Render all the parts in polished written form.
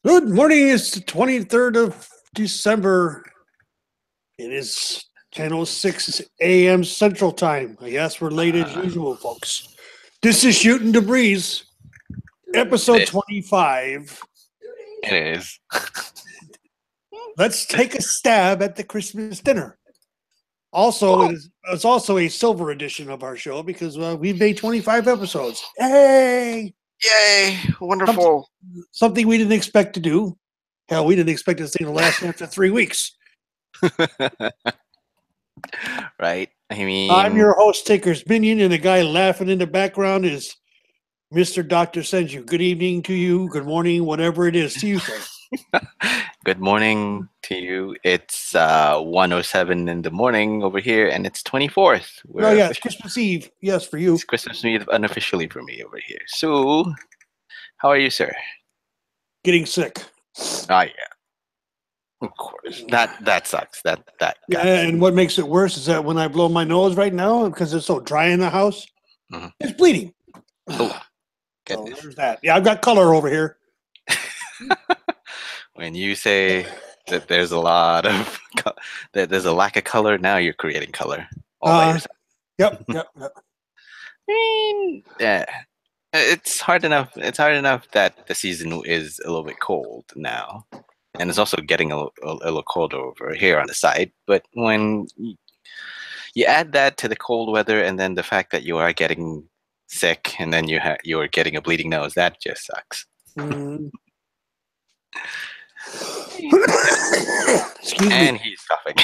Good morning. It's the 23rd of December. It is 10:06 a.m. Central Time. I guess we're late as usual, folks. This is Shootin' Debris, episode It is. 25. It is. Let's take a stab at the Christmas dinner. Also, it's also a silver edition of our show because we've made 25 episodes. Hey! Yay! Wonderful. Something we didn't expect to do. Hell, we didn't expect this thing to last after 3 weeks. Right? I I'm mean, your host, TakersMinion, and the guy laughing in the background is Mr. Dr. Senju. Good evening to you. Good morning, whatever it is to you, sir. good morning to you. It's 1:07 in the morning over here, and it's 24th. Oh, yeah, it's Christmas Eve. Yes, for you. It's Christmas Eve unofficially for me over here. So, how are you, sir? Getting sick. Ah, yeah. Of course. That sucks. That Yeah, sucks. and what makes it worse is that when I blow my nose right now, because it's so dry in the house, it's bleeding. Oh, So goodness. there's that. Yeah, I've got color over here. When you say that there's a lot of that there's a lack of color, now you're creating color all by yourself. Yep. I mean, yeah, it's hard enough. It's hard enough that the season is a little bit cold now, and it's also getting a little colder over here on the side. But when you add that to the cold weather, and then the fact that you are getting sick, and then you're getting a bleeding nose, that just sucks. Mm. Excuse me. And he's coughing.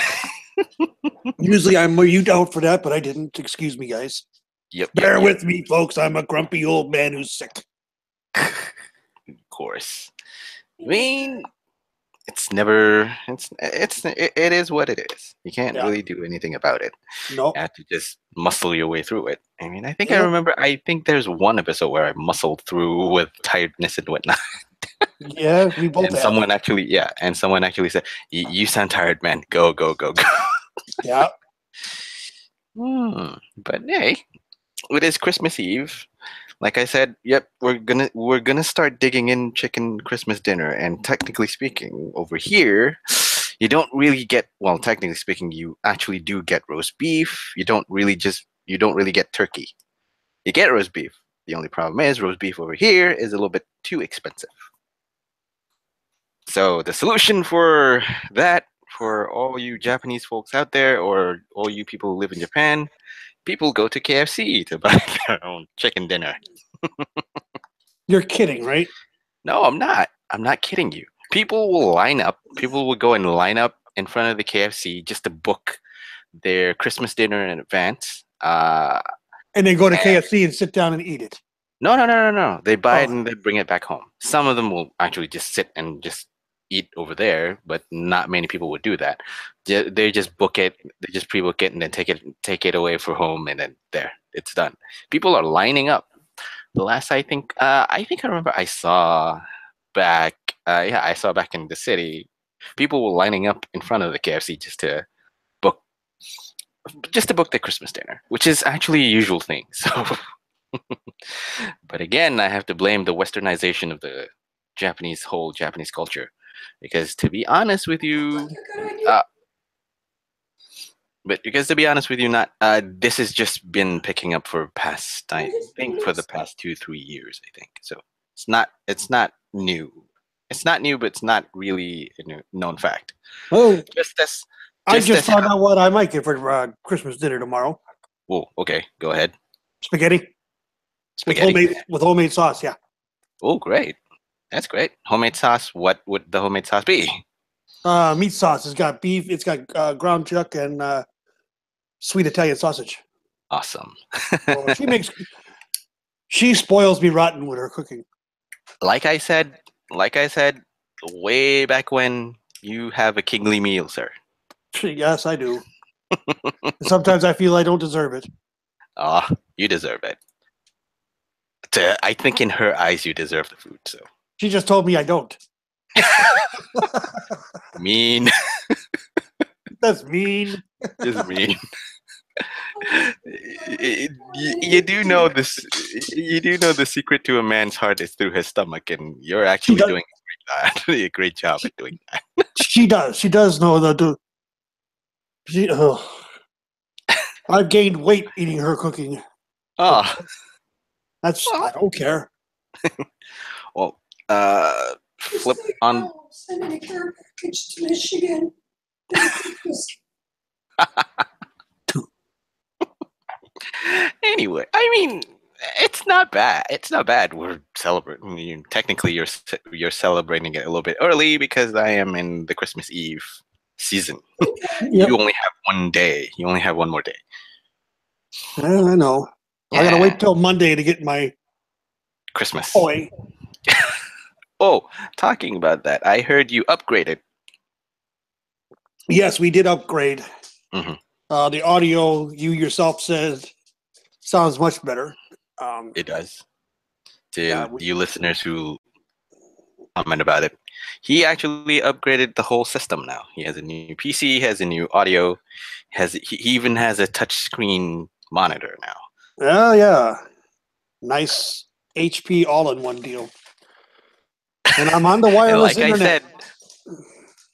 Usually I'm mute out for that, but I didn't. Excuse me, guys. Yep. Bear with me, folks. I'm a grumpy old man who's sick. Of course. I mean, it is what it is. You can't really do anything about it. No. You have to just muscle your way through it. I mean, I think there's one episode where I muscled through with tiredness and whatnot. Yeah, we both And have. someone actually said, you sound tired, man. Go, go, go, go. Yeah. But hey, it is Christmas Eve. Like I said, yep, we're gonna start digging in chicken Christmas dinner. And technically speaking, over here, you don't really get, well, technically speaking, you actually do get roast beef. You don't really get turkey. You get roast beef. The only problem is roast beef over here is a little bit too expensive. So the solution for that, for all you Japanese folks out there, or all you people who live in Japan, people go to KFC to buy their own chicken dinner. You're kidding, right? No, I'm not. I'm not kidding you. People will line up. People will go and line up in front of the KFC just to book their Christmas dinner in advance. And then go to KFC and sit down and eat it. No. They buy it and they bring it back home. Some of them will actually just sit and just eat over there, but not many people would do that. They just book it. They just pre-book it and then take it away for home, and then there, it's done. People are lining up. The last I remember I saw back, I saw back in the city, people were lining up in front of the KFC book, just to book their Christmas dinner, which is actually a usual thing. So, but again, I have to blame the westernization of the whole Japanese culture, because to be honest with you, not this has just been picking up for past, I think, for the past 2-3 years. I think so. It's not new. It's not new, but it's not really a known fact. Oh, I just found out what I might get for Christmas dinner tomorrow. Oh, okay. Go ahead. Spaghetti. With homemade sauce, yeah. Oh, great. That's great. Homemade sauce. What would the homemade sauce be? Meat sauce. It's got beef. It's got ground chuck and sweet Italian sausage. Awesome. So she spoils me rotten with her cooking. Like I said, way back when, you have a kingly meal, sir. Yes, I do. Sometimes I feel I don't deserve it. You deserve it. I think in her eyes, you deserve the food. So she just told me I don't. Mean. That's mean. Just mean. You do know this. You do know the secret to a man's heart is through his stomach, and you're actually doing a great that. A great job at doing that. She does. She does know the. I've gained weight eating her cooking. Oh, That's well, I don't care. well, flip on. Sending her package to Michigan. Anyway, I mean, it's not bad. It's not bad. We're celebrating. I mean, technically, you're celebrating it a little bit early because I am in the Christmas Eve season. Yep. You only have one day. You only have one more day. I know. I gotta wait till Monday to get my Christmas. toy. Oh, talking about that, I heard you upgraded. Yes, we did upgrade. Mhm. The audio, you yourself said, sounds much better. It does. To Yeah, you listeners who comment about it, he actually upgraded the whole system now. He has a new PC, has a new audio, he even has a touchscreen monitor now. Oh, yeah. Nice HP all-in-one deal. And I'm on the wireless internet.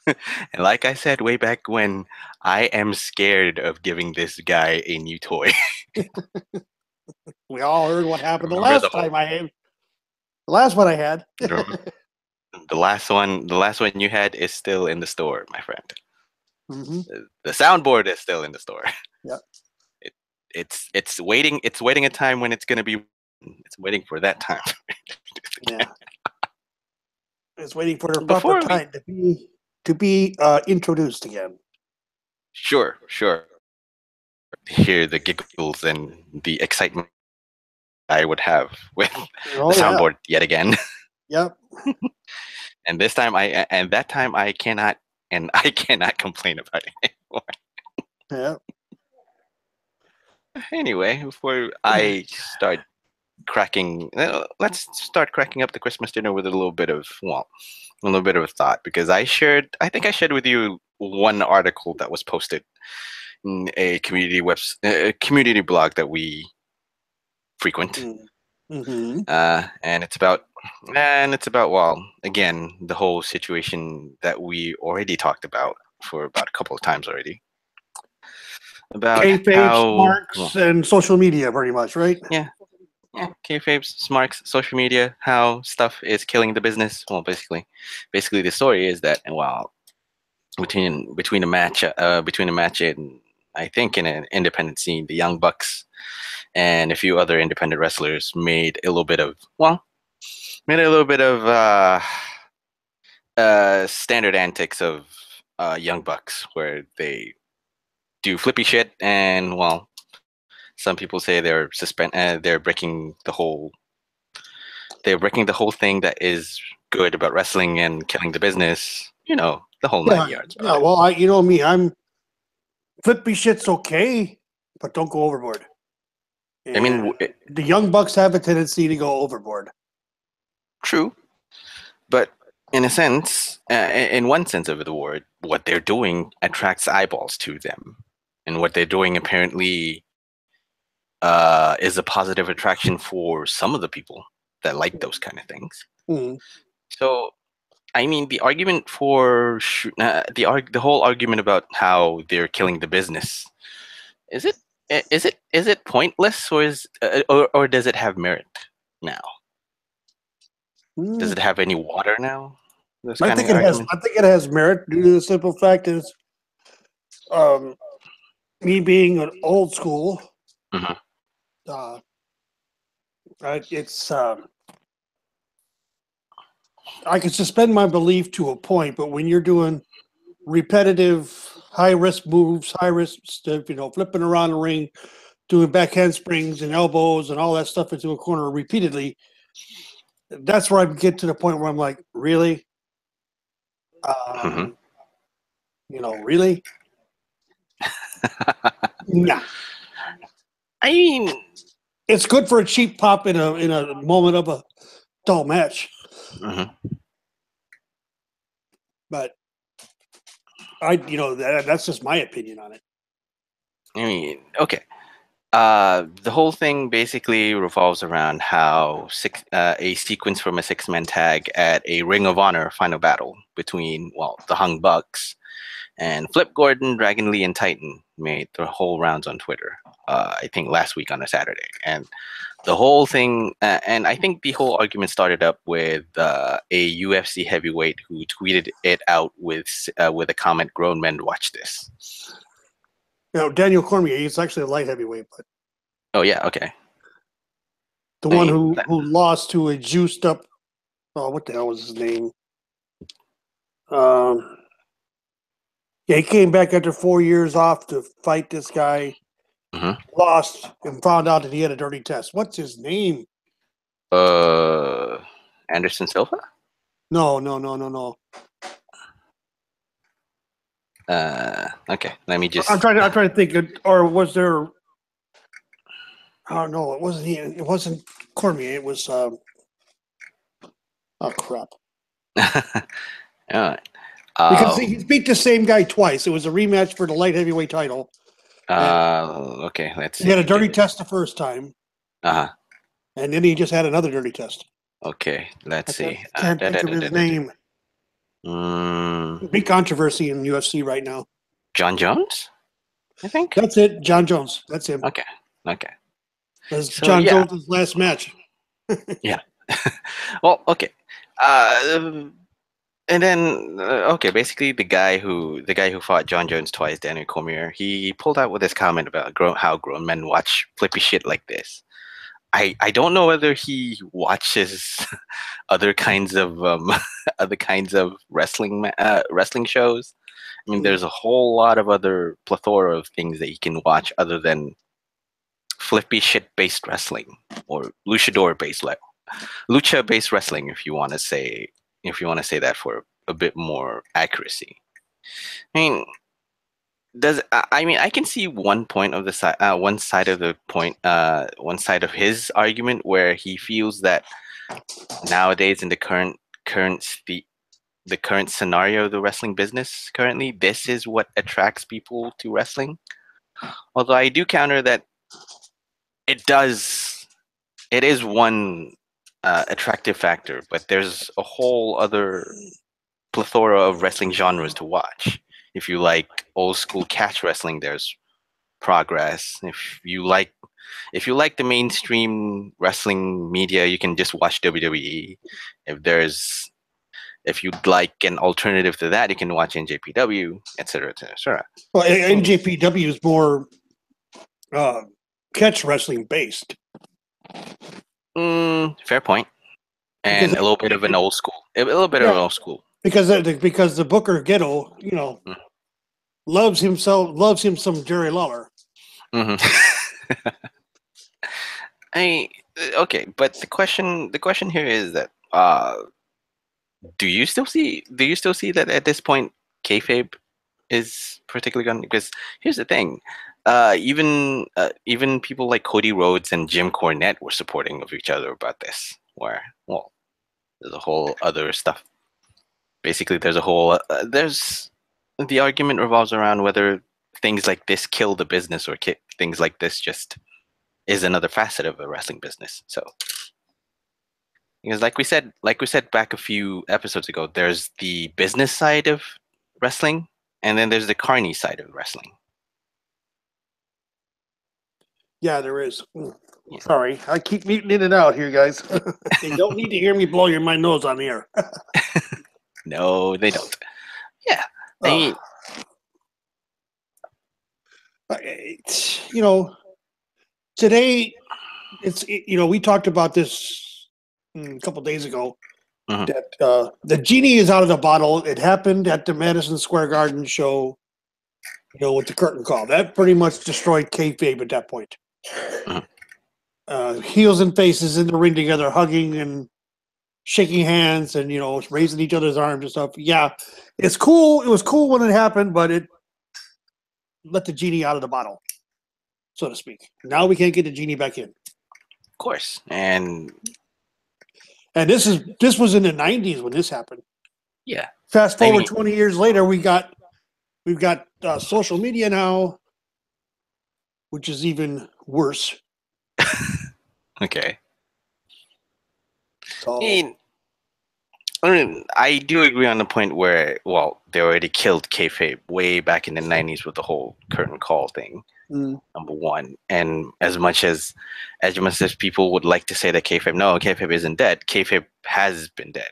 And like I said way back when, I am scared of giving this guy a new toy. We all heard what happened the Remember last time I had. The last one I had. The last one you had is still in the store, my friend. Mm-hmm. The soundboard is still in the store. Yep. It's waiting. It's waiting a time when it's gonna be. It's waiting for that time. Yeah. It's waiting for the Before proper time to be introduced again. Sure. Hear the giggles and the excitement I would have with the soundboard yet again. Yep. And this time I cannot complain about it anymore. Yep. Anyway, before I start let's start cracking up the Christmas dinner with a little bit of thought, because I think I shared with you one article that was posted in a community blog that we frequent. Mm-hmm. And it's about well, again, the whole situation that we already talked about for about a couple of times already. About kayfabe, marks, and social media, pretty much, right? Yeah, kayfabe, smarks, social media, how stuff is killing the business. Well, basically, the story is that between a match in, I think, in an independent scene, the Young Bucks and a few other independent wrestlers made a little bit of standard antics of Young Bucks, where they do flippy shit, and well, some people say they're breaking the whole thing that is good about wrestling and killing the business. You know, the whole 9 yards. Yeah, well, you know me, I'm flippy shit's okay, but don't go overboard. And I mean, the Young Bucks have a tendency to go overboard. True, but in a sense, in one sense of the word, what they're doing attracts eyeballs to them, and what they're doing apparently is a positive attraction for some of the people that like those kind of things. Mm-hmm. So, I mean, the argument for the whole argument about how they're killing the business, is it pointless, or does it have merit now? Does it have any water now? I think it has merit due to the simple fact is, me being an old school, it's I can suspend my belief to a point, but when you're doing repetitive, high risk moves, high risk stuff, flipping around the ring, doing back handsprings and elbows and all that stuff into a corner repeatedly, that's where I get to the point where I'm like, really? Really? Nah. I mean, it's good for a cheap pop in a moment of a dull match. But that's just my opinion on it. I mean, okay. The whole thing basically revolves around how a sequence from a six-man tag at a Ring of Honor final battle between, well, the Hung Bucks and Flip Gordon, Dragon Lee, and Titan made the whole rounds on Twitter. I think last week on a Saturday, and the whole thing, and I think the whole argument started up with a UFC heavyweight who tweeted it out with a comment, "Grown men watch this." Daniel Cormier, he's actually a light heavyweight, but Oh yeah, okay. the one who lost to a juiced up, what the hell was his name? Yeah, he came back after 4 years off to fight this guy. Mhm. Lost and found out that he had a dirty test. What's his name? Anderson Silva? No. Okay. Let me just. I'm trying to think. Or was there? Oh no, it wasn't he. It wasn't Cormier. It was. Oh crap! Alright. Because he beat the same guy twice. It was a rematch for the light heavyweight title. Okay. Let's see. He had a dirty test the first time. Uh-huh. And then he just had another dirty test. Okay. Let's see. Can't think of his name. Big controversy in UFC right now. John Jones, I think. That's it. John Jones. That's him. Okay. That's So, John yeah. Jones' last match. Yeah. Well, okay. And then okay, basically the guy who fought John Jones twice, Daniel Cormier, he pulled out with this comment about how grown men watch flippy shit like this. I don't know whether he watches other kinds of wrestling shows. I mean, there's a whole lot of other plethora of things that you can watch other than flippy shit based wrestling or lucha based wrestling, if you want to say that for a bit more accuracy. I mean, I can see one point of the one side of his argument where he feels that nowadays in the current scenario of the wrestling business currently, this is what attracts people to wrestling. Although I do counter that it is one attractive factor, but there's a whole other plethora of wrestling genres to watch. If you like old school catch wrestling, there's Progress. If you like the mainstream wrestling media, you can just watch WWE. If you'd like an alternative to that, you can watch NJPW, etc., etc. Well, NJPW is more catch wrestling based. Fair point. And a little bit of an old school. Because the Booker Ghetto, loves him some Jerry Lawler. Mm-hmm. Okay, but the question here is that do you still see that at this point kayfabe is particularly gone? Because here's the thing, even people like Cody Rhodes and Jim Cornette were supporting of each other about this. Where, well, there's a whole other stuff. Basically, there's the argument revolves around whether things like this kill the business or things like this just is another facet of a wrestling business. So, because like we said back a few episodes ago, there's the business side of wrestling, and then there's the carny side of wrestling. Yeah, there is. Yeah. Sorry, I keep muting in and out here, guys. You don't need to hear me blow my nose on the air. No, they don't. Yeah. Today, we talked about this a couple days ago. Mm-hmm. That the genie is out of the bottle. It happened at the Madison Square Garden show, with the curtain call. That pretty much destroyed kayfabe at that point. Mm-hmm. Heels and faces in the ring together, hugging and shaking hands and, raising each other's arms and stuff. Yeah, it's cool. It was cool when it happened, but it let the genie out of the bottle, so to speak. Now we can't get the genie back in. Of course. And this was in the 90s when this happened. Yeah. Fast forward 20 years later, we've got social media now, which is even worse. Okay. So I mean, I do agree on the point where, well, they already killed kayfabe way back in the 90s with the whole curtain call thing. Number one, and as much as people would like to say that kayfabe isn't dead. Kayfabe has been dead.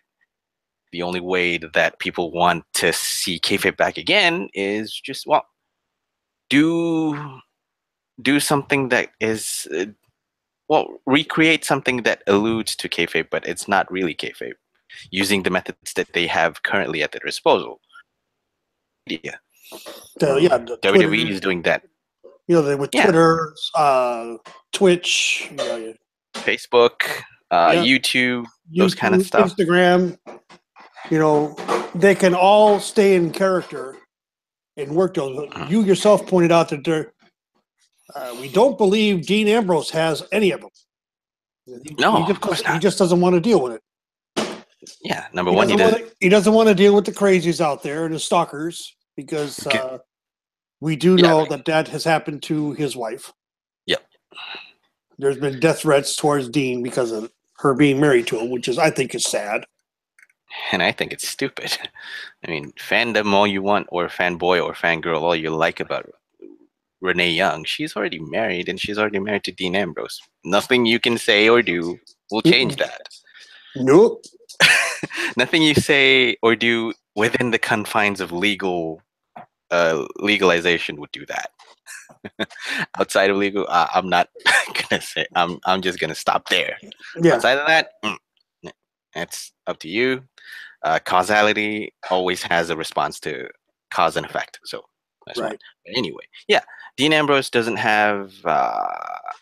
The only way that people want to see kayfabe back again is just, well, do something that is, recreate something that alludes to kayfabe, but it's not really kayfabe, using the methods that they have currently at their disposal. Yeah, the Twitter, WWE is doing that. With Twitter, Twitch, Facebook, YouTube, those kind of stuff. Instagram, they can all stay in character and work those. You yourself pointed out that we don't believe Dean Ambrose has any of them. Of course not. He just doesn't want to deal with it. Yeah, number one, he doesn't want to deal with the crazies out there and the stalkers because we do know that has happened to his wife. Yep. There's been death threats towards Dean because of her being married to him, which I think is sad. And I think it's stupid. I mean, fandom all you want, or fanboy or fangirl all you like about Renee Young. She's already married, and she's already married to Dean Ambrose. Nothing you can say or do will change that. Nope. Nothing you say or do within the confines of legalization would do that. Outside of legal, I'm not gonna say. I'm just gonna stop there. Yeah. Outside of that, it's up to you. Causality always has a response to cause and effect. So that's right. But anyway, Dean Ambrose doesn't have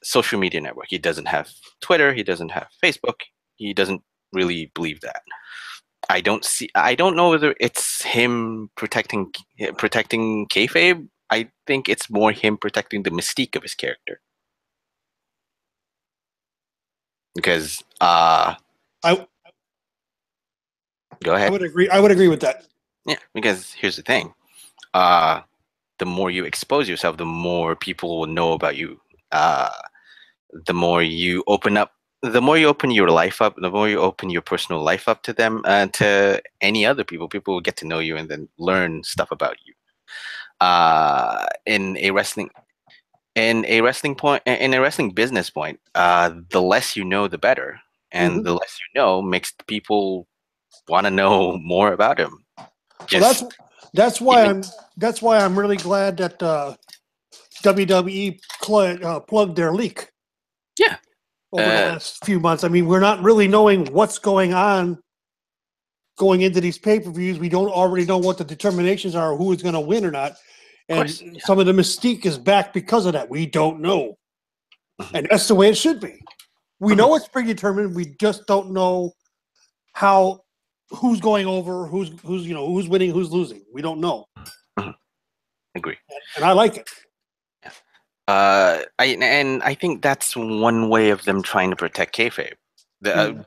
social media network. He doesn't have Twitter. He doesn't have Facebook. He doesn't really believe that. I don't know whether it's him protecting kayfabe. I think it's more him protecting the mystique of his character. Because go ahead. I would agree with that. Yeah, because here's the thing. The more you expose yourself, the more people will know about you. The more you open your life up, the more you open your personal life up to them, to any other people will get to know you and then learn stuff about you. In a wrestling business point, the less you know, the better, and the less you know makes people want to know more about him. That's why I'm really glad that WWE plugged their leak. Yeah. Over the last few months. I mean, we're not really knowing what's going on going into these pay-per-views. We don't already know what the determinations are, who is going to win or not. And some of the mystique is back because of that. We don't know. And that's the way it should be. We know it's predetermined. We just don't know who's going over, who's winning, who's losing. We don't know. Agree. And I like it. I think that's one way of them trying to protect kayfabe.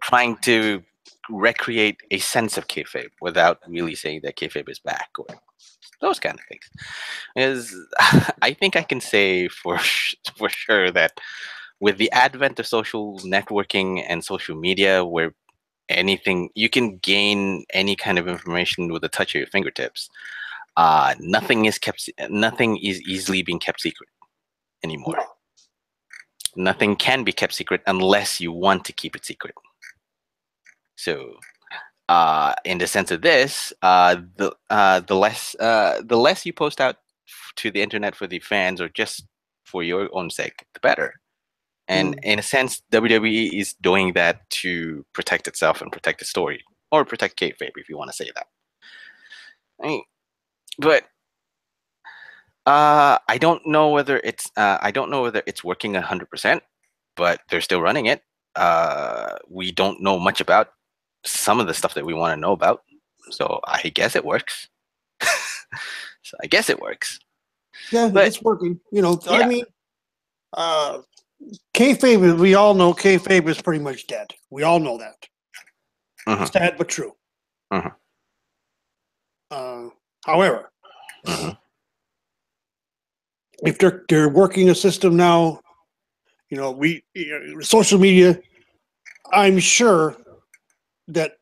Trying to recreate a sense of kayfabe without really saying that kayfabe is back or those kind of things. I think I can say for sure that with the advent of social networking and social media, where you can gain any kind of information with a touch of your fingertips, nothing is easily being kept secret anymore. Nothing can be kept secret unless you want to keep it secret. So, in the sense of this, the less you post out to the internet for the fans or just for your own sake, the better. And in a sense, WWE is doing that to protect itself and protect the story, or protect kayfabe, if you want to say that. But I don't know whether it's working 100%, but they're still running it. We don't know much about some of the stuff that we want to know about, so I guess it works. Yeah, but it's working. I mean, kayfabe. We all know kayfabe is pretty much dead. We all know that. Sad but true. However. If they're working a system now social media. I'm sure that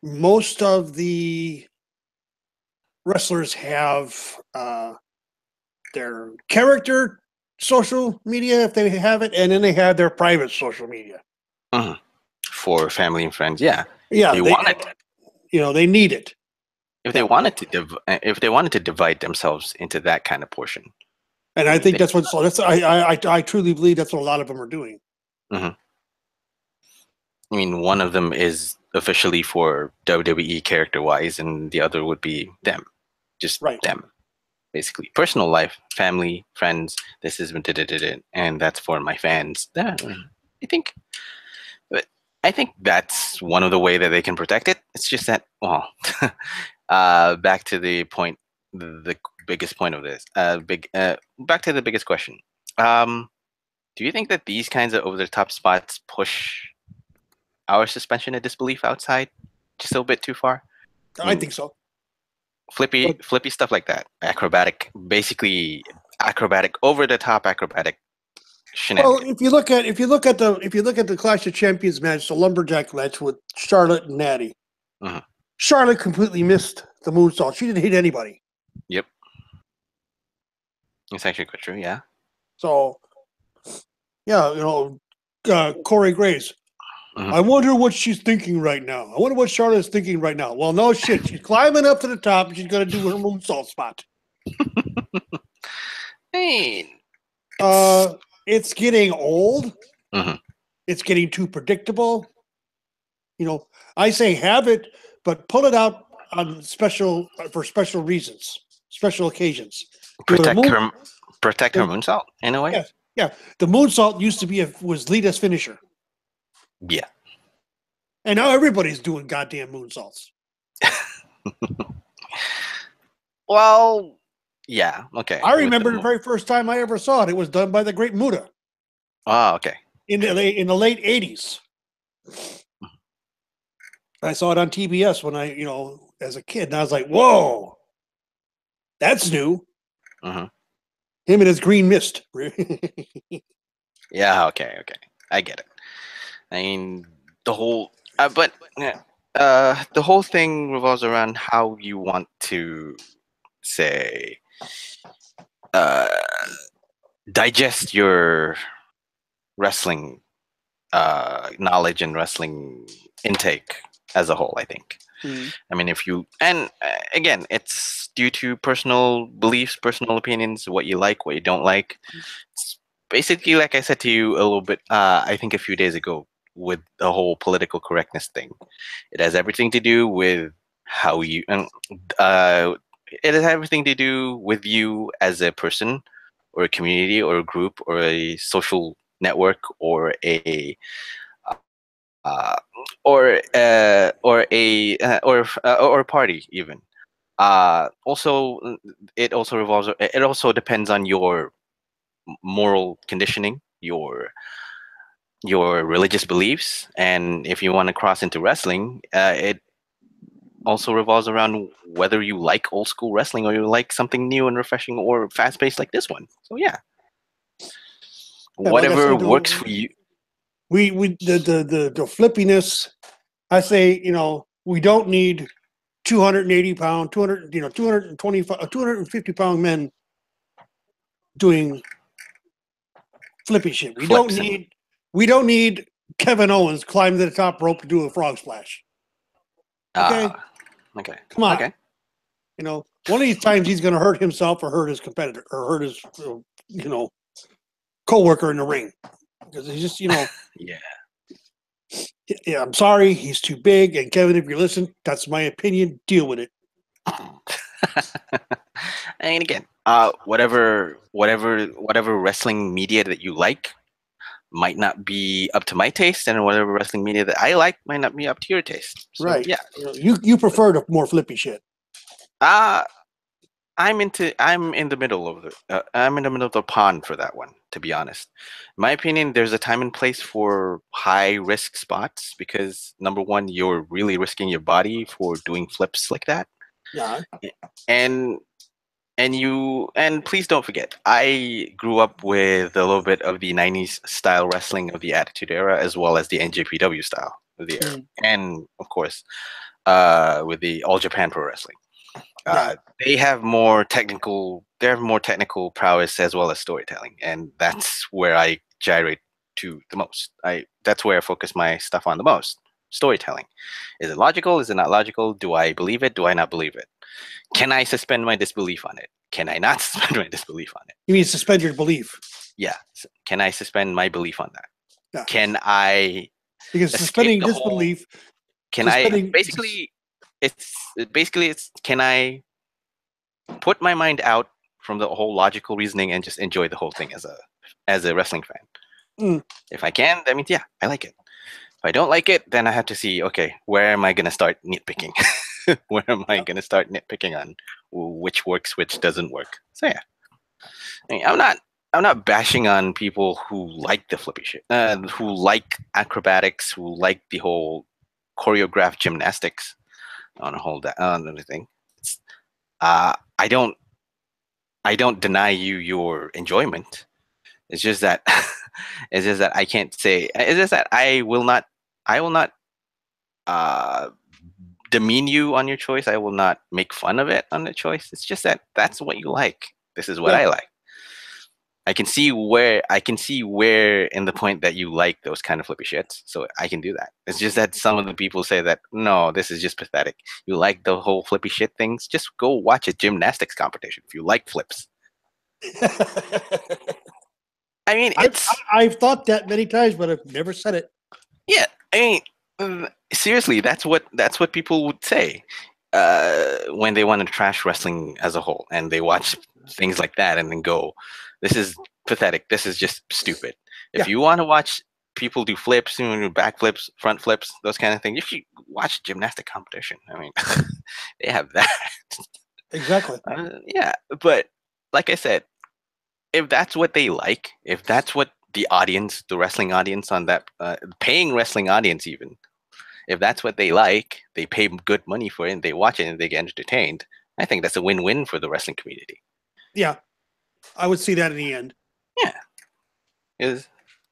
most of the wrestlers have their character social media if they have it, and then they have their private social media. Mhm. For family and friends, yeah. Yeah, You want it. They need it. If they wanted to divide themselves into that kind of portion, And I think that's I truly believe that's what a lot of them are doing. I mean, one of them is officially for WWE character-wise, and the other would be them, just them, basically. Personal life, family, friends. This has been and that's for my fans. I think that's one of the way that they can protect it. It's just that, well, back to the point, the biggest point of this, back to the biggest question. Do you think that these kinds of over-the-top spots push our suspension of disbelief outside just a little bit too far? I think so. Flippy stuff like that, basically acrobatic, over-the-top acrobatic shenanigans. Well, if you look at the Clash of Champions match, the lumberjack match with Charlotte and Natty, Charlotte completely missed the moonsault. She didn't hit anybody. Yep, it's actually quite true. Yeah. So, yeah, Corey Graves. I wonder what she's thinking right now. I wonder what Charlotte's thinking right now. Well, no shit. She's climbing up to the top and she's going to do her moonsault spot. It's getting old. It's getting too predictable. I say have it, but pull it out on for special reasons, special occasions. Protect her moonsault in a way. Yeah. The moonsault used to was Lita's finisher. Yeah. And now everybody's doing goddamn moonsaults. Well, yeah, okay. I remember the very first time I ever saw it. It was done by the great Muda. Oh, okay. In the late 80s. I saw it on TBS when as a kid, and I was like, whoa, that's new. Him and his green mist. Yeah, okay. I get it. I mean, the whole the whole thing revolves around how you want to say digest your wrestling knowledge and wrestling intake as a whole, I think. I mean, again, it's due to personal beliefs, personal opinions, what you like, what you don't like. It's basically, like I said to you a little bit, I think a few days ago, with the whole political correctness thing. It has everything to do with how you, it has everything to do with you as a person, or a community, or a group, or a social network, or a party even. Also, it also depends on your moral conditioning, your religious beliefs, and if you want to cross into wrestling, it also revolves around whether you like old school wrestling or you like something new and refreshing or fast paced like this one. So yeah, whatever works for you. The flippiness. I say, we don't need 280 pound, 250 pound men doing flippy shit. We don't need Kevin Owens climbing to the top rope to do a frog splash. Okay. Okay. Come on. Okay. One of these times he's going to hurt himself or hurt his competitor or hurt his, co-worker in the ring, because he's just, yeah. Yeah, I'm sorry, he's too big. And Kevin, if you listen, that's my opinion. Deal with it. And again, whatever wrestling media that you like might not be up to my taste, and whatever wrestling media that I like might not be up to your taste. So, right? Yeah. You prefer the more flippy shit. I'm in the middle of the pond for that one, to be honest. In my opinion, there's a time and place for high risk spots, because number one, you're really risking your body for doing flips like that. Yeah. And and please don't forget, I grew up with a little bit of the '90s style wrestling of the Attitude Era, as well as the NJPW style of the era, and of course, with the All Japan Pro Wrestling. Yeah. They have more technical. They have more technical prowess as well as storytelling, and that's where I gyrate to the most. That's where I focus my stuff on the most. Storytelling. Is it logical? Is it not logical? Do I believe it? Do I not believe it? Can I suspend my disbelief on it? Can I not suspend my disbelief on it? You mean suspend your belief? Yeah. Can I suspend my belief on that? Yeah. Can I Because escape suspending the whole? disbelief. Can I suspending- basically? It's can I put my mind out from the whole logical reasoning and just enjoy the whole thing as a wrestling fan? If I can, that means yeah, I like it. If I don't like it, then I have to see, okay, where am I going to start nitpicking? Where am I going to start nitpicking on which works, which doesn't work? So yeah, I mean, I'm not bashing on people who like the flippy shit, who like acrobatics, who like the whole choreographed gymnastics on everything. I don't deny you your enjoyment. It's just that I can't say. It's just that I will not demean you on your choice. I will not make fun of it on the choice. It's just that that's what you like. This is what I like. I can see where in the point that you like those kind of flippy shits. So I can do that. It's just that some of the people say that no, this is just pathetic. You like the whole flippy shit things? Just go watch a gymnastics competition if you like flips. I mean, I've thought that many times, but I've never said it. Yeah, I mean, seriously, that's what people would say when they want to trash wrestling as a whole, and they watch things like that and then go, "This is pathetic. This is just stupid." If you want to watch people do flips, back flips, front flips, those kind of things, you should watch gymnastic competition. I mean, they have that. Exactly. Yeah, but like I said, if that's what they like, if that's what the audience, the wrestling audience on that paying wrestling audience, even if that's what they like, they pay good money for it and they watch it and they get entertained. I think that's a win-win for the wrestling community. Yeah, I would see that in the end. Yeah, because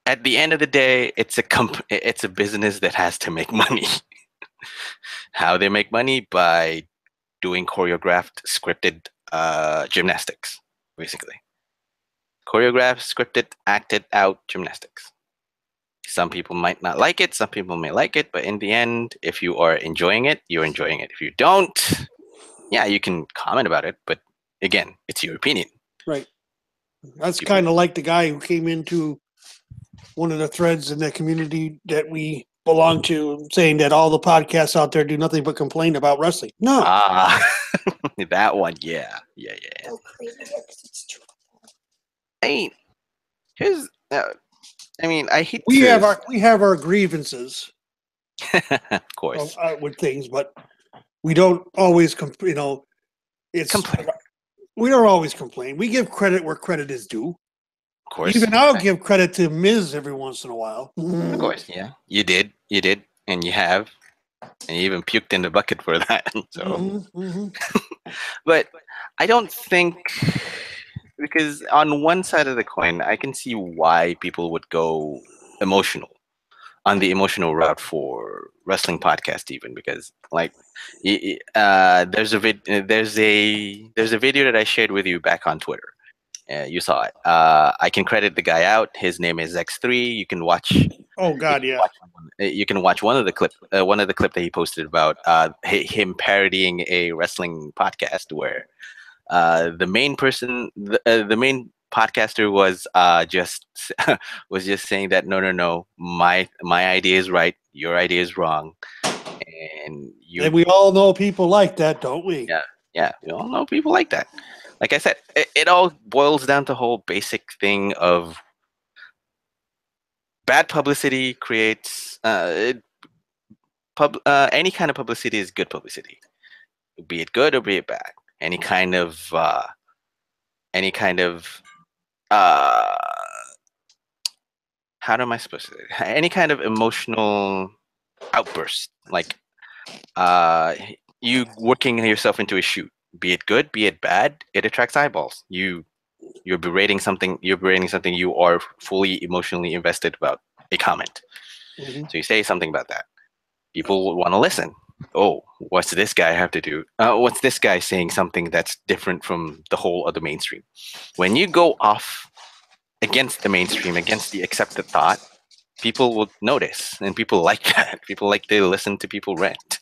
at the end of the day, it's a business that has to make money. How they make money? By doing choreographed, scripted gymnastics, basically. Choreographed, scripted, acted out gymnastics. Some people might not like it, some people may like it, but in the end, if you are enjoying it, you're enjoying it. If you don't, yeah, you can comment about it, but again, it's your opinion. Right. That's kind of like the guy who came into one of the threads in the community that we belong to, saying that all the podcasts out there do nothing but complain about wrestling. No. That one, yeah. Oh, crazy. It's true. I mean, I hate we have our grievances, of course, with things, but we don't always it's complain. We don't always complain. We give credit where credit is due. Of course. Even I'll give credit to Miz every once in a while. Of course, yeah. You did, and you have, and you even puked in the bucket for that. So, but I don't think, because on one side of the coin, I can see why people would go emotional on the emotional route for wrestling podcast, even because like there's a video that I shared with you back on Twitter. You saw it. I can credit the guy out. His name is X3. You can watch. Oh God, yeah. You can watch one of the clip that he posted about him parodying a wrestling podcast where the main person, the main podcaster was just saying that no, my idea is right, your idea is wrong, and we all know people like that, don't we? Yeah, we all know people like that. Like I said, it all boils down to the whole basic thing of bad publicity creates any kind of publicity is good publicity, be it good or be it bad. Any kind of how am I supposed to say? Any kind of emotional outburst, like you working yourself into a shoot, be it good, be it bad, it attracts eyeballs. You're berating something. You're berating something you are fully emotionally invested about. A comment. Mhm. So you say something about that. People will want to listen. Oh, what's this guy have to do? What's this guy saying something that's different from the whole other mainstream? When you go off against the mainstream, against the accepted thought, people will notice, and people like that. People like to listen to people rant.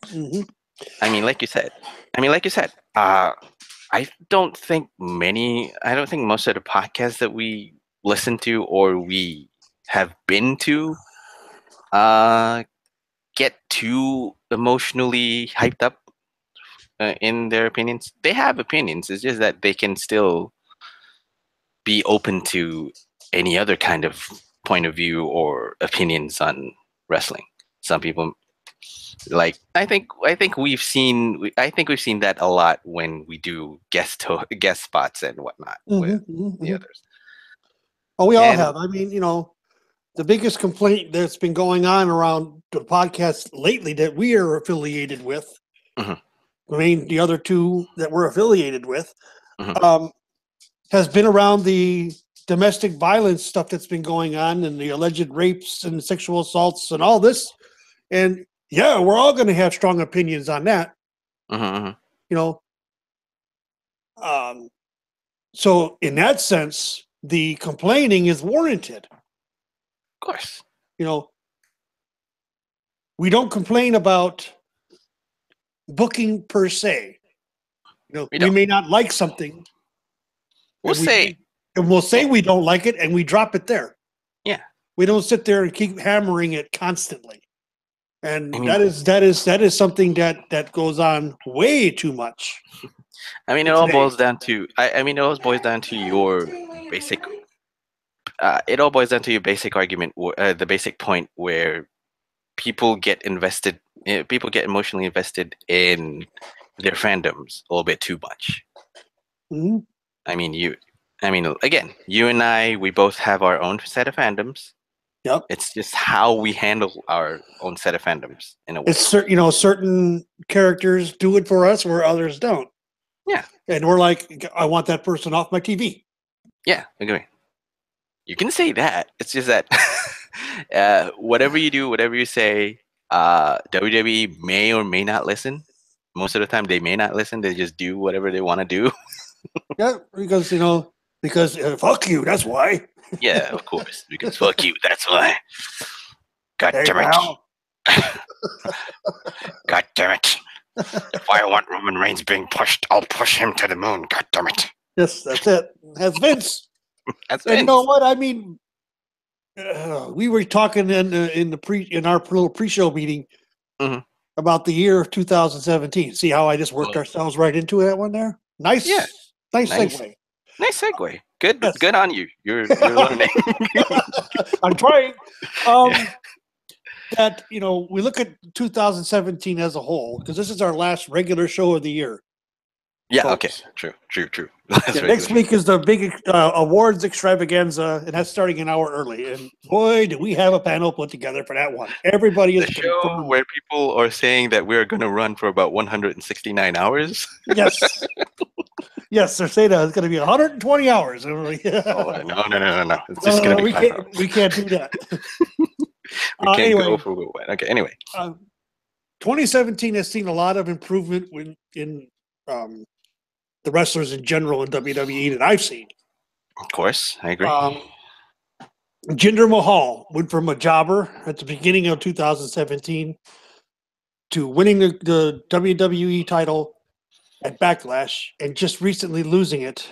Mhm. I mean, like you said. I don't think most of the podcasts that we listen to or we have been to get too emotionally hyped up in their opinions. They have opinions. It's just that they can still be open to any other kind of point of view or opinions on wrestling. Some people like I think we've seen that a lot when we do guest spots and whatnot with Mhm. Mhm. the Mhm. others. Oh, we all And have. I mean, the biggest complaint that's been going on around the podcast lately that we are affiliated with, Mhm. I mean, the other two that we're affiliated with, Mhm. has been around the domestic violence stuff that's been going on and the alleged rapes and sexual assaults and all this. And yeah, we're all going to have strong opinions on that, Mhm. you know. Um, so in that sense, the complaining is warranted. Of course. You know, we don't complain about booking per se. We We don't. may not like something, We'll and say, we'll say yeah, we don't like it, and we drop it there. yeah. We don't sit there and keep hammering it constantly. I And mean, that is something that goes on way too much it all today. boils down to. I mean, it all boils down to your basic. It all boils down to your basic argument, the basic point where people get invested. People get emotionally invested in their fandoms a little bit too much. Mhm. I mean, again, you and I, we both have our own set of fandoms. Yep. It's just how we handle our own set of fandoms in a way. It's certain characters do it for us where others don't. Yeah, And we're like, I want that person off my TV. yeah, agree. You can say that. It's just that whatever you do, whatever you say, WWE may or may not listen. Most of the time, they may not listen. They just do whatever they want to do. Yeah, because fuck you. That's why. Yeah, of course. Because fuck you. That's why. God Hey damn it. pal. God damn it. If I want Roman Reigns being pushed, I'll push him to the moon. God damn it. Yes, that's it. That's Vince. That's And you know Vince. what? I mean, we were talking in our little pre-show meeting Mhm. about the year of 2017. See how I just worked Well, ourselves right into that one there? yeah, Nice nice. segue. Nice segue. Good Yes. good on you. You're learning. I'm trying. Yeah. That we look at 2017 as a whole because this is our last regular show of the year. Yeah, Folks. okay. True. That's Yeah, regular. next week is the big awards extravaganza, and that's starting an hour early. And boy, do we have a panel put together for that one. Everybody is The show confirmed. where people are saying that we're going to run for about 169 hours. Yes. Yes, they're saying that it's going to be 120 hours. And we're like, Oh, no. It's just no, going to be 5 hours. we can't do that. We can't go Anyway, for what? Okay, anyway. 2017 has seen a lot of improvement in um, the wrestlers in general in WWE that I've seen. Of course, I agree. Jinder Mahal went from a jobber at the beginning of 2017 to winning the WWE title at Backlash and just recently losing it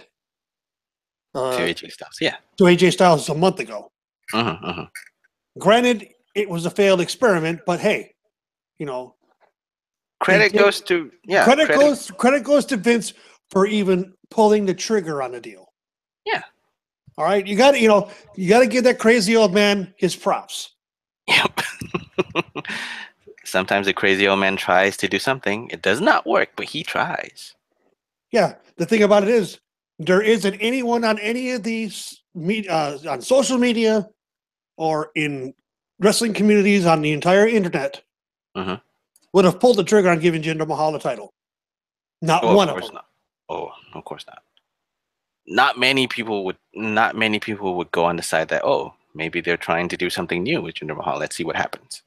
To AJ Styles, yeah. to AJ Styles a month ago. Mm-hmm. Granted, it was a failed experiment, but hey, Credit goes to credit goes to Vince for even pulling the trigger on the deal. Yeah. All right, you got to give that crazy old man his props. Yep. Sometimes a crazy old man tries to do something. It does not work, but he tries. Yeah, the thing about it is, there isn't anyone on any of these on social media or in wrestling communities on the entire internet Mm-hmm. would have pulled the trigger on giving Jinder Mahal the title. Not Oh, of one of course them. not. Oh, of course not. Not many people would go on the side that, oh, maybe they're trying to do something new with Jinder Mahal. Let's see what happens.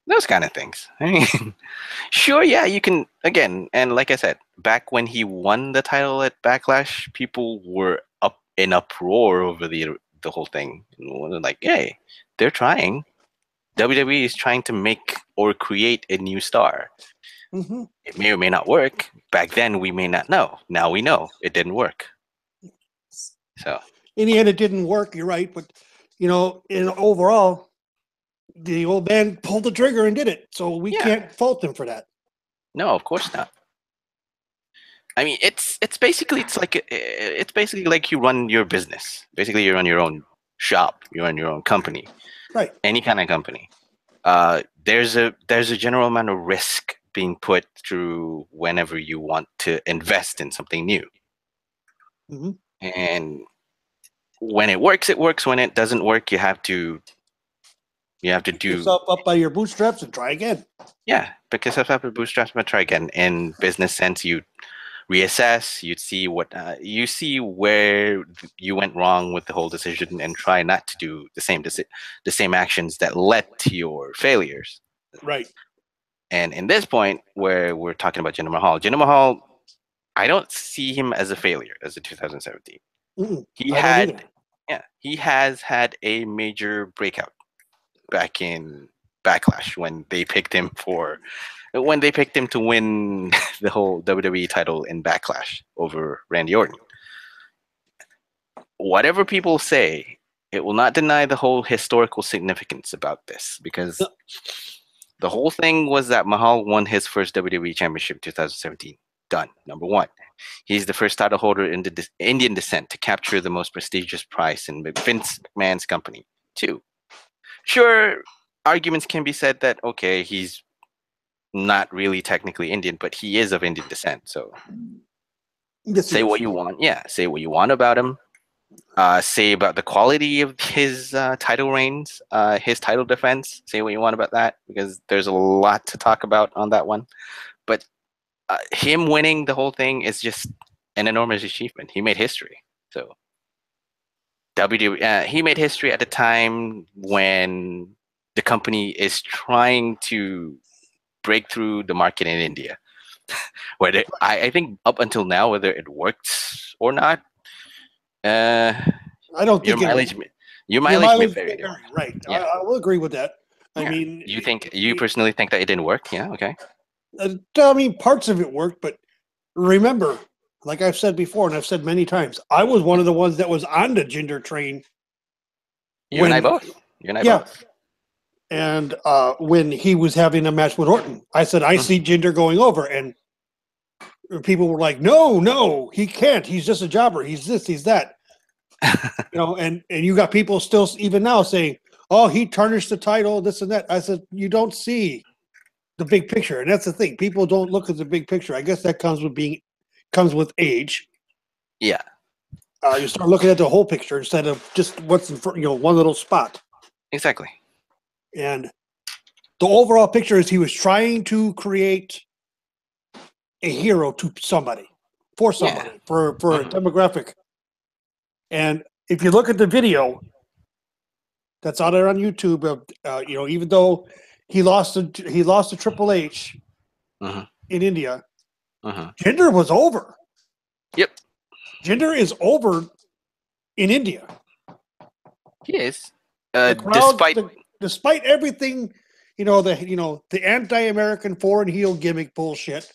Those kind of things. I mean, sure, yeah, you can again, and like I said, back when he won the title at Backlash, people were up in uproar over the whole thing. They're like, hey, they're trying. WWE is trying to make or create a new star. Mm-hmm. It may or may not work. Back then, we may not know. Now we know it didn't work. So In the end, it didn't work. You're right, but in overall, the old man pulled the trigger and did it. So we yeah, can't fault him for that. no, of course not. I mean, it's basically like you run your business. Basically, you run your own shop. You run your own company. Right. Any kind of company. There's a general amount of risk being put through whenever you want to invest in something new. Mm-hmm. And when it works, it works. When it doesn't work, you have to Pick yourself up by your bootstraps and try again. Yeah, pick yourself up with bootstraps and try again. In business sense, you reassess. You see where you went wrong with the whole decision, and try not to do the same actions that led to your failures. Right. And in this point, where we're talking about Jinder Mahal, I don't see him as a failure as a 2017. Mm-mm. He I don't had, either. yeah, he has had a major breakout back in Backlash when they picked him to win the whole WWE title in Backlash over Randy Orton. Whatever people say, it will not deny the whole historical significance about this, because the whole thing was that Mahal won his first WWE Championship in 2017. Done. Number one. He's the first title holder in Indian descent to capture the most prestigious prize in Vince McMahon's company. Two. Sure, arguments can be said that, okay, he's not really technically Indian, but he is of Indian descent. So Yes, say what you want. Yeah, say what you want about him. Say about the quality of his title reigns, his title defense. Say what you want about that, because there's a lot to talk about on that one. But him winning the whole thing is just an enormous achievement. He made history. So he made history at a time when the company is trying to break through the market in India. Whether I think up until now, whether it works or not, I don't your think mileage may vary. Right. Yeah. I will agree with that. Yeah. I mean, you personally think that it didn't work? Yeah. Okay. I mean, parts of it worked, but remember, like I've said before, and I've said many times, I was one of the ones that was on the Jinder train. You and I both. Both. And when he was having a match with Orton, I said, I see Jinder going over. And people were like, no, he can't. He's just a jobber. He's this, he's that. And you got people still even now saying, oh, he tarnished the title, this and that. I said, you don't see the big picture. And that's the thing. People don't look at the big picture. I guess that comes with age. Yeah. You start looking at the whole picture instead of just what's in front, one little spot. Exactly. And the overall picture is he was trying to create a hero to somebody, for a demographic. And if you look at the video that's out there on YouTube, of even though he lost to Triple H in India, Jinder was over. Yep. Jinder is over in India. He is. Despite everything, the anti-American foreign heel gimmick bullshit,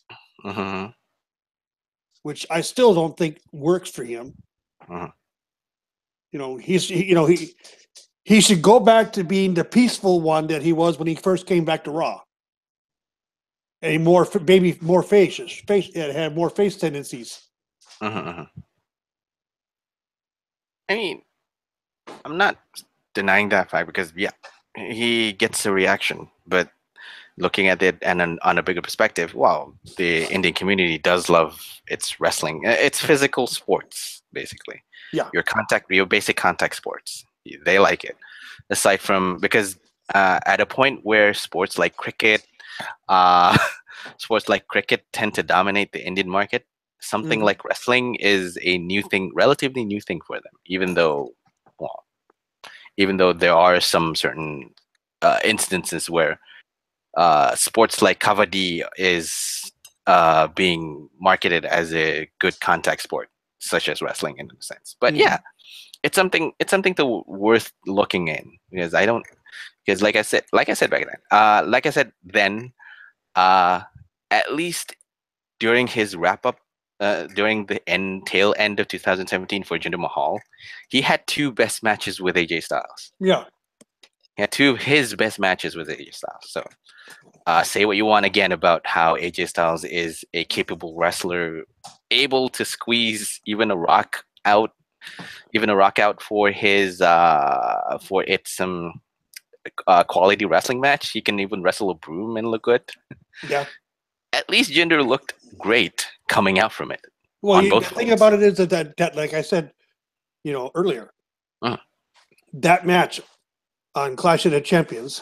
which I still don't think works for him. He should go back to being the peaceful one that he was when he first came back to Raw. And more face had more face tendencies. I mean, I'm not denying that fact, because he gets a reaction, but looking at it and on a bigger perspective, wow, the Indian community does love its wrestling. It's physical sports, basically. Yeah. Your basic contact sports. They like it. Aside from, because at a point where sports like cricket, sports like cricket tend to dominate the Indian market, something Mhm. like wrestling is a new thing, relatively new thing for them. Even though there are some certain instances where sports like kabaddi is being marketed as a good contact sport, such as wrestling in a sense. But yeah, it's something to worth looking in, because like I said back then, at least during his wrap up, during the tail end of 2017 for Jinder Mahal, he had two best matches with AJ Styles. Yeah. He had two of his best matches with AJ Styles. So say what you want again about how AJ Styles is a capable wrestler, able to squeeze even a rock out for his for its quality wrestling match. He can even wrestle a broom and look good. Yeah. At least Jinder looked great coming out from it. Well, on the both thing fronts. about it is that like I said, earlier, that match on Clash of the Champions,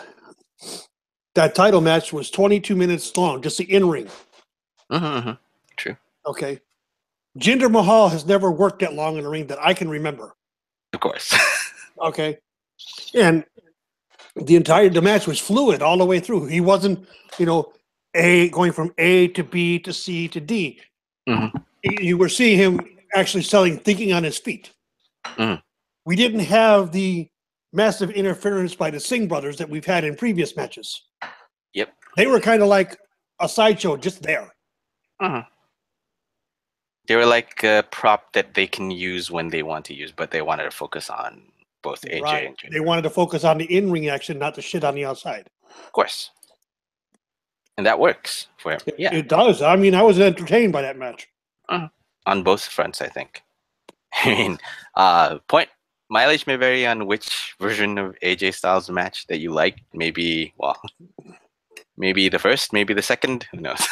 that title match was 22 minutes long, just the in-ring. True. Okay. Jinder Mahal has never worked that long in the ring that I can remember. Of course. Okay. And the match was fluid all the way through. He wasn't, going from A to B to C to D. You were seeing him actually thinking on his feet. We didn't have the massive interference by the Singh brothers that we've had in previous matches. Yep. They were kind of like a sideshow just there. They were like a prop that they can use when they want to use, but they wanted to focus on both AJ and Jinder. They wanted to focus on the in-ring action, not the shit on the outside. Of course. And that works for him. Yeah. It does. I mean, I was entertained by that match. On both fronts, I think. I mean, point mileage may vary on which version of AJ Styles match that you like. Maybe the first, maybe the second, who knows?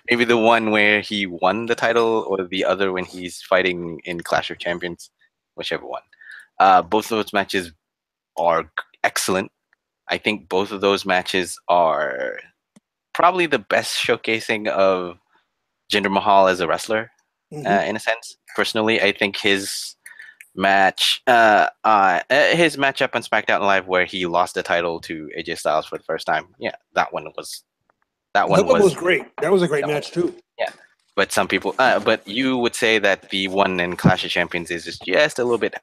Maybe the one where he won the title, or the other when he's fighting in Clash of Champions, whichever one. Both of those matches are excellent. I think both of those matches are probably the best showcasing of Jinder Mahal as a wrestler, in a sense. Personally, I think his match, his matchup on Smackdown Live where he lost the title to AJ Styles for the first time. Yeah, that one was great. That was a great match too. Yeah, but some people, but you would say that the one in Clash of Champions is just a little bit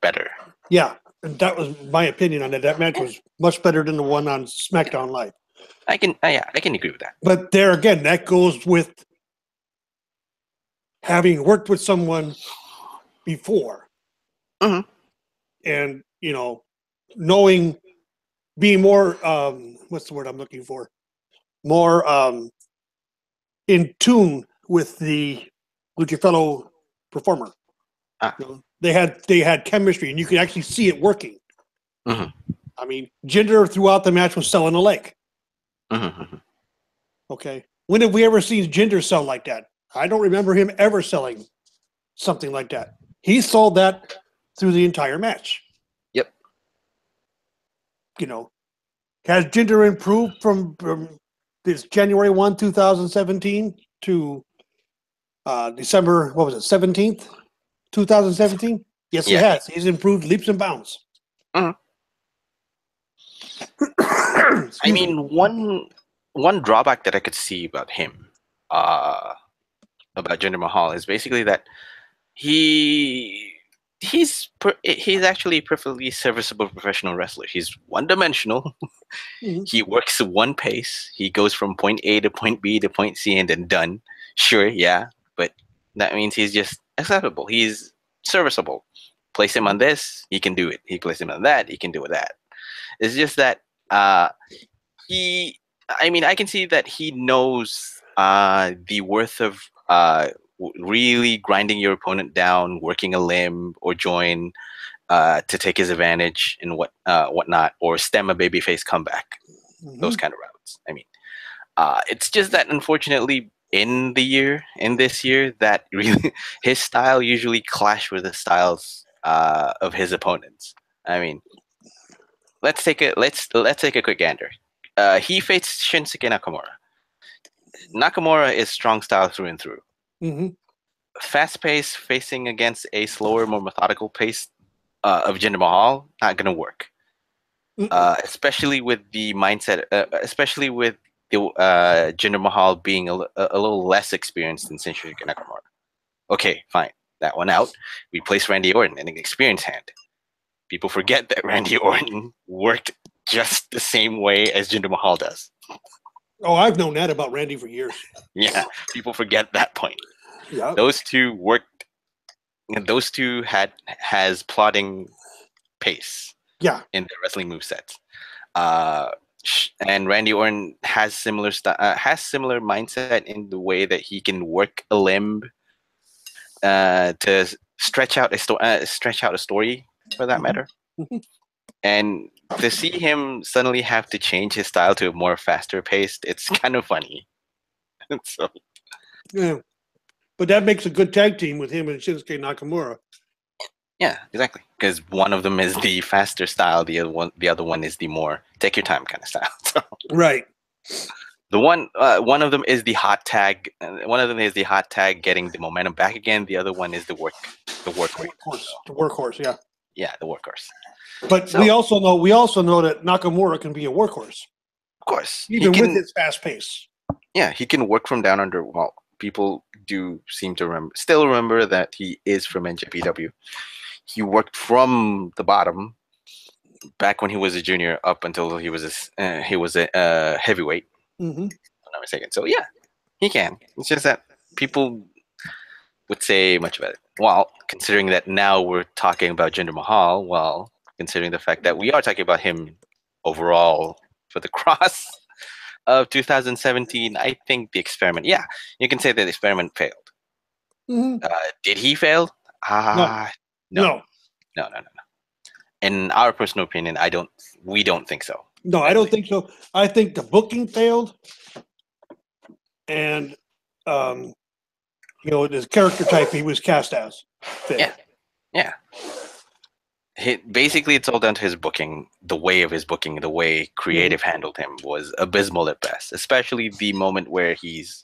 better. Yeah, and that was my opinion on it. That match was much better than the one on Smackdown Live. I can agree with that. But there again, that goes with having worked with someone before, and knowing, being more what's the word I'm looking for? More in tune with your fellow performer. They had chemistry, and you could actually see it working. I mean, Jinder throughout the match was selling a leg. Okay, when have we ever seen Jinder sell like that? I don't remember him ever selling something like that. He sold that through the entire match. Yep. Has Jinder improved from this January 1, 2017 to December, 17th, 2017? Yes, he has. He's improved leaps and bounds. I mean, one drawback that I could see about him, about Jinder Mahal, is basically that he's actually a perfectly serviceable professional wrestler. He's one-dimensional. He works at one pace. He goes from point A to point B to point C and then done. Sure, yeah, but that means he's just acceptable. He's serviceable. Place him on this, he can do it. He place him on that, he can do that. It's just that I can see that he knows the worth of really grinding your opponent down, working a limb or join to take his advantage and whatnot, or stem a babyface comeback. Those kind of routes. I mean, it's just that unfortunately in this year that really his style usually clash with the styles of his opponents. I mean, let's take a quick gander. He faced Shinsuke Nakamura. Nakamura is strong style through and through. Mm-hmm. Fast pace facing against a slower, more methodical pace of Jinder Mahal, not gonna work. Especially with the mindset, especially with the Jinder Mahal being a little less experienced than Senju Nakamura. Okay, fine, that one out. We place Randy Orton in an experienced hand. People forget that Randy Orton worked just the same way as Jinder Mahal does. Oh, I've known that about Randy for years. Yeah, people forget that point. Yeah. Those two worked. Those two has plotting pace. Yeah. In their wrestling movesets. And Randy Orton has similar mindset in the way that he can work a limb to stretch out a story for that matter. And to see him suddenly have to change his style to a more faster paced, it's kind of funny. So yeah, but that makes a good tag team with him and Shinsuke Nakamura. yeah, exactly. Because one of them is the faster style, the other one is the more take your time kind of style. So, right. The one of them is the hot tag. One of them is the hot tag, getting the momentum back again. The other one is the workhorse. The workhorse. Yeah. Yeah, the workhorse. But we also know that Nakamura can be a workhorse. Of course, even with his fast pace. Yeah, he can work from down under. Well, people do seem to still remember that he is from NJPW. He worked from the bottom back when he was a junior up until he was a heavyweight. Mm-hmm. If I'm not mistaken. So yeah, he can. It's just that people would say much about it. Well, considering that now we're talking about Jinder Mahal, well, considering the fact that we are talking about him overall for the cross of 2017, I think the experiment, yeah, you can say that the experiment failed. Mm-hmm. Did he fail? No. In our personal opinion, we don't think so. No, I don't think so. I think the booking failed, and the character type he was cast as failed. Yeah. Basically, it's all down to his booking. The way of his booking, the way creative handled him was abysmal at best. Especially the moment where he's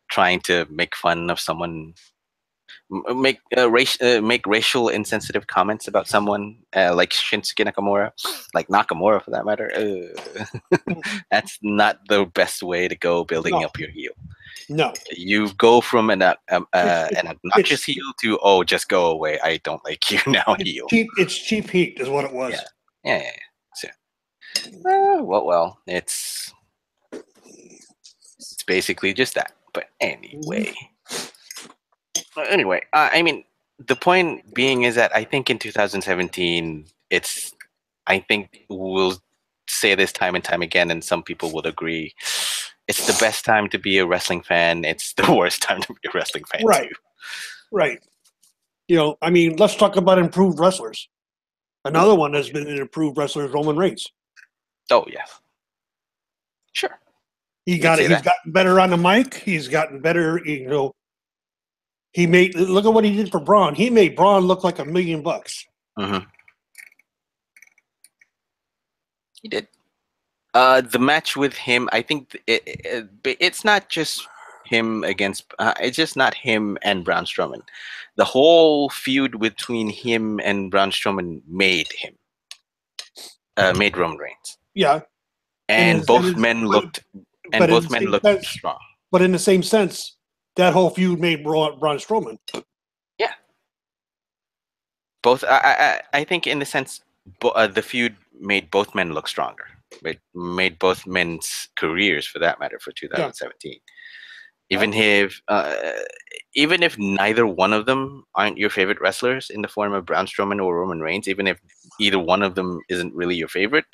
trying to make fun of someone, make racial insensitive comments about someone, like Shinsuke Nakamura, like Nakamura for that matter. That's not the best way to go building up your heel. No, you go from an obnoxious heel to just go away. I don't like you now. Heel. It's cheap heat is what it was. Yeah. So, well, it's basically just that. But anyway. I mean, the point being is that I think in 2017, I think we'll say this time and time again, and some people would agree, it's the best time to be a wrestling fan. It's the worst time to be a wrestling fan, too. Right. I mean, let's talk about improved wrestlers. Another one that's been an improved wrestler is Roman Reigns. Oh, yeah. Sure. He's gotten better on the mic. He's gotten better, look at what he did for Braun. He made Braun look like $1 million. Mm-hmm. He did. The match with him, I think it's not just him against. It's just not him and Braun Strowman. The whole feud between him and Braun Strowman made Roman Reigns. Yeah, and both men looked strong. But in the same sense, that whole feud made Braun Strowman. Yeah. Both. I think in the sense, the feud made both men look stronger. It made both men's careers, for that matter, for 2017. Yeah. Even if neither one of them aren't your favorite wrestlers in the form of Braun Strowman or Roman Reigns, even if either one of them isn't really your favorite,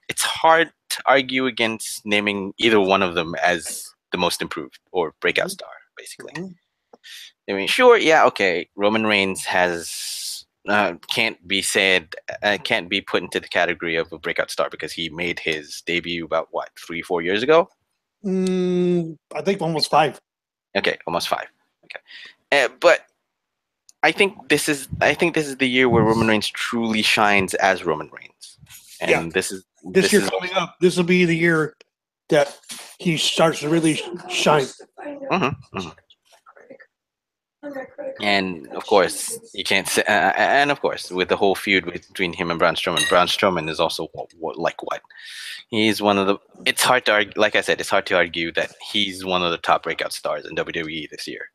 it's hard to argue against naming either one of them as the most improved or breakout star, basically. I mean, sure, yeah, okay, Roman Reigns can't be put into the category of a breakout star because he made his debut about 3-4 years ago. I think almost 5. Okay, almost 5. Okay, but I think this is the year where Roman Reigns truly shines as Roman Reigns, and this year coming up. This will be the year that he starts to really shine. And of course, you can't say. And of course, with the whole feud between him and Braun Strowman is also what? He's one of the. It's hard to argue. Like I said, it's hard to argue that he's one of the top breakout stars in WWE this year.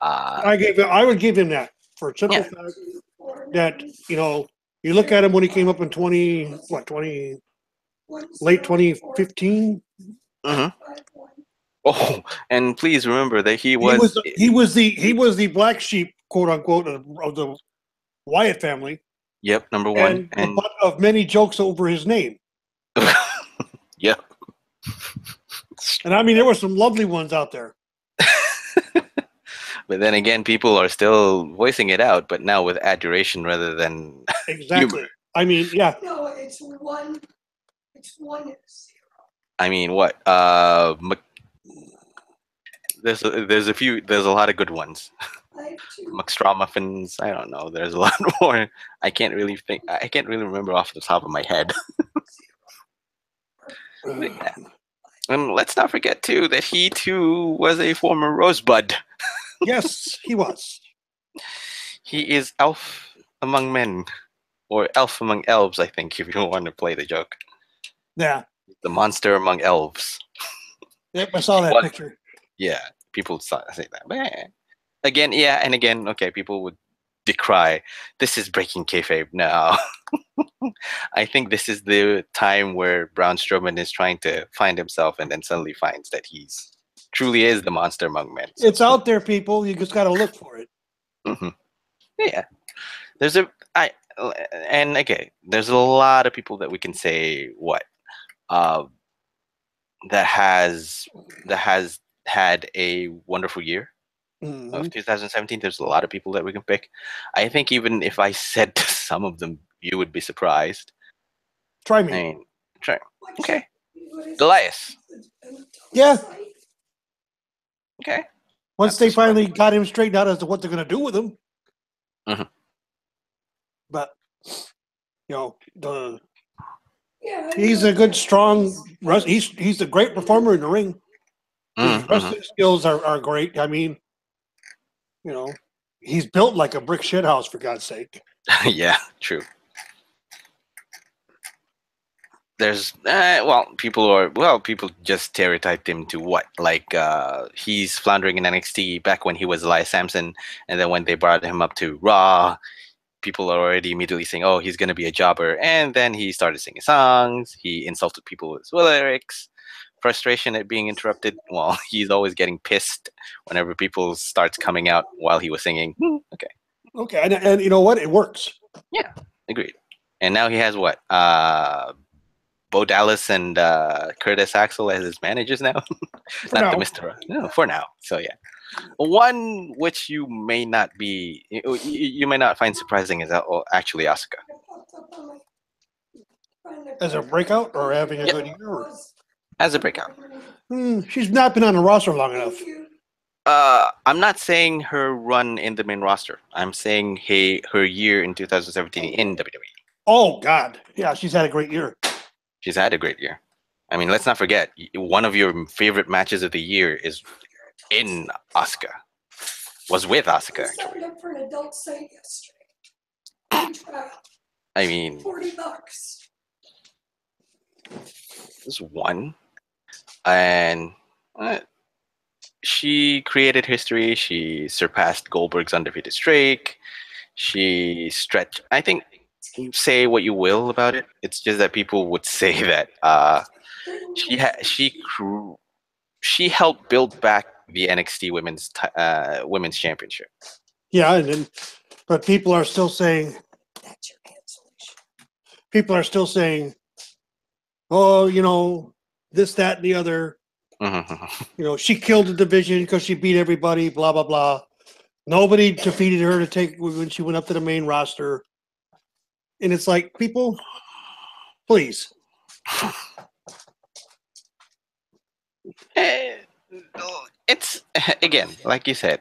I would give him that for a simple fact that you look at him when he came up in late 2015. Oh, and please remember that he was the black sheep, quote unquote, of the Wyatt family. Yep, number one, and the butt of many jokes over his name. Yep. And I mean, there were some lovely ones out there. But then again, people are still voicing it out, but now with adoration rather than exactly. Humor. I mean, yeah. No, it's one. It's 1-0. I mean, what? There's a lot of good ones. McStrawmuffins. I don't know. There's a lot more. I can't really remember off the top of my head. Yeah. And let's not forget too that he too was a former Rosebud. Yes, he was. He is elf among men, or elf among elves, I think, if you want to play the joke. Yeah. The monster among elves. Yep, I saw that picture. Yeah, people say that. But again, okay, people would decry, this is breaking kayfabe. No. I think this is the time where Braun Strowman is trying to find himself and then suddenly finds that he's truly is the monster among men. So. It's out there, people. You just got to look for it. Yeah. There's a lot of people that we can say that has had a wonderful year of 2017. There's a lot of people that we can pick. I think even if I said some of them, you would be surprised. Try me. Try. Okay. Goliath. Yeah. Okay. Once they finally got him straightened out as to what they're going to do with him. But, he's a good, strong, he's a great performer in the ring. His wrestling skills are great. I mean, he's built like a brick shithouse, for God's sake. Yeah, true. There's people just stereotyped him to what, like he's floundering in NXT back when he was Elias Sampson, and then when they brought him up to Raw, people are already immediately saying, oh, he's going to be a jobber, and then he started singing songs, he insulted people with his lyrics, frustration at being interrupted. Well, he's always getting pissed whenever people starts coming out while he was singing. Okay, and you know what, it works. Yeah, agreed. And now he has what, Bo Dallas and Curtis Axel as his managers now. For now. So yeah, one which you may not find surprising is actually Asuka. As a breakout or having a good year? As a breakout. She's not been on the roster long enough. I'm not saying her run in the main roster. I'm saying her year in 2017 in WWE. Oh God, yeah, she's had a great year. She's had a great year. I mean, let's not forget, one of your favorite matches of the year is in Asuka. Was with Asuka, actually. Up for an adult site yesterday. I mean, $40. This one. And she created history. She surpassed Goldberg's undefeated streak. She stretched, I think, say what you will about it. It's just that people would say that she helped build back the NXT women's championship. Yeah, but people are still saying That's your cancellation. People are still saying, oh, this, that, and the other. She killed the division because she beat everybody. Blah blah blah. Nobody defeated her when she went up to the main roster. And it's like, people, please. It's, again, like you said,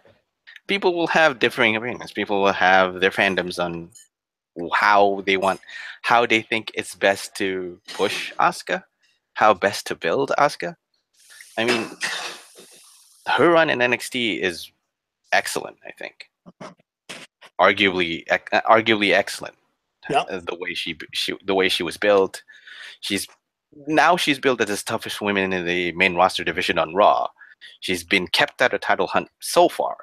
people will have differing opinions. People will have their fandoms on how they think it's best to push Asuka, how best to build Asuka. I mean, her run in NXT is excellent. I think, arguably excellent. Yeah. The way the way she was built, she's built as the toughest woman in the main roster division on Raw. She's been kept out of title hunt so far.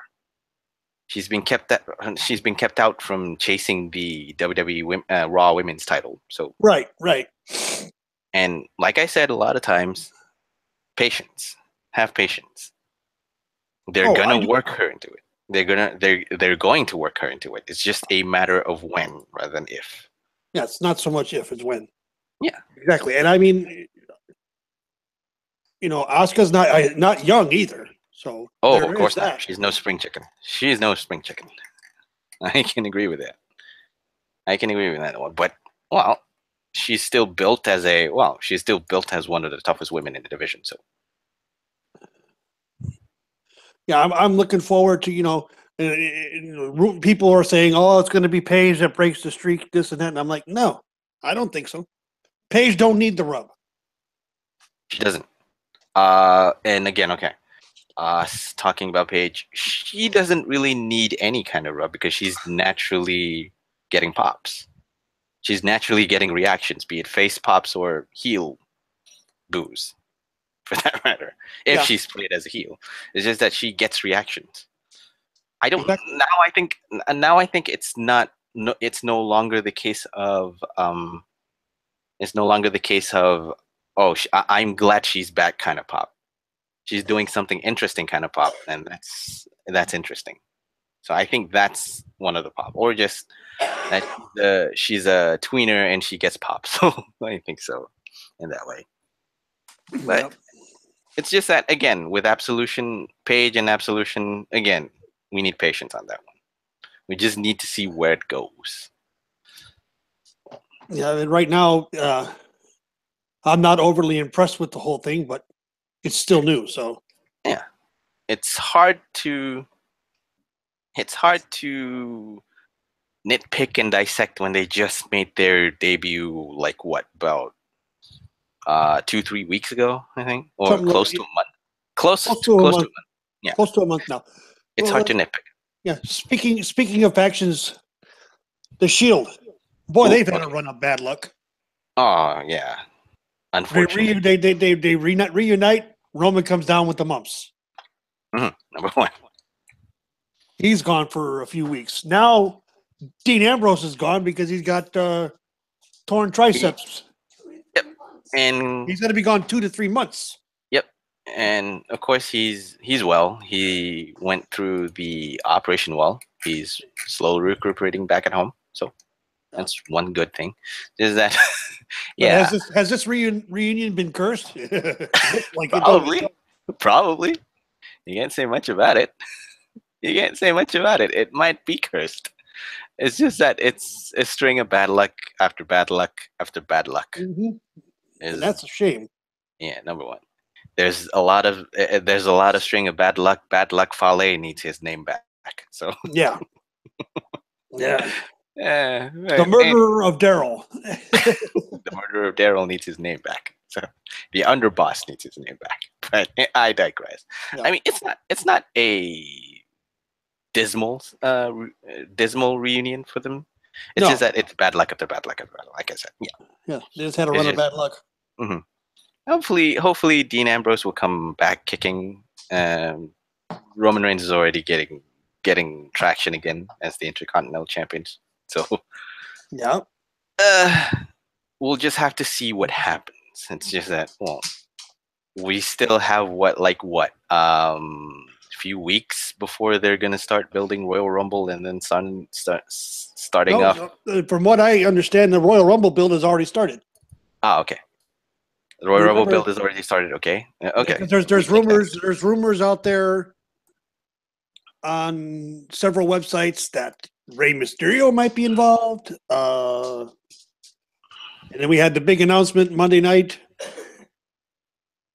She's been kept out from chasing the WWE Raw Women's title. So Right. and like I said, a lot of times, patience. Have patience. They're gonna work her into it. They're going to work her into it. It's just a matter of when rather than if. Yeah, it's not so much if, it's when. Yeah, exactly. And I mean, Asuka's not young either. So of course not. She's no spring chicken. She's no spring chicken. I can agree with that. I can agree with that one. But she's still built as one of the toughest women in the division. So yeah, I'm looking forward to people are saying, oh, it's going to be Paige that breaks the streak, this and that, and I'm like, no, I don't think so. Paige don't need the rub. She doesn't. And again, okay. Talking about Paige, she doesn't really need any kind of rub because she's naturally getting pops. She's naturally getting reactions, be it face pops or heel boos, for that matter. If she's played as a heel, it's just that she gets reactions. I don't. Now I think it's not. No, it's no longer the case of. It's no longer the case of. Oh, I'm glad she's back. Kind of pop. She's doing something interesting, kind of pop, and that's interesting. So I think that's one of the pop, or just that she's a tweener and she gets pop. So I think so in that way. But it's just that again with Absolution, Paige and Absolution, again we need patience on that one. We just need to see where it goes. Yeah, and right now I'm not overly impressed with the whole thing, but it's still new. So yeah, it's hard to nitpick and dissect when they just made their debut like what about 2-3 weeks ago, I think, or something close to a month. Close to a month. Yeah, close to a month now. It's hard to nitpick. Yeah, speaking of factions, the Shield, boy, they've had a run of bad luck. Oh yeah, unfortunately. They reunite. Roman comes down with the mumps. Number one. He's gone for a few weeks. Now Dean Ambrose is gone because he's got torn triceps. Yep. And he's going to be gone 2 to 3 months. Yep. And of course he's well. He went through the operation well. He's slowly recuperating back at home. So that's one good thing. Is that yeah. Has this reunion been cursed? Like Probably. You can't say much about it. It might be cursed. It's just that it's a string of bad luck after bad luck after bad luck. Mm-hmm. And that's a shame. Yeah, number one. There's a lot of string of bad luck. Bad luck Fale needs his name back. So yeah. Yeah. The murderer of Daryl. The murderer of Daryl needs his name back. So the underboss needs his name back. But I digress. Yeah. I mean, it's not a dismal reunion for them. It's just that it's bad luck after bad luck after bad luck, like I said. Yeah. They just had a run of bad luck. Mm-hmm. Hopefully Dean Ambrose will come back kicking. Roman Reigns is already getting traction again as the Intercontinental Champions. So yeah, we'll just have to see what happens. It's just that we still have few weeks before they're gonna start building Royal Rumble and then starting off. From what I understand, the Royal Rumble build has already started. Okay. The Royal Rumble build has already started. Okay. Okay. Yeah, there's rumors out there on several websites that Rey Mysterio might be involved. And then we had the big announcement Monday night.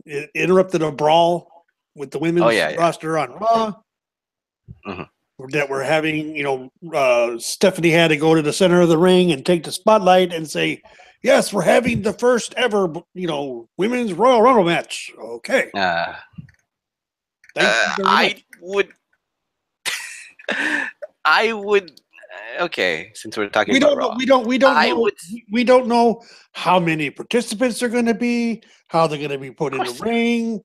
It interrupted a brawl with the women's roster on Raw. Mm-hmm. that we're having, Stephanie had to go to the center of the ring and take the spotlight and say, yes, we're having the first ever, women's Royal Rumble match. Okay. Thank you very much. I would. Okay, since we're talking We about don't know. Raw, We don't know how many participants are going to be, how they're going to be put in the ring.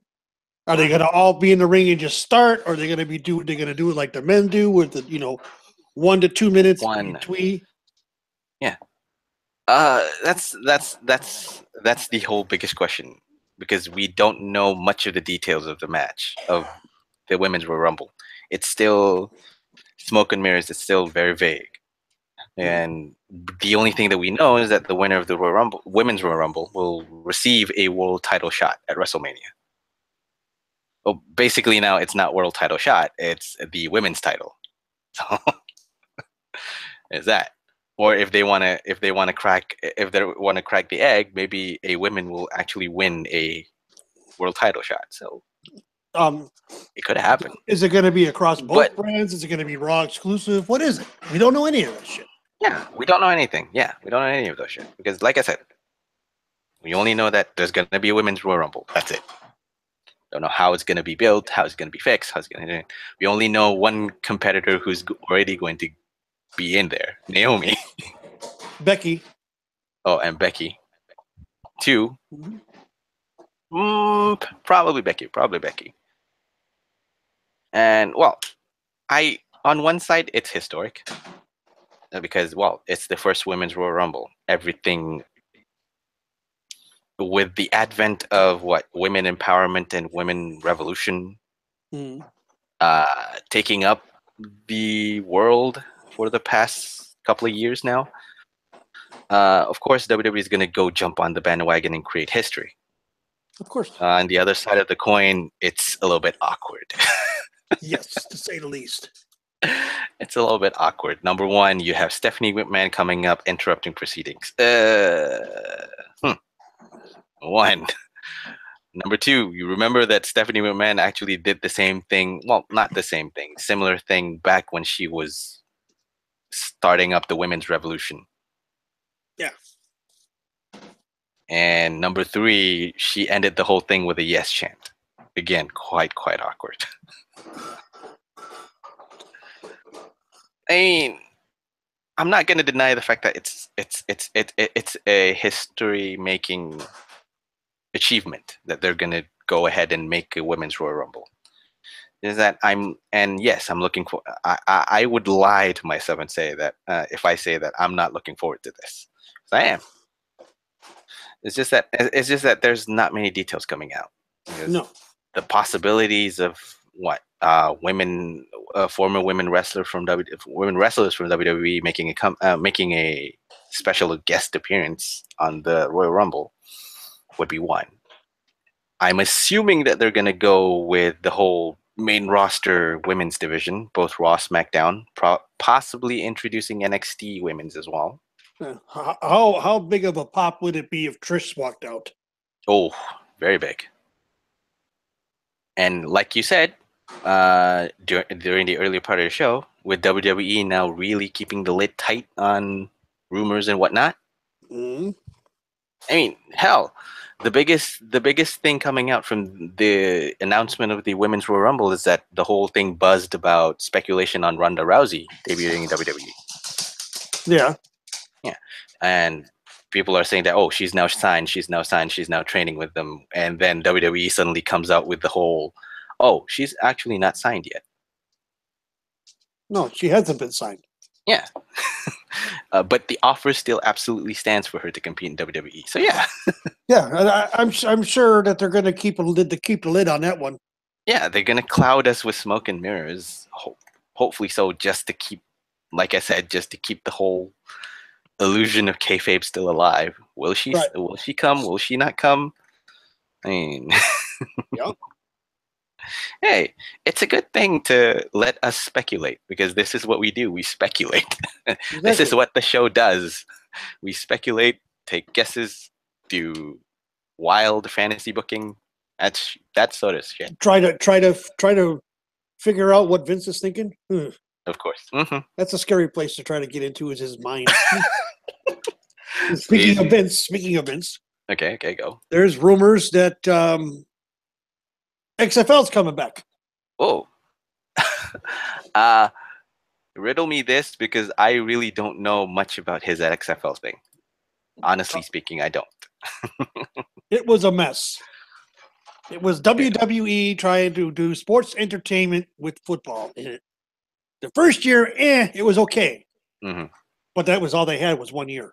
Are they going to all be in the ring and just start? Or are they going to be they're going to do it like the men do with the 1 to 2 minutes between? Yeah. That's the whole biggest question, because we don't know much of the details of the match of the women's Royal Rumble. It's still smoke and mirrors. It's still very vague, and the only thing that we know is that the winner of the Royal Rumble, women's Royal Rumble, will receive a world title shot at WrestleMania. Well, basically now it's not world title shot; it's the women's title. So is that? Or if they want to crack the egg, maybe a woman will actually win a world title shot. So it could happen. Is it going to be across both brands? Is it going to be Raw exclusive? What is it? We don't know any of that shit. Yeah, we don't know anything. Yeah, we don't know any of those shit, because, like I said, we only know that there's going to be a women's Royal Rumble. That's it. Don't know how it's going to be built, how it's going to be fixed, how it's going to. We only know one competitor who's already going to be in there, Naomi. Becky. Oh, and Becky. 2. Probably Becky. And on one side, it's historic, because it's the first women's Royal Rumble. Everything with the advent of women empowerment and women revolution, taking up the world for the past couple of years now. Of course, WWE is going to go jump on the bandwagon and create history. Of course. On the other side of the coin, it's a little bit awkward. Yes, to say the least. It's a little bit awkward. Number one, you have Stephanie McMahon coming up, interrupting proceedings. One. Number two, you remember that Stephanie McMahon actually did the same thing. Well, not the same thing. Similar thing back when she was starting up the women's revolution. Yeah. And number three, she ended the whole thing with a yes chant. Again, quite awkward. I mean, I'm not going to deny the fact that it's a history-making achievement that they're going to go ahead and make a women's Royal Rumble. Is that I'm looking for. I would lie to myself and say that if I say that I'm not looking forward to this, I am. It's just that there's not many details coming out. No. The possibilities of former women wrestlers from WWE making a special guest appearance on the Royal Rumble would be one. I'm assuming that they're going to go with the whole main roster women's division, both Raw, SmackDown, possibly introducing NXT women's as well. How big of a pop would it be if Trish walked out? Oh, very big. And like you said, during the earlier part of the show, with WWE now really keeping the lid tight on rumors and whatnot. Mm-hmm. I mean, hell, the biggest thing coming out from the announcement of the Women's Royal Rumble is that the whole thing buzzed about speculation on Ronda Rousey debuting in WWE. Yeah. Yeah. And people are saying that, oh, she's now signed, she's now training with them. And then WWE suddenly comes out with the whole, oh, she's actually not signed yet. No, she hasn't been signed. Yeah. But the offer still absolutely stands for her to compete in WWE. So yeah. Yeah, I'm sure that they're going to keep the lid on that one. Yeah, they're going to cloud us with smoke and mirrors. Hopefully so, just to keep, like I said, just to keep the whole illusion of kayfabe still alive. Will she come? Will she not come? I mean, yeah. Hey, it's a good thing to let us speculate, because this is what we do. We speculate. Exactly. This is what the show does. We speculate, take guesses, do wild fantasy booking. That's sort of shit. Try to figure out what Vince is thinking. Of course. That's a scary place to try to get into. Is his mind? Speaking of Vince. Okay, go. There's rumors that XFL's coming back. Oh. Riddle me this because I really don't know much about his XFL thing. Honestly speaking, I don't. It was a mess. It was WWE trying to do sports entertainment with football in it. The first year, it was okay. Mm-hmm. But that was all they had was 1 year.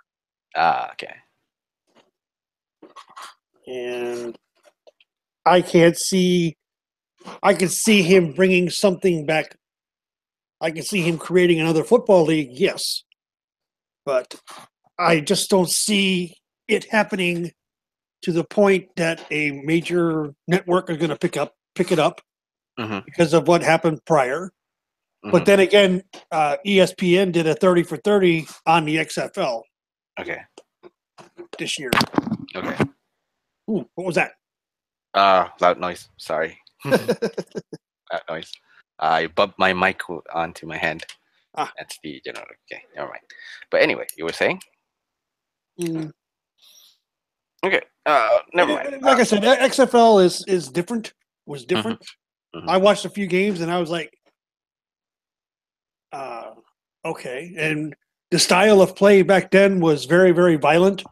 Okay. And I can see him bringing something back. I can see him creating another football league, yes. But I just don't see it happening to the point that a major network is going to pick it up because of what happened prior. But then again, ESPN did a 30 for 30 on the XFL. Okay. This year. Okay. Ooh, what was that? Loud noise. Sorry. Loud noise. I bumped my mic onto my hand. That's the general. Okay, never mind. But anyway, you were saying? Okay. Never mind. Like I said, XFL is different. Was different. I watched a few games and I was like, okay. And the style of play back then was very, very violent.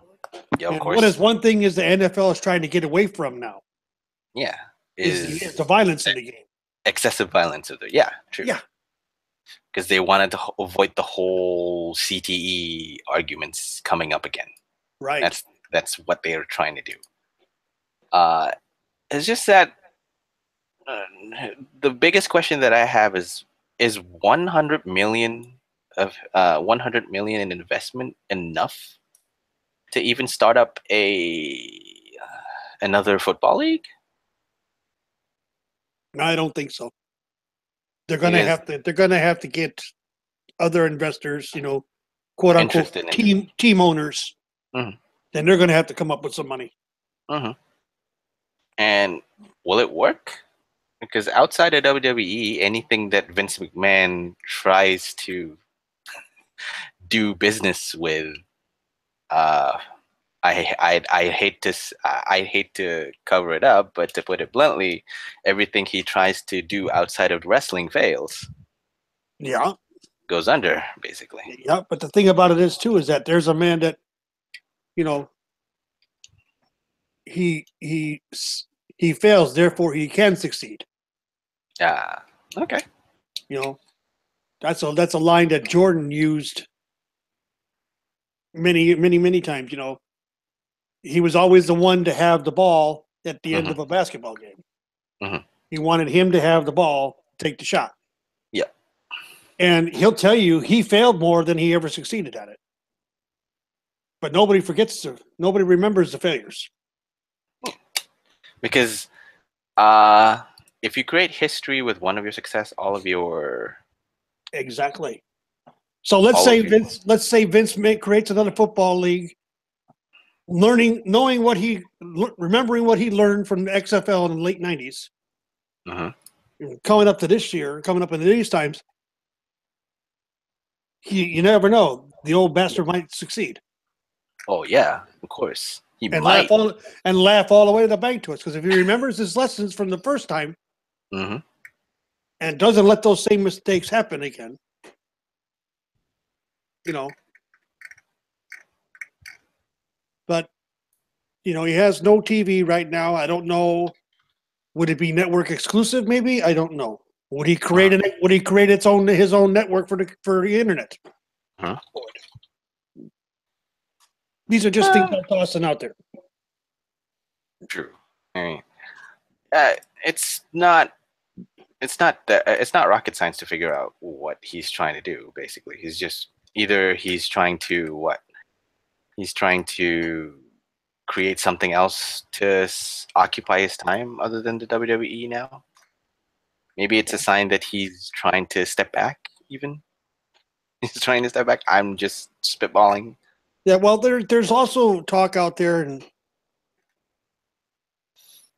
Yeah, of and course. one thing is the NFL is trying to get away from now. Yeah. Is the violence in the game. Excessive violence. Yeah, true. Yeah. Because they wanted to avoid the whole CTE arguments coming up again. Right. That's what they are trying to do. It's just that the biggest question that I have is 100 million in investment enough to even start up another football league? No, I don't think so. They're gonna have to get other investors, quote unquote team owners. Mm-hmm. Then they're gonna have to come up with some money. Mm-hmm. And will it work? Because outside of WWE, anything that Vince McMahon tries to do business with, I hate to cover it up, but to put it bluntly, everything he tries to do outside of wrestling fails. Yeah, goes under basically. Yeah, but the thing about it is too is that there's a man that, he fails, therefore he can succeed. Okay. That's a line that Jordan used many times. He was always the one to have the ball at the end of a basketball game. He wanted him to have the ball, take the shot. Yeah. And he'll tell you he failed more than he ever succeeded at it. But nobody remembers the failures. Because if you create history with one of your success, all of your exactly. So let's say Vince creates another football league, remembering what he learned from the XFL in the late 90s. Coming up into these times, you never know. The old bastard might succeed. Oh yeah, of course. Laugh all the way to the bank to us, because if he remembers his lessons from the first time, and doesn't let those same mistakes happen again, But he has no TV right now. I don't know. Would it be network exclusive? Maybe, I don't know. Would he create Would he create his own network for the internet? These are just things I'm tossing out there. True. I mean, it's not rocket science to figure out what he's trying to do. Basically, he's trying to create something else to occupy his time other than the WWE now. Maybe it's a sign that he's trying to step back. Even he's trying to step back. I'm just spitballing. Yeah, well, there's also talk out there, and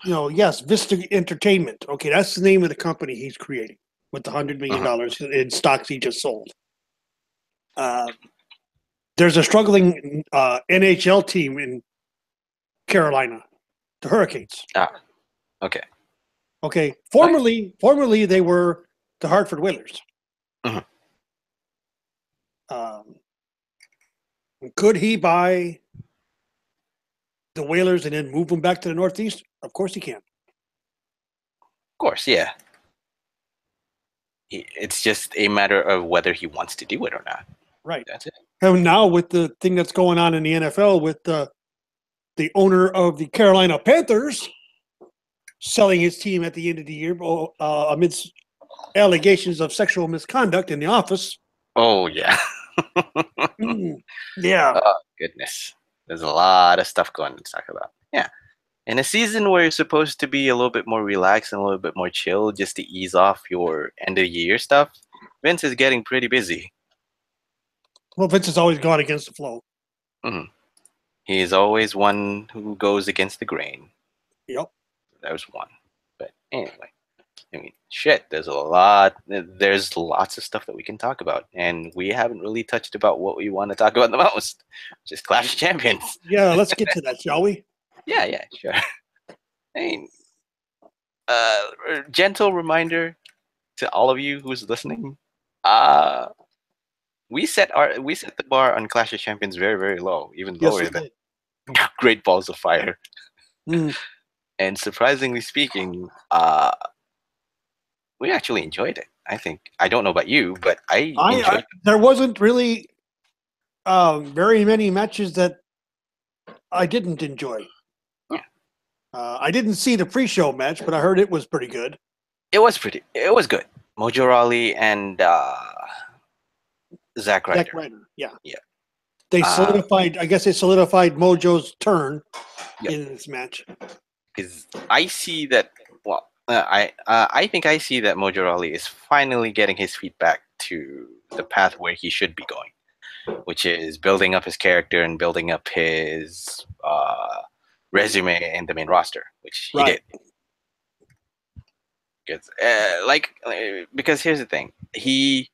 yes, Vista Entertainment. Okay, that's the name of the company he's creating. with the $100 million in stocks he just sold. There's a struggling NHL team in Carolina, the Hurricanes. Okay. Okay. Formerly they were the Hartford Whalers. Mhm. Could he buy the Whalers and then move them back to the Northeast? Of course he can. Of course, yeah. It's just a matter of whether he wants to do it or not. Right. That's it. And now with the thing that's going on in the NFL with the owner of the Carolina Panthers selling his team at the end of the year amidst allegations of sexual misconduct in the office. Oh, yeah. Yeah. Oh, goodness. There's a lot of stuff going to talk about. Yeah. In a season where you're supposed to be a little bit more relaxed and a little bit more chill just to ease off your end of the year stuff, Vince is getting pretty busy. Well, Vince has always gone against the flow. Mm-hmm. He's always one who goes against the grain. Yep. That was one. But anyway, I mean, shit, there's lots of stuff that we can talk about. And we haven't really touched about what we want to talk about the most, which is Clash of Champions. Yeah, let's get to that, shall we? Yeah, sure. I mean, gentle reminder to all of you who's listening. We set the bar on Clash of Champions very, very low, even lower than Great Balls of Fire. And surprisingly speaking, we actually enjoyed it. I think. I don't know about you, but I enjoyed it. There wasn't really very many matches that I didn't enjoy. Yeah. I didn't see the pre-show match, but I heard it was pretty good. It was good. Mojo Rawley and Zack Ryder. Zack Ryder, yeah. They solidified. I guess they solidified Mojo's turn in this match. Because I see that. Well, I think I see that Mojo Rawley is finally getting his feet back to the path where he should be going, which is building up his character and building up his resume in the main roster, which he did. Because here's the thing, he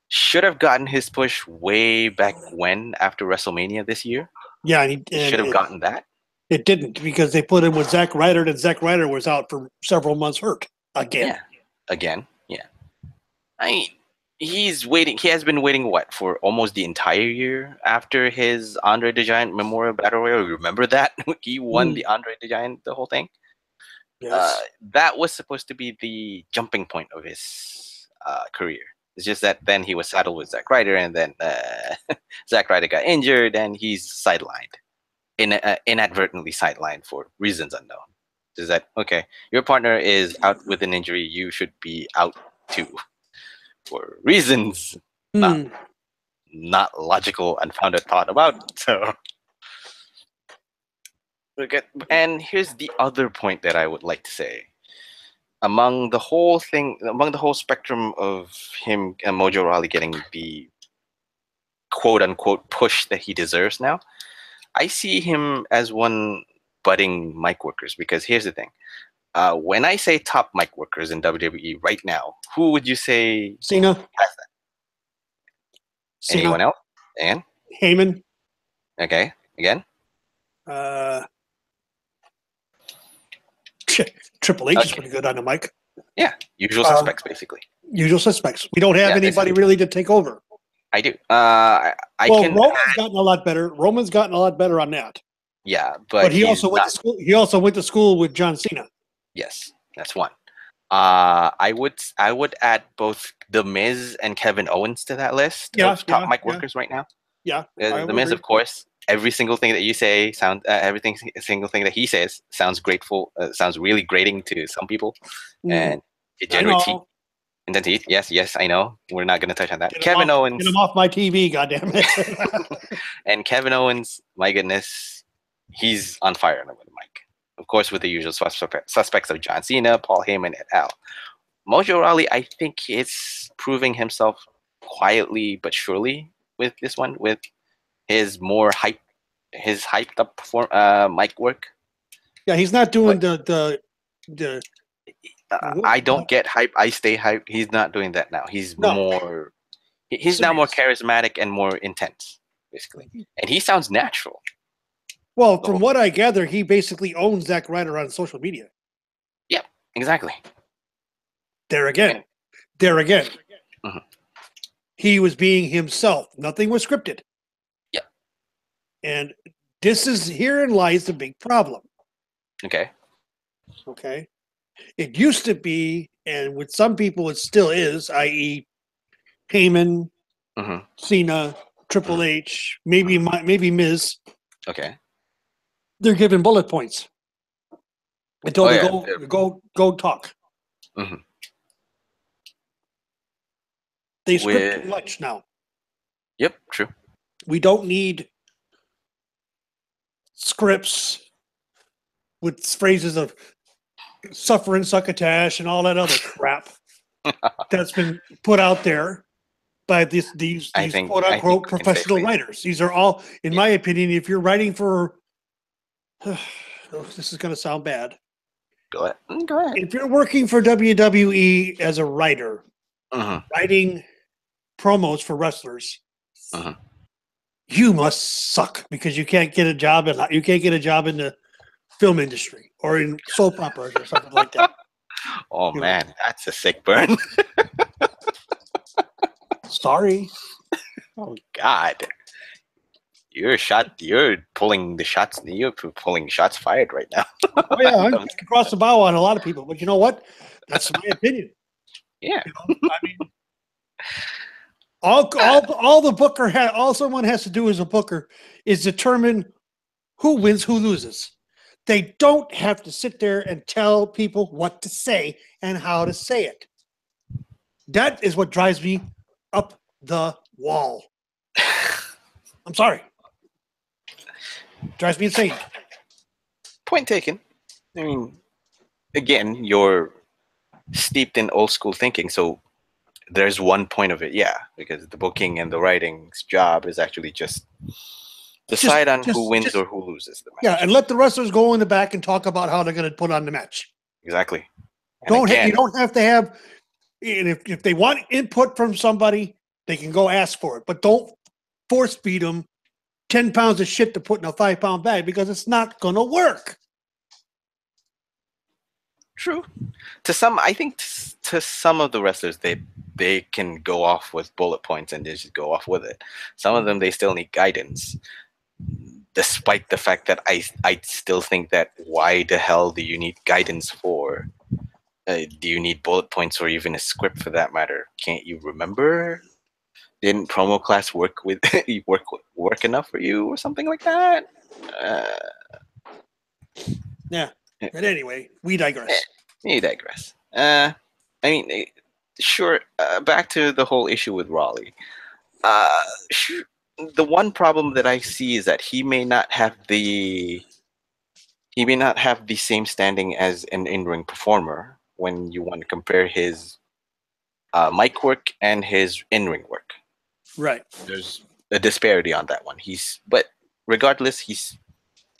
should have gotten his push way back when after WrestleMania this year. Yeah, and he should have gotten that. It didn't, because they put him with Zack Ryder, and Zack Ryder was out for several months hurt again. Yeah, again. Yeah, I mean, he's waiting. He has been waiting for almost the entire year after his Andre the Giant Memorial Battle Royal. Remember that he won the Andre the Giant, the whole thing. Yes. That was supposed to be the jumping point of his career. It's just that then he was saddled with Zack Ryder, and then Zack Ryder got injured, and he's sidelined, inadvertently sidelined for reasons unknown. Is that okay? Your partner is out with an injury. You should be out too, for reasons not logical, unfounded thought about. So. Okay, and here's the other point that I would like to say. Among the whole spectrum of him and Mojo Rawley getting the quote-unquote push that he deserves now, I see him as one budding mic workers, because here's the thing. When I say top mic workers in WWE right now, who would you say Cena has that? Cena. Anyone else? And Heyman. Okay, again? Triple H is pretty good on the mic. Yeah, usual suspects, basically. Usual suspects. We don't have anybody really to take over. I do. Roman's gotten a lot better. Roman's gotten a lot better on that. Yeah, but he also went to school. He also went to school with John Cena. Yes, that's one. I would add both The Miz and Kevin Owens to that list of top mic workers right now. Yeah, The Miz, of course. Every single thing that you say single thing that he says sounds grateful. Sounds really grating to some people, and it generates heat. Intense heat. Yes, I know. We're not going to touch on that. Kevin Owens. Get him off my TV, goddammit. And Kevin Owens, my goodness, he's on fire with the mic. Of course, with the usual suspects of John Cena, Paul Heyman, et al. Mojo Rawley, I think, is proving himself quietly but surely with this one, with his hyped up mic work. Yeah, he's not doing the I don't get hype. I stay hype. He's not doing that now. He's No. more. He's now more Serious. charismatic and more intense, basically. And he sounds natural. Well, from what I gather, he basically owns Zack Ryder on social media. Yep, exactly. There again. Mhm. He was being himself. Nothing was scripted. Yep. And herein lies the big problem. Okay. Okay. It used to be, and with some people it still is, i.e., Heyman, Mhm. Cena, Triple H, maybe Miz. Okay. They're given bullet points until Oh, they yeah. go talk. Mhm. They script With too much now. Yep, true. We don't need scripts with phrases of suffering succotash and all that other crap that's been put out there by these I think quote unquote we can professional safely- writers. These are all, in my opinion, if you're writing for this is going to sound bad. Go ahead. Go ahead. If you're working for WWE as a writer, Mhm. writing promos for wrestlers, Mhm. you must suck because you can't get a job in the film industry or in soap operas or something like that. Oh You know. man, that's a sick burn. Sorry. Oh God. You're pulling the shots. You're pulling shots fired right now. Oh yeah, I'm across the bow on a lot of people, but you know what? That's my opinion. Yeah. You know, I mean, all the booker all someone has to do as a booker is determine who wins, who loses. They don't have to sit there and tell people what to say and how to say it. That is what drives me up the wall. I'm sorry. Drives me insane. Point taken. I mean, again, you're steeped in old school thinking, so there's one point of it, yeah, because the booking and the writing's job is actually just decide on who wins or who loses the match. Yeah, and let the wrestlers go in the back and talk about how they're going to put on the match. Exactly. You don't have to have, and if they want input from somebody, they can go ask for it, but don't force feed them 10 pounds of shit to put in a 5-pound bag because it's not going to work. True. To some, I think to some of the wrestlers, they can go off with bullet points and they just go off with it. Some of them, they still need guidance. Despite the fact that I still think that why the hell do you need guidance for? Do you need bullet points or even a script for that matter? Can't you remember? Didn't promo class work enough for you or something like that? Yeah. But anyway, we digress. You digress. I mean, sure. Back to the whole issue with Raleigh. Sure, the one problem that I see is that he may not have the same standing as an in-ring performer when you want to compare his mic work and his in-ring work. Right. There's a disparity on that one. But regardless, he's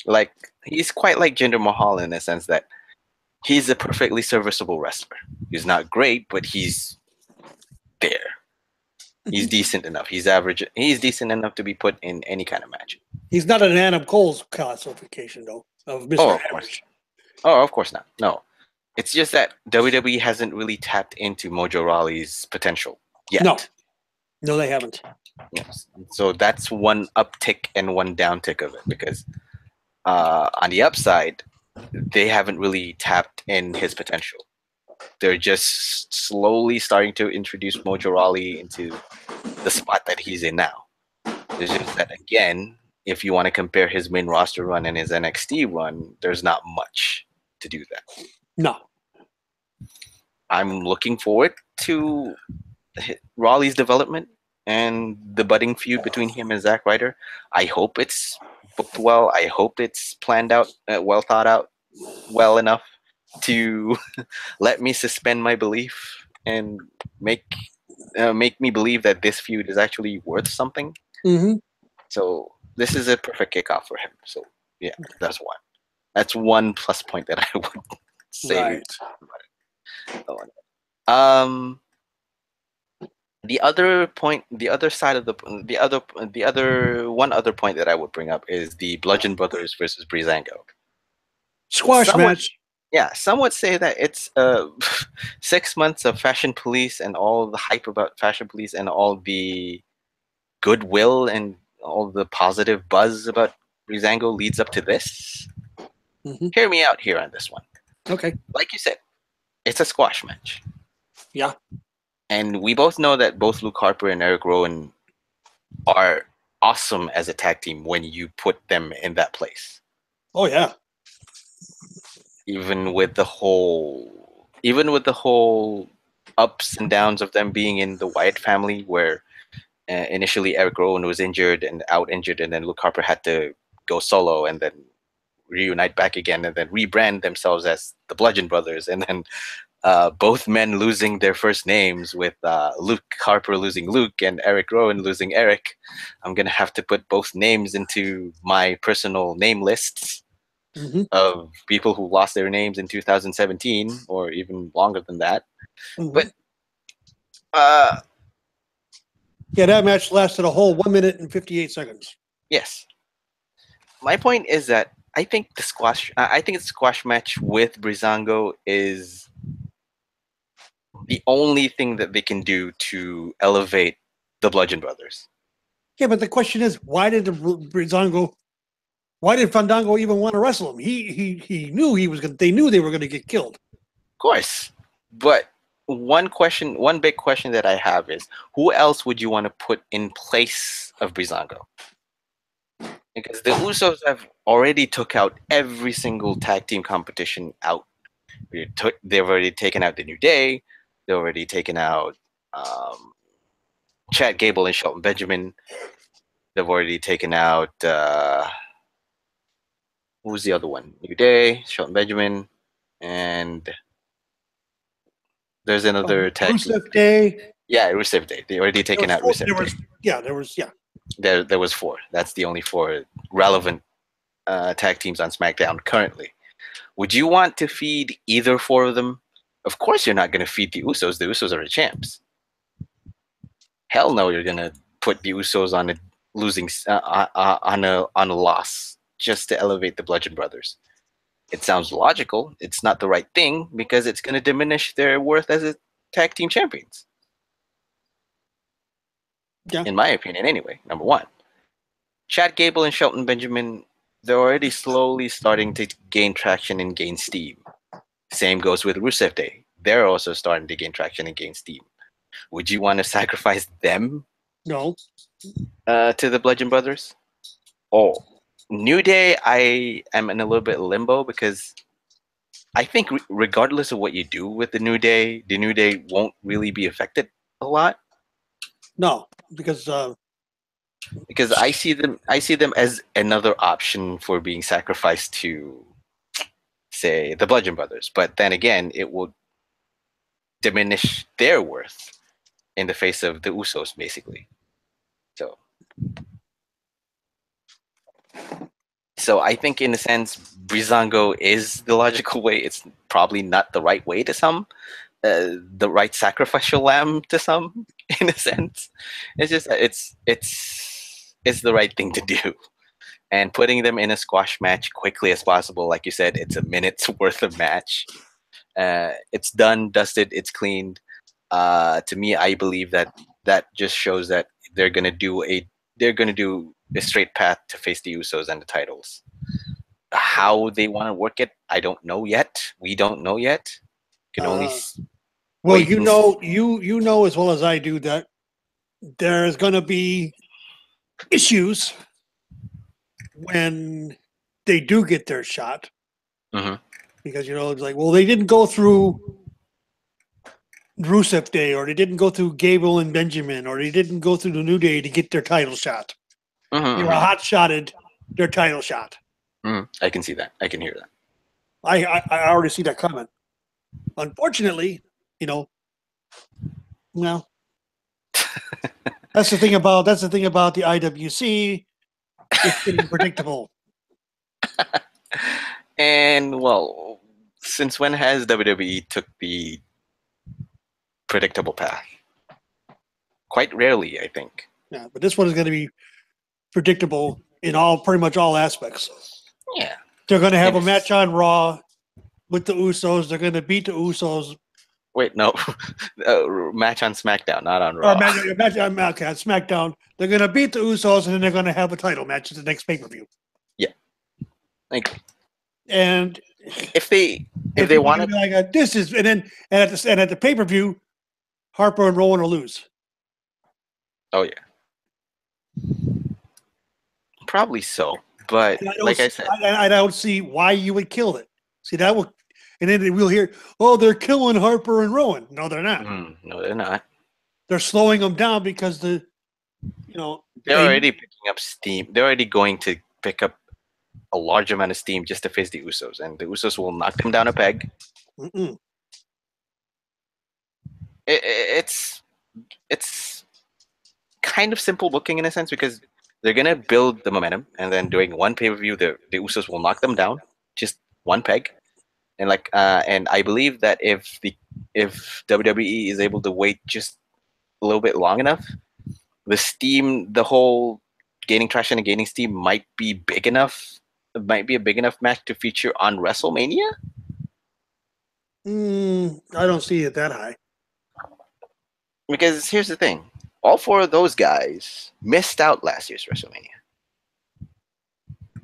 quite like Jinder Mahal in the sense that he's a perfectly serviceable wrestler. He's not great, but he's there. He's decent enough. He's average. He's decent enough to be put in any kind of match. He's not an Adam Cole's classification, though, of Mr. Oh, of Average. course. Oh, of course not. No. It's just that WWE hasn't really tapped into Mojo Rawley's potential yet. No, they haven't. Yes. So that's one uptick and one downtick of it because on the upside, they haven't really tapped in his potential. They're just slowly starting to introduce Mojo Rawley into the spot that he's in now. It's just that, again, if you want to compare his main roster run and his NXT run, there's not much to do that. No. I'm looking forward to Raleigh's development and the budding feud between him and Zack Ryder. I hope it's booked well. I hope it's planned out, well thought out, well enough to let me suspend my belief and make me believe that this feud is actually worth something. Mm-hmm. So this is a perfect kickoff for him. So yeah, that's one. That's one plus point that I would say. Right. About it. Um, the other point, the other side of the other one other point that I would bring up is the Bludgeon Brothers versus Breezango. Squash Some would, match. yeah, some would say that it's 6 months of Fashion Police and all the hype about Fashion Police and all the goodwill and all the positive buzz about Breezango leads up to this. Hmm. Hear me out here on this one. Okay. Like you said, it's a squash match. Yeah. And we both know that both Luke Harper and Eric Rowan are awesome as a tag team when you put them in that place. Oh yeah. Even with the whole ups and downs of them being in the Wyatt family, where initially Eric Rowan was injured and out injured, and then Luke Harper had to go solo and then reunite back again and then rebrand themselves as the Bludgeon Brothers, and then both men losing their first names, with Luke Harper losing Luke and Eric Rowan losing Eric. I'm gonna have to put both names into my personal name lists Hmm. of people who lost their names in 2017 or even longer than that. Hmm. But Yeah, that match lasted a whole 1 minute and 58 seconds. yes, my point is that I think the squash match with Brizango is the only thing that they can do to elevate the Bludgeon Brothers. Yeah, but the question is, why did why did Fandango even want to wrestle him? He knew he was gonna. They knew they were gonna get killed. Of course. But one big question that I have is, who else would you want to put in place of Brizango? Because the Usos have already took out every single tag team competition out. They've already taken out the New Day. They've already taken out Chad Gable and Shelton Benjamin. They've already taken out who's the other one? New Day, Shelton Benjamin, and there's another tag team. Rusev Day. Yeah, Rusev Day. They already taken out Rusev Day. There was 4. That's the only 4 relevant tag teams on SmackDown currently. Would you want to feed either 4 of them? Of course, you're not going to feed the Usos. The Usos are the champs. Hell no, you're going to put the Usos on a losing on a loss just to elevate the Bludgeon Brothers. It sounds logical. It's not the right thing because it's going to diminish their worth as a tag team champions. Yeah. In my opinion, anyway. Number 1. Chad Gable and Shelton Benjamin, they're already slowly starting to gain traction and gain steam. Same goes with Rusev Day. They're also starting to gain traction and gain steam. Would you want to sacrifice them No. to the Bludgeon Brothers? Oh, New Day, I am in a little bit limbo because I think regardless of what you do with the New Day won't really be affected a lot. No, because I see them as another option for being sacrificed to, say, the Bludgeon Brothers. But then again, it will diminish their worth in the face of the Usos, basically. So I think, in a sense, Brizango is the logical way. It's probably not the right way to some, the right sacrificial lamb to some, in a sense. It's just it's the right thing to do. And putting them in a squash match quickly as possible, like you said, it's a minute's worth of match. It's done, dusted, it's cleaned. To me, I believe that just shows that they're gonna do a straight path to face the Usos and the titles. How they want to work it, I don't know yet. We don't know yet. Can only well, wait you and know, you know as well as I do that there's going to be issues when they do get their shot. Mhm. Because it's like, well, they didn't go through Rusev Day, or they didn't go through Gable and Benjamin, or they didn't go through the New Day to get their title shot. They were hot-shotted their title shot. I can see that. I can hear that. I already see that coming. Unfortunately, well, that's the thing about the IWC. It's getting predictable. And well, Since when has WWE took the predictable path? Quite rarely, I think. Yeah, but this one is going to be predictable in pretty much all aspects. Yeah. They're going to have a Yes. match on Raw with the Usos. They're going to beat the Usos. Wait, no. Match on SmackDown, not on Or Raw. match on SmackDown. They're going to beat the Usos, and then they're going to have a title match at the next pay-per-view. Like, And if they people are want gonna to, be like, this is, and at the pay-per-view, Harper and Rowan will lose. oh yeah, probably so. But like I said, I don't see why you would kill it. See, that will, and then we'll hear, oh, they're killing Harper and Rowan. No, they're not. no, they're not. They're slowing them down because They're already picking up steam. They're already going to pick up a large amount of steam just to face the Usos, and the Usos will knock them down a peg. Mm-mm. It's kind of simple booking in a sense because they're gonna build the momentum, and then doing one pay-per-view, the Usos will knock them down just one peg, and and I believe that if WWE is able to wait just a little bit long enough, the whole gaining traction and gaining steam might be big enough. It might be a big enough match to feature on WrestleMania. I don't see it that high. Because here's the thing: all four of those guys missed out last year's WrestleMania.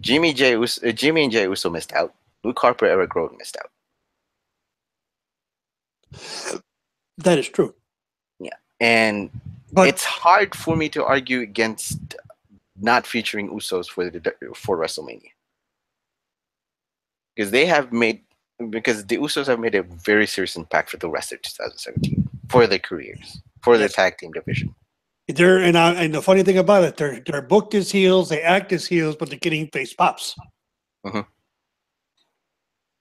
Jimmy and Jey Uso missed out. Luke Harper, Eric Rowan missed out. That is true. Yeah, and it's hard for me to argue against not featuring Usos for WrestleMania because the Usos have made a very serious impact for the rest of 2017 for their careers, for their tag team division. And the funny thing about it, they're booked as heels, they act as heels, but they're getting face pops. Mm-hmm.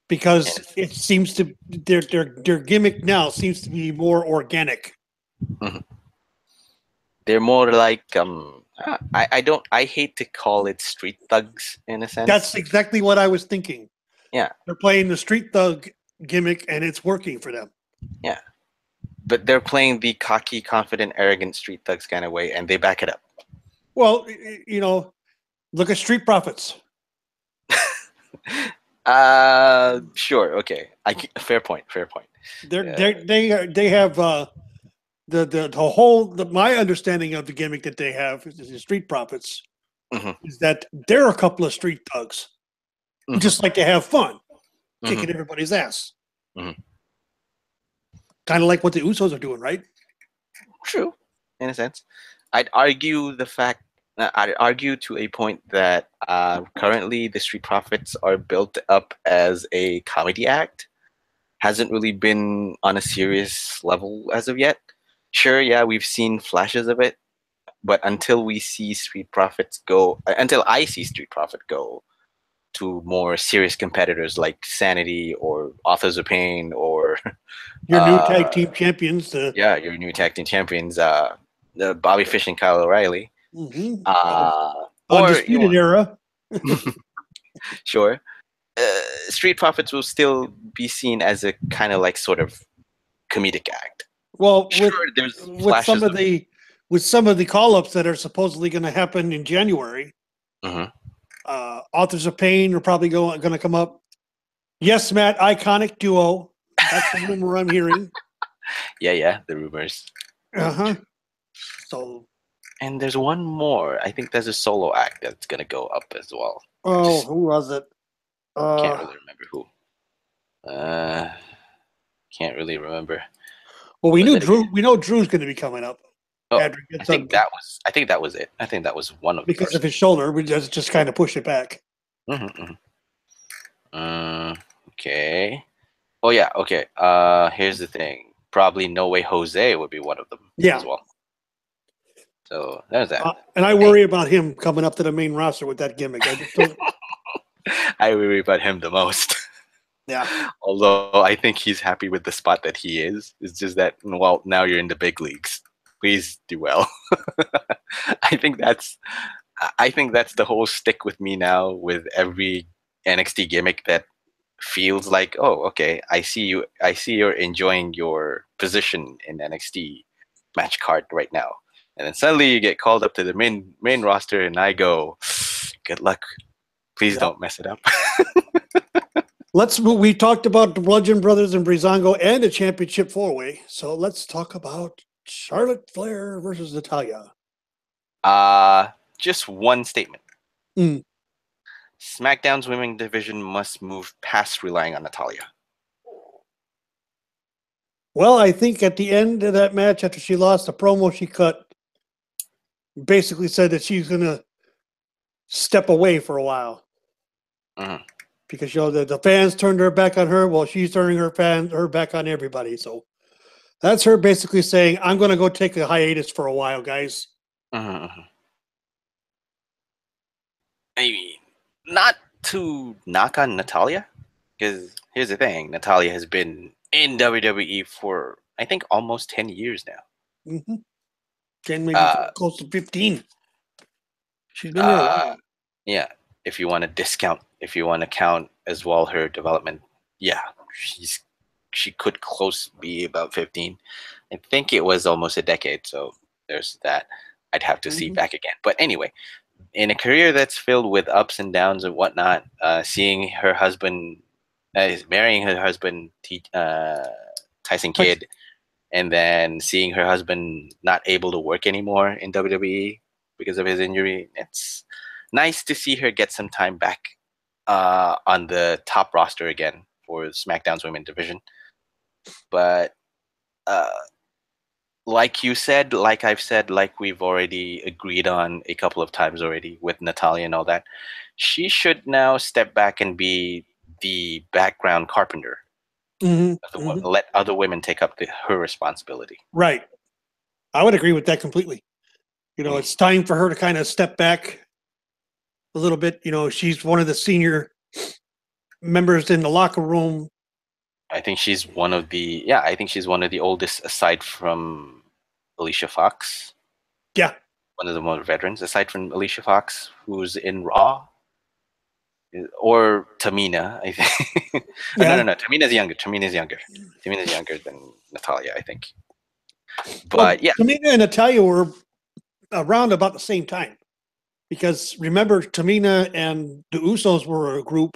Because it seems to their gimmick now seems to be more organic. Mm-hmm. They're more like I hate to call it street thugs in a sense. That's exactly what I was thinking. Yeah. They're playing the street thug gimmick and it's working for them. Yeah. But they're playing the cocky, confident, arrogant street thugs kind of way, and they back it up. Well, look at Street Profits. Sure, okay. Fair point. They have the whole my understanding of the gimmick that they have is the Street Profits is that they're a couple of street thugs who just like to have fun, kicking everybody's ass. Kind of like what the Usos are doing, right? True, in a sense. I'd argue to a point that currently the Street Profits are built up as a comedy act. Hasn't really been on a serious level as of yet. Sure, yeah, we've seen flashes of it, but until I see Street Profit go to more serious competitors like Sanity or Authors of Pain or your new tag team champions. Your new tag team champions, Bobby Fish and Kyle O'Reilly. Undisputed Era. Sure. Street Profits will still be seen as a kind of like sort of comedic act. Well, sure, with some of the call-ups that are supposedly going to happen in January, Authors of Pain are probably going to come up. Yes, Matt, iconic duo. That's the rumor I'm hearing. Yeah, the rumors. So, and there's one more. I think there's a solo act that's going to go up as well. Oh, who was it? Can't really remember who. Can't really remember. Well, we knew Drew. We know Drew's going to be coming up. Oh, I think that was it. I think that was one of the because of his shoulder. We just kind of push it back. Okay. Oh yeah. Okay. Here's the thing. Probably No Way Jose would be one of them. As well. So there's that. And I worry about him coming up to the main roster with that gimmick. I worry about him the most. Yeah. Although I think he's happy with the spot that he is. It's just that, well, now you're in the big leagues. Please do well. I think that's the whole stick with me now with every NXT gimmick that feels like, oh, okay, I see you. I see you're enjoying your position in NXT match card right now, and then suddenly you get called up to the main roster, and I go, good luck. Please Yep. don't mess it up. We talked about the Bludgeon Brothers and Breezango and the championship four-way. So let's talk about Charlotte Flair versus Natalya. Just one statement. Mm. SmackDown's women's division must move past relying on Natalya. Well, I think at the end of that match, after she lost the promo she cut, basically said that she's going to step away for a while. Mhm. Because the fans turned their back on her, while she's turning her back on everybody. So that's her basically saying, "I'm going to go take a hiatus for a while, guys." Mhm. I mean, not to knock on Natalya, because here's the thing: Natalya has been in WWE for I think almost 10 years now. Mm-hmm. 10, maybe Uh, close to 15. She's been there a while. Yeah, if you want to count as well her development, yeah, she could close be about 15. I think it was almost a decade, so there's that. I'd have to see Mhm. back again. But anyway, in a career that's filled with ups and downs and whatnot, seeing her husband, marrying her husband, Tyson Kidd, and then seeing her husband not able to work anymore in WWE because of his injury, it's nice to see her get some time back on the top roster again for SmackDown's women division. But uh, like you said, like I've said, like we've already agreed on a couple of times already with Natalya and all that, she should now step back and be the background carpenter. Let other women take up her responsibility. Right. I would agree with that completely. It's time for her to kind of step back a little bit. She's one of the senior members in the locker room. I think she's one of the oldest aside from Alicia Fox. Yeah. One of the more veterans aside from Alicia Fox, who's in Raw. Or Tamina, I think. Yeah. No. Tamina's younger. Tamina's younger than Natalya, I think. But Well, yeah, Tamina and Natalya were around about the same time. Because remember, Tamina and the Usos were a group,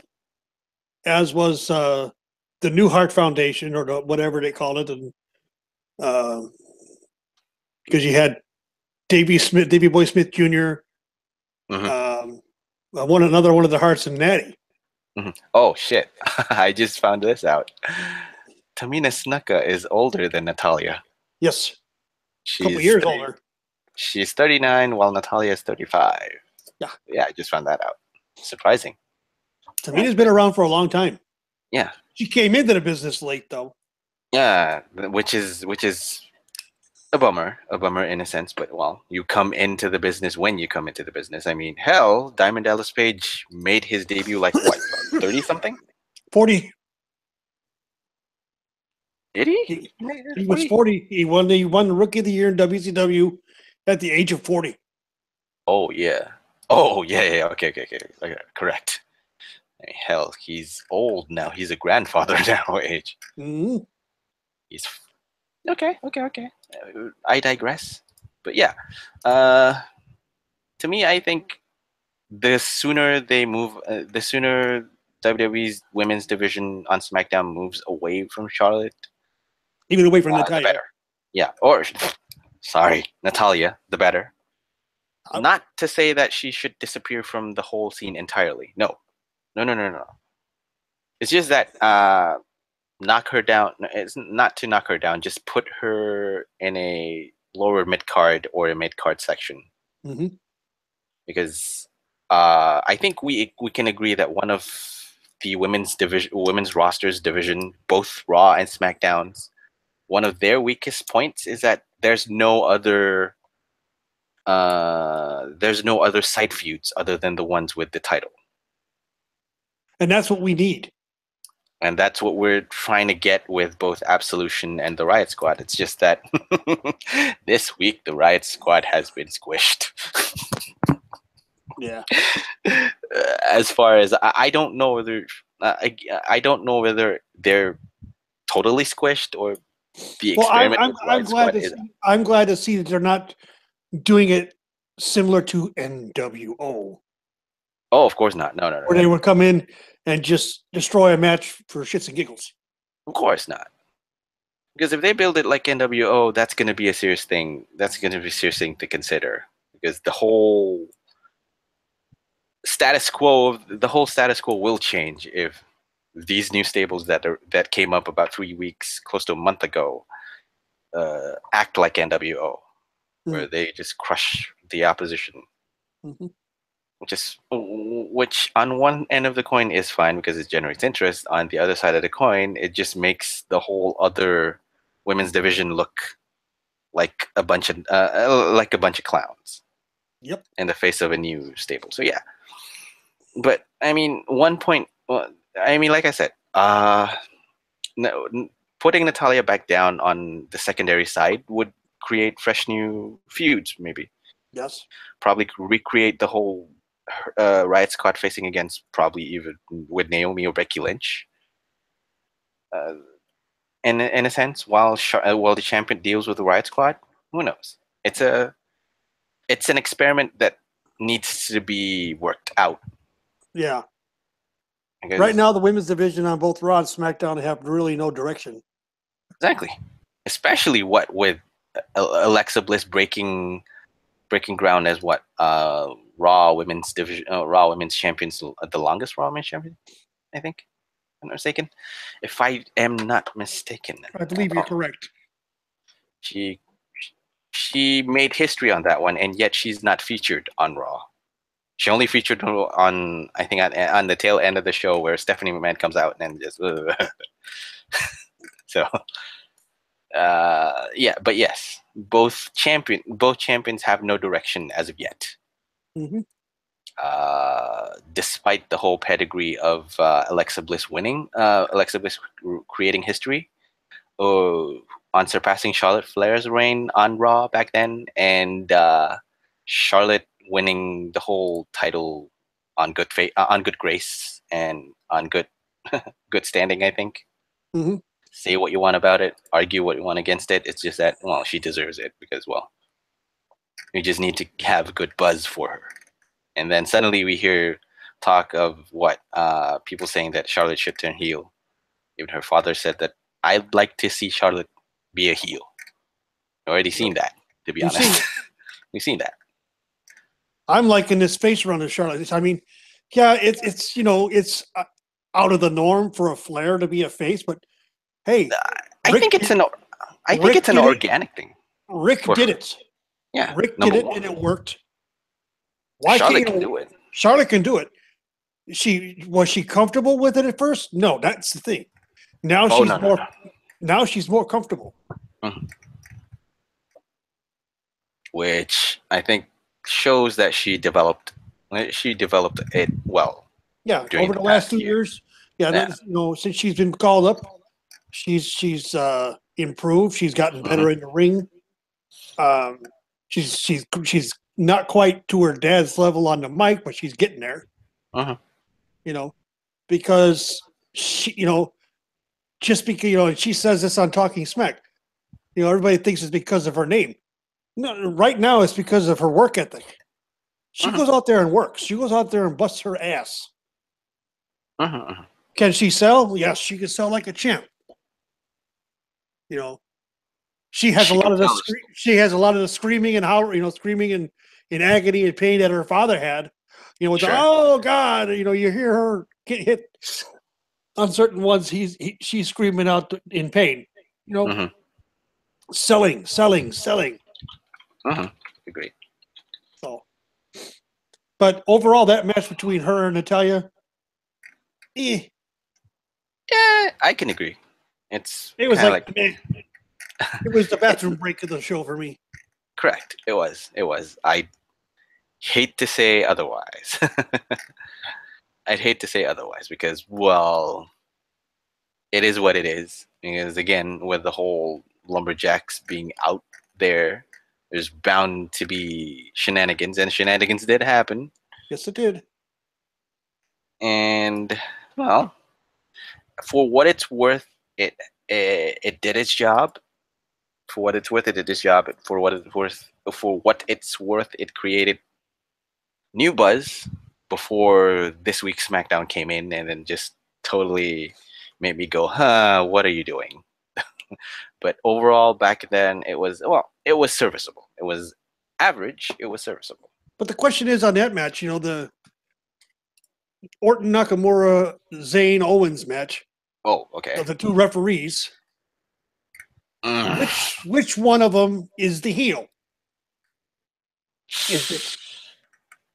as was the New Heart Foundation, or whatever they call it. And because you had Davy Boy Smith Jr., another one of the Hearts, and Natty. Oh shit! I just found this out. Tamina Snuka is older than Natalya. Yes, a couple She's years older. She's 39, while Natalya is 35. Yeah, I just found that out. Surprising. Tamina's been around for a long time. Yeah, she came into the business late, though. Yeah, which is a bummer in a sense. But well, you come into the business when you come into the business. I mean, hell, Diamond Dallas Page made his debut like what, 30 something? 40. Did he? He was 40. He won the Rookie of the Year in WCW at the age of 40. Oh yeah. Yeah. Okay. Correct. I mean, hell, he's old now. He's a grandfather now. Age. Mm-hmm. He's okay. I digress. But yeah, to me, I think the sooner they move, the sooner WWE's women's division on SmackDown moves away from Charlotte, even away from Natalya, the better. Yeah, or sorry, Natalya, the better. Not to say that she should disappear from the whole scene entirely. No. It's just that knock her down. It's not to knock her down. Just put her in a lower mid card or a mid card section. Mm-hmm. Because I think we can agree that one of the women's rosters division, both Raw and SmackDowns, one of their weakest points is that there's no other side feuds other than the ones with the title. And that's what we need. And that's what we're trying to get with both Absolution and the Riot Squad. It's just that this week the Riot Squad has been squished. Yeah. As far as I don't know whether I don't know whether they're totally squished or the Well, experiment with Riot Squad is. I'm glad to see that they're not doing it similar to NWO, Oh, of course not. No, no, where no. they would come in and just destroy a match for shits and giggles. Of course not. Because if they build it like NWO, that's going to be a serious thing. That's going to be a serious thing to consider. Because the whole status quo will change if these new stables that came up about 3 weeks, close to a month ago, act like NWO, where they just crush the opposition. Mm-hmm. Which on one end of the coin is fine because it generates interest. On the other side of the coin, it just makes the whole other women's division look like a bunch of clowns. Yep. In the face of a new stable. So yeah. But I mean, one point. I mean, like I said, no, putting Natalia back down on the secondary side would create fresh new feuds. Maybe Yes. probably recreate the whole Riot Squad facing against probably even with Naomi or Becky Lynch. In a sense, while the champion deals with the Riot Squad, who knows? It's an experiment that needs to be worked out. Yeah. Because Right now, the women's division on both Raw and SmackDown have really no direction. Exactly. Especially what with Alexa Bliss breaking ground as what Raw women's division, Raw women's champions, the longest Raw women's champion, I think. If I'm not mistaken. If I am not mistaken, I believe you're correct. She made history on that one, and yet she's not featured on Raw. She only featured on, I think, on the tail end of the show where Stephanie McMahon comes out and just so. Yeah, but yes, both champions have no direction as of yet. Mm-hmm. Despite the whole pedigree of Alexa Bliss winning, Alexa Bliss creating history, on surpassing Charlotte Flair's reign on Raw back then, and Charlotte winning the whole title on good faith, on good grace, and on good good standing. I think. Mm-hmm. Say what you want about it, argue what you want against it. It's just that, well, she deserves it because, well, we just need to have a good buzz for her. And then suddenly we hear talk of what people saying that Charlotte should turn heel. Even her father said that I'd like to see Charlotte be a heel. Already seen that, to be honest. We've seen that. I'm liking this face run of Charlotte. I mean, yeah, it's it's out of the norm for a Flair to be a face, but hey, I think it's an organic thing. Rick did it. Yeah, Rick did it, and it worked. Why Charlotte can do it? Charlotte can do it. Was she comfortable with it at first? No, that's the thing. Now now she's more comfortable. Mm-hmm. Which I think shows that she developed it well. Yeah, over the last 2 years. Yeah, since she's been called up, she's improved. She's gotten better in the ring. She's not quite to her dad's level on the mic, but she's getting there. Because she, just because she says this on Talking Smack, everybody thinks it's because of her name. No, right now it's because of her work ethic. She goes out there and works. She goes out there and busts her ass. Can she sell? Yes, she can sell like a champ. She has a lot of the screaming and screaming in agony and pain that her father had. Oh God, you hear her get hit on certain ones. She's screaming out in pain. Selling. Agreed. So, but overall, that match between her and Natalya, yeah, I can agree. It was it was the bathroom break of the show for me. Correct. It was. I hate to say otherwise. I'd hate to say otherwise because, well, it is what it is. Because again, with the whole lumberjacks being out there, there's bound to be shenanigans, and shenanigans did happen. Yes, it did. And, well, for what it's worth, it did its job. For what it's worth, it did its job. For what it's worth, it created new buzz before this week's SmackDown came in and then just totally made me go, huh, what are you doing? But overall, back then, it was serviceable. It was average. It was serviceable. But the question is on that match, the Orton Nakamura Zayn Owens match Oh, okay. of the two referees. Which one of them is the heel? Is it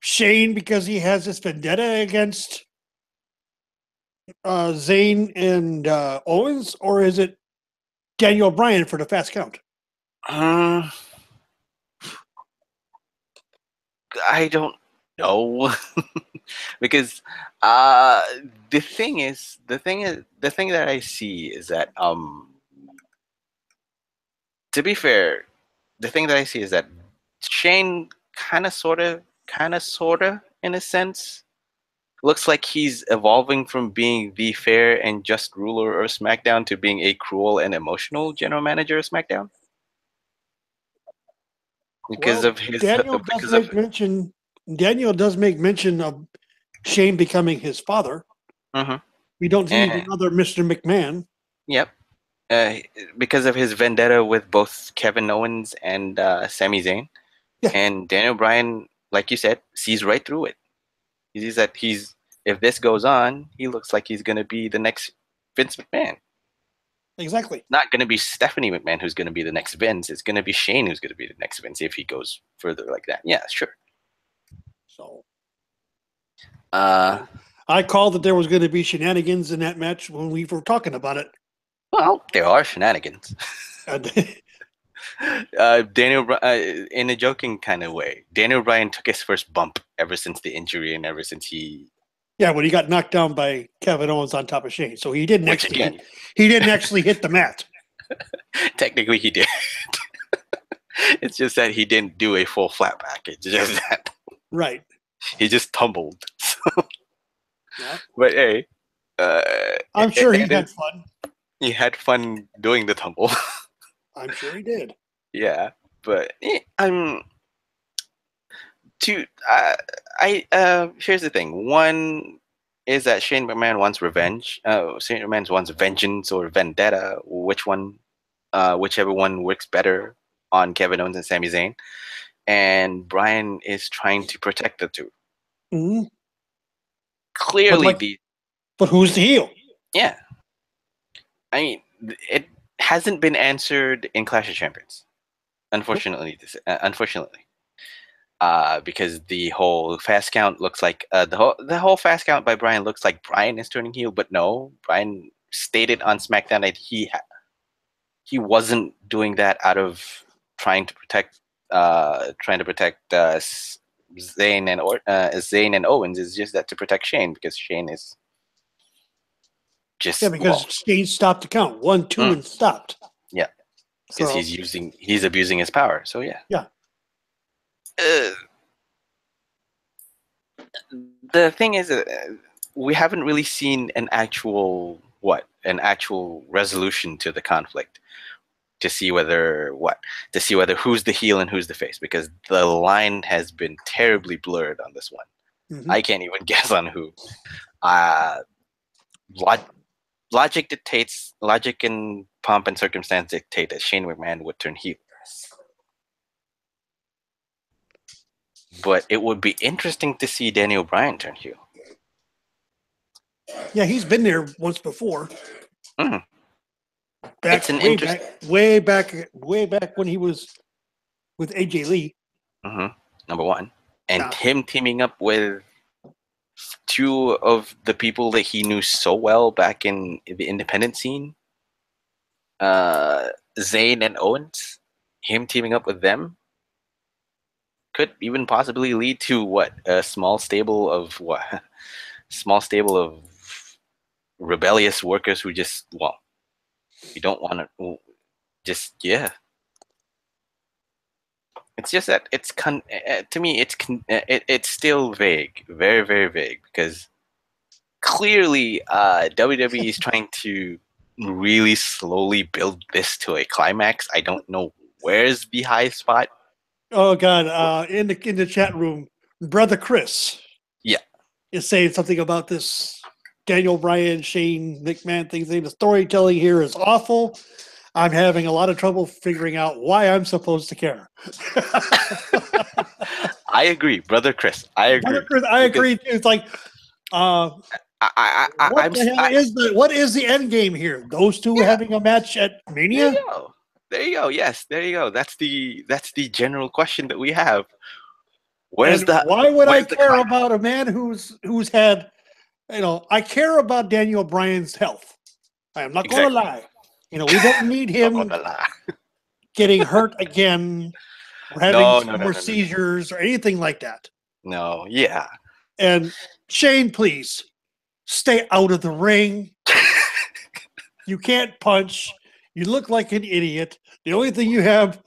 Shane because he has this vendetta against Zayn and Owens, or is it Daniel Bryan for the fast count? I don't know. Because the thing that I see is that to be fair, the thing that I see is that Shane kind of sort of in a sense looks like he's evolving from being the fair and just ruler of SmackDown to being a cruel and emotional general manager of SmackDown. Because of his Daniel does make mention of Shane becoming his father. Mhm. We don't need another Mr. McMahon. Yep. Because of his vendetta with both Kevin Owens and Sami Zayn. Yeah. And Daniel Bryan, like you said, sees right through it. He sees that if this goes on, he looks like he's going to be the next Vince McMahon. Exactly. Not going to be Stephanie McMahon who's going to be the next Vince. It's going to be Shane who's going to be the next Vince if he goes further like that. Yeah, sure. So, I called that there was going to be shenanigans in that match when we were talking about it. Well, there are shenanigans. Daniel, in a joking kind of way, Daniel Bryan took his first bump ever since the injury and ever since he. Yeah, when he got knocked down by Kevin Owens on top of Shane, so he didn't actually hit the mat. Technically, he did. It's just that he didn't do a full flat back. It's just that. Right. He just tumbled. Yeah. But hey, I'm sure he had fun. He had fun doing the tumble. I'm sure he did. Yeah, but here's the thing. One is that Shane McMahon wants revenge. Shane McMahon wants vengeance or vendetta. Whichever one works better on Kevin Owens and Sami Zayn. And Bryan is trying to protect the two. Mm-hmm. Clearly, but who's the heel? Yeah, I mean, it hasn't been answered in Clash of Champions, unfortunately. Because the whole fast count looks like the whole fast count by Bryan looks like Bryan is turning heel, but no, Bryan stated on SmackDown that he wasn't doing that out of trying to protect Zayn and Owens. Is just that to protect Shane because Shane is just Shane stopped the count 1, 2 and stopped. Yeah, because he's abusing his power. So yeah. Yeah. The thing is, we haven't really seen an actual resolution to the conflict to see whether who's the heel and who's the face, because the line has been terribly blurred on this one. Mm-hmm. I can't even guess on who. Logic and pomp and circumstance dictate that Shane McMahon would turn heel. But it would be interesting to see Daniel Bryan turn heel. Yeah, he's been there once before. Mm. Way back when he was with AJ Lee. Mm-hmm. Number one. And him teaming up with two of the people that he knew so well back in the independent scene. Zayn and Owens. Him teaming up with them could even possibly lead to a small stable of rebellious workers who just you don't want to It's just that to me it's still vague, very very vague, because clearly, WWE is trying to really slowly build this to a climax. I don't know where's the high spot. Oh God! In the chat room, brother Chris, Yeah. is saying something about this Daniel Bryan, Shane McMahon thing. Saying the storytelling here is awful. I'm having a lot of trouble figuring out why I'm supposed to care. I agree, brother Chris. I agree. Brother Chris, I agree. It's like, what what is the end game here? Those two having a match at There Mania? you go. There you go. Yes, there you go. That's the general question that we have. Where's And the why would I where's the care climax? about a man who's had, I care about Daniel Bryan's health. I am not going to lie. We don't need Not him gonna lie. getting hurt again or No, having no, no, more no, no. seizures or anything like that. No, yeah. And Shane, please stay out of the ring. You can't punch. You look like an idiot. The only thing you have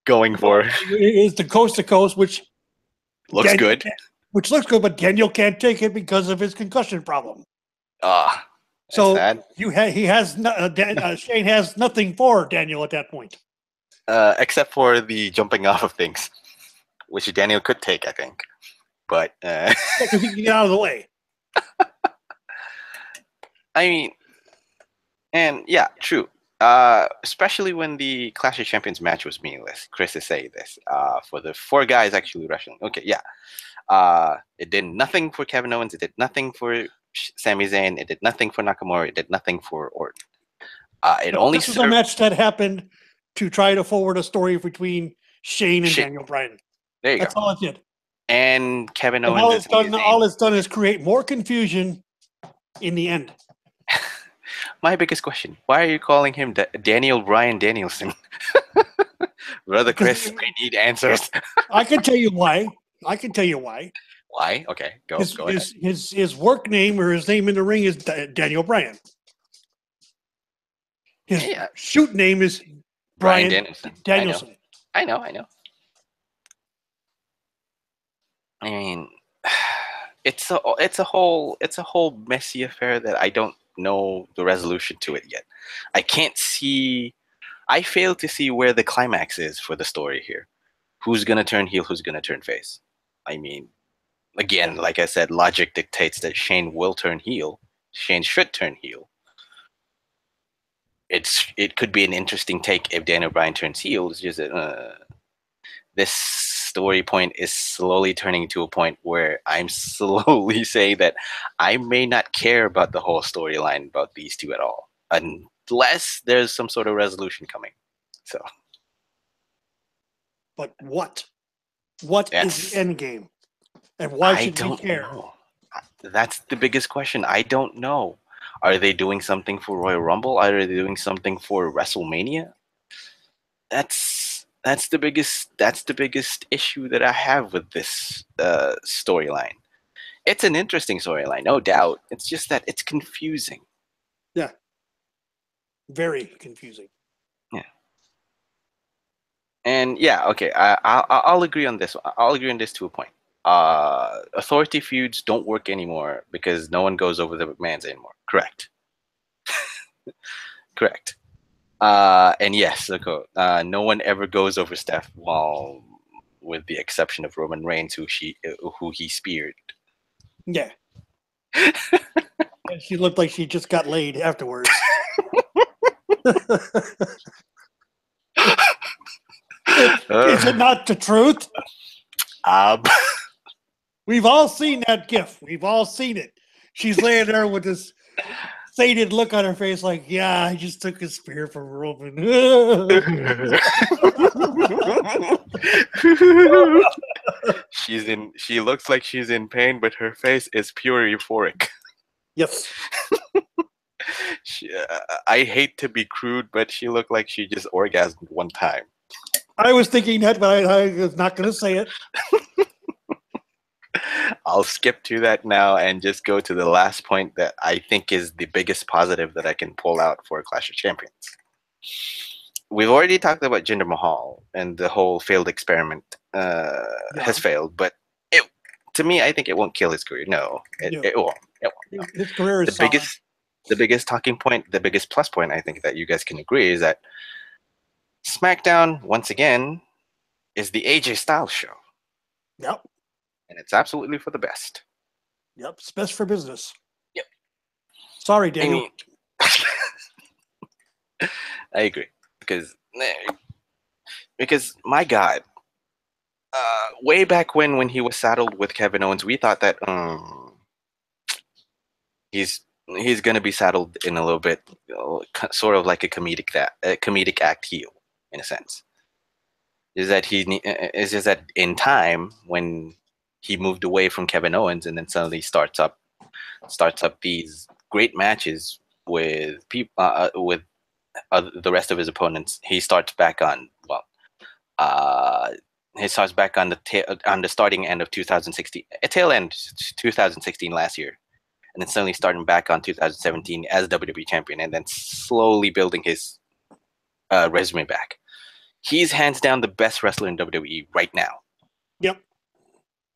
Going for is the coast to coast, which looks Daniel good. which looks good, but Daniel can't take it because of his concussion problem. That's So sad. Shane has nothing for Daniel at that point. Except for the jumping off of things, which Daniel could take, I think. But Because he can get out of the way. I mean, and yeah, true. Especially when the Clash of Champions match was meaningless. Chris is saying this. For the 4 guys actually wrestling. Okay, yeah. It did nothing for Kevin Owens. It did nothing for Sami Zayn. It did nothing for Nakamura. It did nothing for Orton. Only this was a match that happened to try to forward a story between Shane and Daniel Bryan. There you That's go. all it did. And Kevin And Owens. all it's done is create more confusion in the end. My biggest question: why are you calling him Daniel Bryan Danielson? Brother Chris, I need answers. I can tell you why. Why? Okay, go ahead. His work name or his name in the ring is Daniel Bryan. His shoot name is Bryan Danielson. I know. I mean, it's a whole messy affair that I don't know the resolution to it yet. I fail to see where the climax is for the story here. Who's gonna turn heel? Who's gonna turn face? I mean, again, like I said, logic dictates that Shane will turn heel. Shane should turn heel. It could be an interesting take if Daniel Bryan turns heel. It's just this story point is slowly turning to a point where I'm slowly saying that I may not care about the whole storyline about these two at all, unless there's some sort of resolution coming. So, but what is the end game, and why should we care? Know. That's the biggest question. I don't know. Are they doing something for Royal Rumble? Are they doing something for WrestleMania? That's the biggest issue that I have with this storyline. It's an interesting storyline, no doubt. It's just that it's confusing. Yeah, very confusing. Yeah, and yeah, okay. I'll agree on this. I'll agree on this to a point. Authority feuds don't work anymore because no one goes over the McMahons anymore. Correct. Correct. And yes, no one ever goes over Steph, well, with the exception of Roman Reigns, who he speared. Yeah. And she looked like she just got laid afterwards. Is it not the truth? We've all seen that gif. We've all seen it. She's laying there with this sated look on her face, like, yeah, I just took a spear from Roman. She looks like she's in pain, but her face is pure euphoric. Yes. I hate to be crude, but she looked like she just orgasmed one time. I was thinking that, but I was not going to say it. I'll skip to that now and just go to the last point that I think is the biggest positive that I can pull out for Clash of Champions. We've already talked about Jinder Mahal and the whole failed experiment has failed, but to me, I think it won't kill his career. No, it won't. His career is The solid. biggest talking point, the biggest plus point, I think that you guys can agree is that SmackDown once again is the AJ Styles show, Yep. and it's absolutely for the best. Yep. It's best for business. Yep. Sorry, I Daniel. mean, I agree because my God, way back when he was saddled with Kevin Owens, we thought that he's gonna be saddled in a little bit, sort of like a comedic act heel in a sense. It's just that in time when he moved away from Kevin Owens and then suddenly starts up these great matches with people with the rest of his opponents, he starts back on on the starting end of 2016, tail end 2016 last year, and then suddenly starting back on 2017 as WWE champion, and then slowly building his resume back. He's hands down the best wrestler in WWE right now. Yep.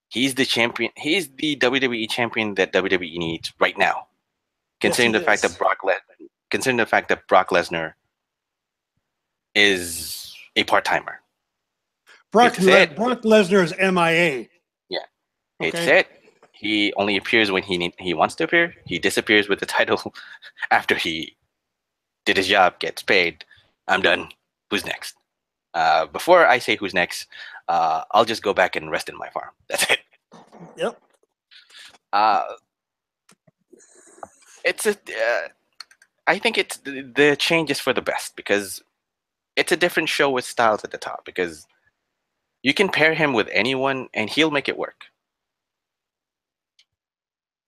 He's the champion. He's the WWE champion that WWE needs right now. Considering Yes, the fact that Brock Lesnar is a part timer. Brock Lesnar is MIA. Yeah, Okay. it's it. He only appears when he wants to appear. He disappears with the title after he did his job, gets paid. I'm done. Who's next? Before I say who's next, I'll just go back and rest in my farm. That's it. Yep. I think it's the change is for the best because it's a different show with Styles at the top, because you can pair him with anyone and he'll make it work.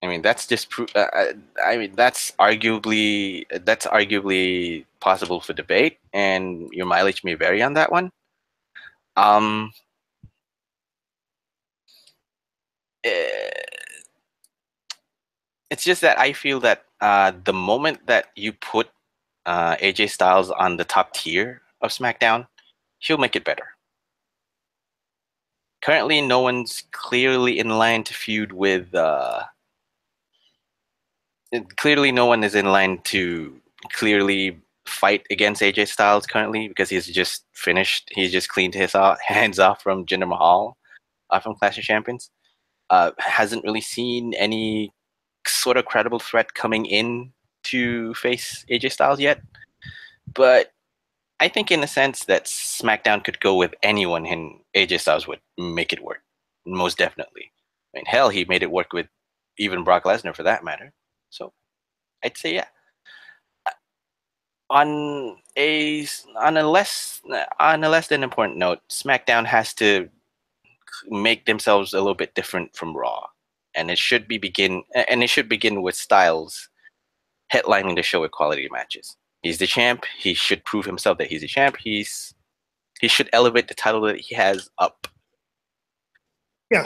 I mean, that's just that's arguably possible for debate, and your mileage may vary on that one. It's just that I feel that the moment that you put AJ Styles on the top tier of SmackDown, he'll make it better. Currently, no one's clearly in line to feud with. Clearly, no one is in line to clearly fight against AJ Styles currently, because he's just finished. He's just cleaned his hands off from Jinder Mahal from Clash of Champions. Hasn't really seen any sort of credible threat coming in to face AJ Styles yet. But I think in a sense that SmackDown could go with anyone, and AJ Styles would make it work. Most definitely. I mean, hell, he made it work with even Brock Lesnar for that matter. So I'd say yeah. On a less than important note, SmackDown has to make themselves a little bit different from Raw, and it should begin with Styles headlining the show with quality matches. He's the champ. He should prove himself that he's a champ. He should elevate the title that he has up. Yeah.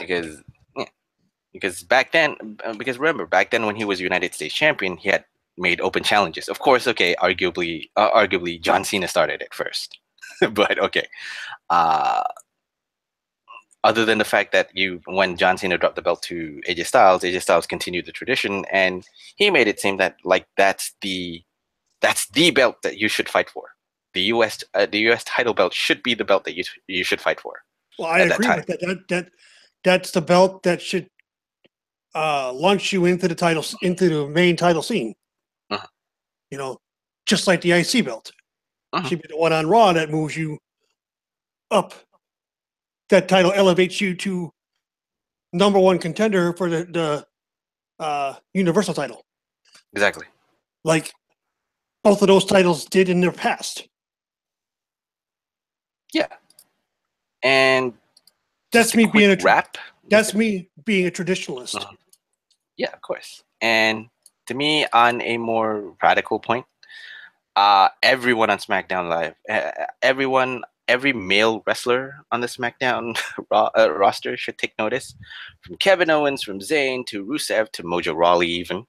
Because back then, remember, back then when he was United States champion, he had made open challenges. Of course, okay, arguably John Cena started it first. But okay. Other than the fact that when John Cena dropped the belt to AJ Styles continued the tradition, and he made it seem that like that's the belt that you should fight for. The US title belt should be the belt that you should fight for. Well, I agree with that. That's the belt that should launch you into the main title scene. Uh-huh. You know, just like the IC belt. Uh-huh. Should be the one on Raw that moves you up. That title elevates you to number one contender for the Universal title. Exactly. Like both of those titles did in their past. Yeah. And that's me being That's me being a traditionalist. Uh-huh. Yeah, of course. And to me, on a more radical point, everyone on SmackDown Live, every male wrestler on the SmackDown roster should take notice. From Kevin Owens, from Zayn, to Rusev, to Mojo Rawley even.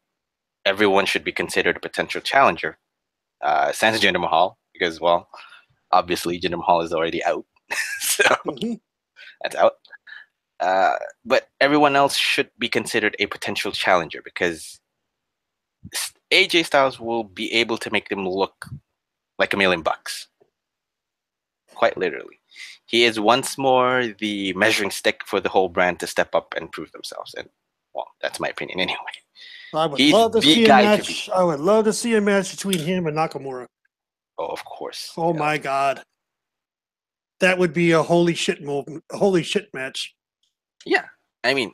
Everyone should be considered a potential challenger. Sans Jinder Mahal, because, well, obviously Jinder Mahal is already out. So that's out. But everyone else should be considered a potential challenger, because AJ Styles will be able to make them look like $1,000,000. Quite literally. He is once more the measuring stick for the whole brand to step up and prove themselves. And, well, that's my opinion anyway. I would He's love to the see a guy to be. match. I would love to see a match between him and Nakamura. Oh, of course. Oh Yeah. my God. That would be a holy shit moment, a holy shit match. Yeah. I mean,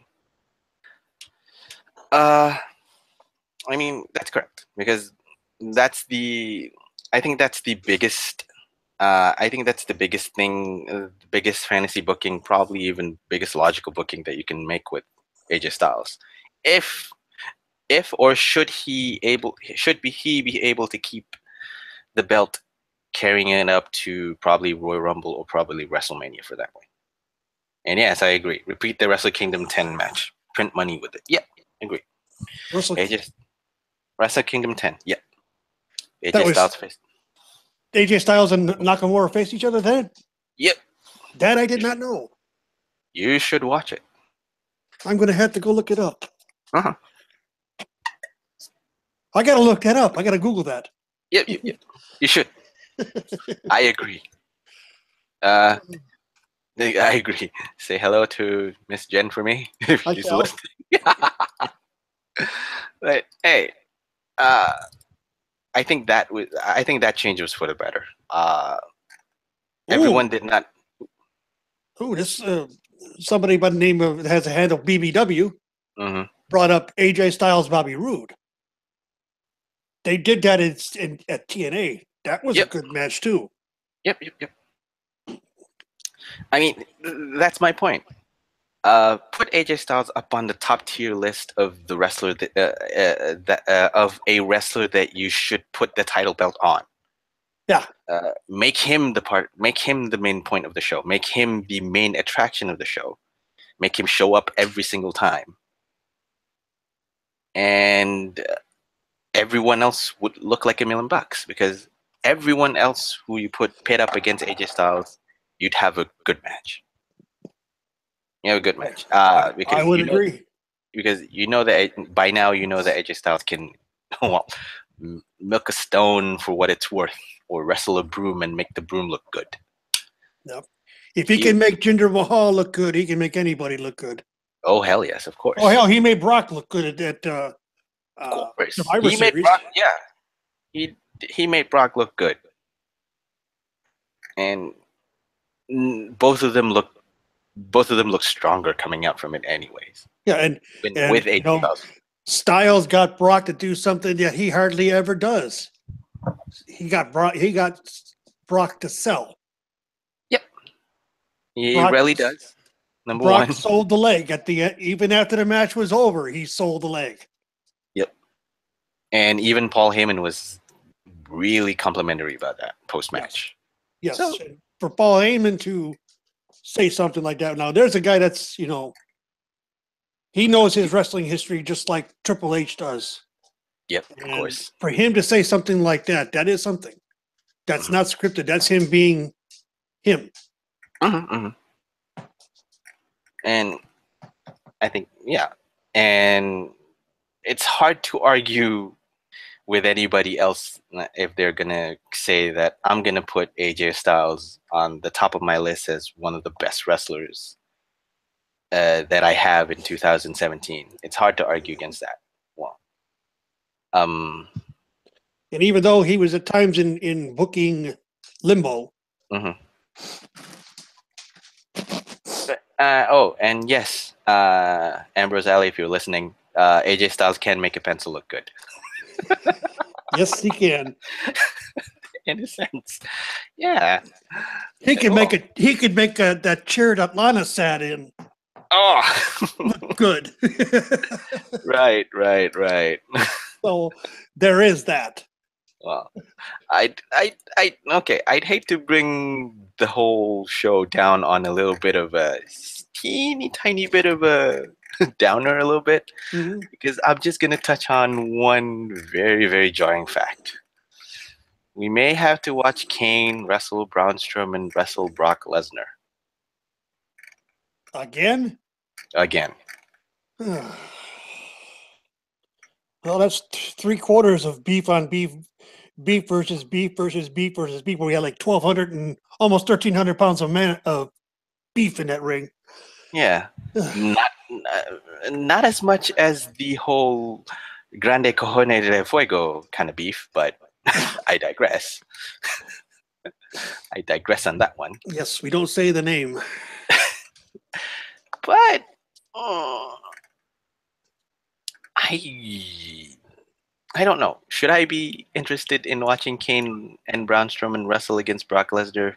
that's correct, because I think that's the biggest thing, the biggest fantasy booking, probably even biggest logical booking that you can make with AJ Styles. If or should he be able to keep the belt, carrying it up to probably Royal Rumble or probably WrestleMania for that way. And yes, I agree. Repeat the Wrestle Kingdom 10 match. Print money with it. Yeah, agree. Wrestle Kingdom 10. Yeah. AJ Styles face. AJ Styles and Nakamura face each other then? Yep. That I did not know. You should watch it. I'm going to have to go look it up. Uh-huh. I got to look that up. I got to Google that. Yep. You should. I agree. I agree. Say hello to Miss Jen for me if she's listening. But hey, I think that change was for the better. Everyone did not. Oh, this somebody by the name of has a handle BBW brought up AJ Styles, Bobby Roode. They did that at TNA. That was a good match too. Yep. I mean, that's my point. Put AJ Styles up on the top tier list of the wrestler of a wrestler that you should put the title belt on. Yeah. Make him the main point of the show. Make him the main attraction of the show. Make him show up every single time. And everyone else would look like $1,000,000, because everyone else who you put pit up against AJ Styles, you'd have a good match. You have a good match. Because I would agree. Because that by now that AJ Styles can, well, milk a stone for what it's worth, or wrestle a broom and make the broom look good. Yep. If he can make Jinder Mahal look good, he can make anybody look good. Oh hell yes, of course. Oh hell, he made Brock look good at Survivor Series. Brock, he made Brock look good, and both of them look stronger coming out from it, anyways. Yeah, and with AJ Styles. Styles got Brock to do something that he hardly ever does. He got Brock to sell. Yep, he really does. Number Brock one, sold the leg at the even after the match was over. He sold the leg. Yep, and even Paul Heyman was really complimentary about that post match. Yes. So, for Paul Heyman to say something like that. Now, there's a guy that's he knows his wrestling history just like Triple H does. Yep, of course. For him to say something like that, that is something. That's not scripted. That's him being him. And I think, and it's hard to argue with anybody else if they're gonna say that I'm gonna put AJ Styles on the top of my list as one of the best wrestlers that I have in 2017. It's hard to argue against that. Well, and even though he was at times in booking limbo. And yes, Ambrose Alley, if you're listening, AJ Styles can make a pencil look good. Yes, he can. In a sense, yeah. He can make it. He could make that chair that Lana sat in. Oh, look good. Right. So there is that. Well, I'd hate to bring the whole show down on a little bit of a teeny tiny bit of a downer, a little bit, because I'm just gonna touch on one very, very jarring fact. We may have to watch Kane wrestle Braun Strowman wrestle Brock Lesnar. Again. Well, that's 3/4 of beef on beef, beef versus beef versus beef versus beef. Where we had like 1,200 and almost 1,300 pounds of beef in that ring. Yeah, not as much as the whole Grande Cojone de Fuego kind of beef, but I digress. I digress on that one. Yes, we don't say the name. But I don't know. Should I be interested in watching Kane and Braun Strowman wrestle against Brock Lesnar?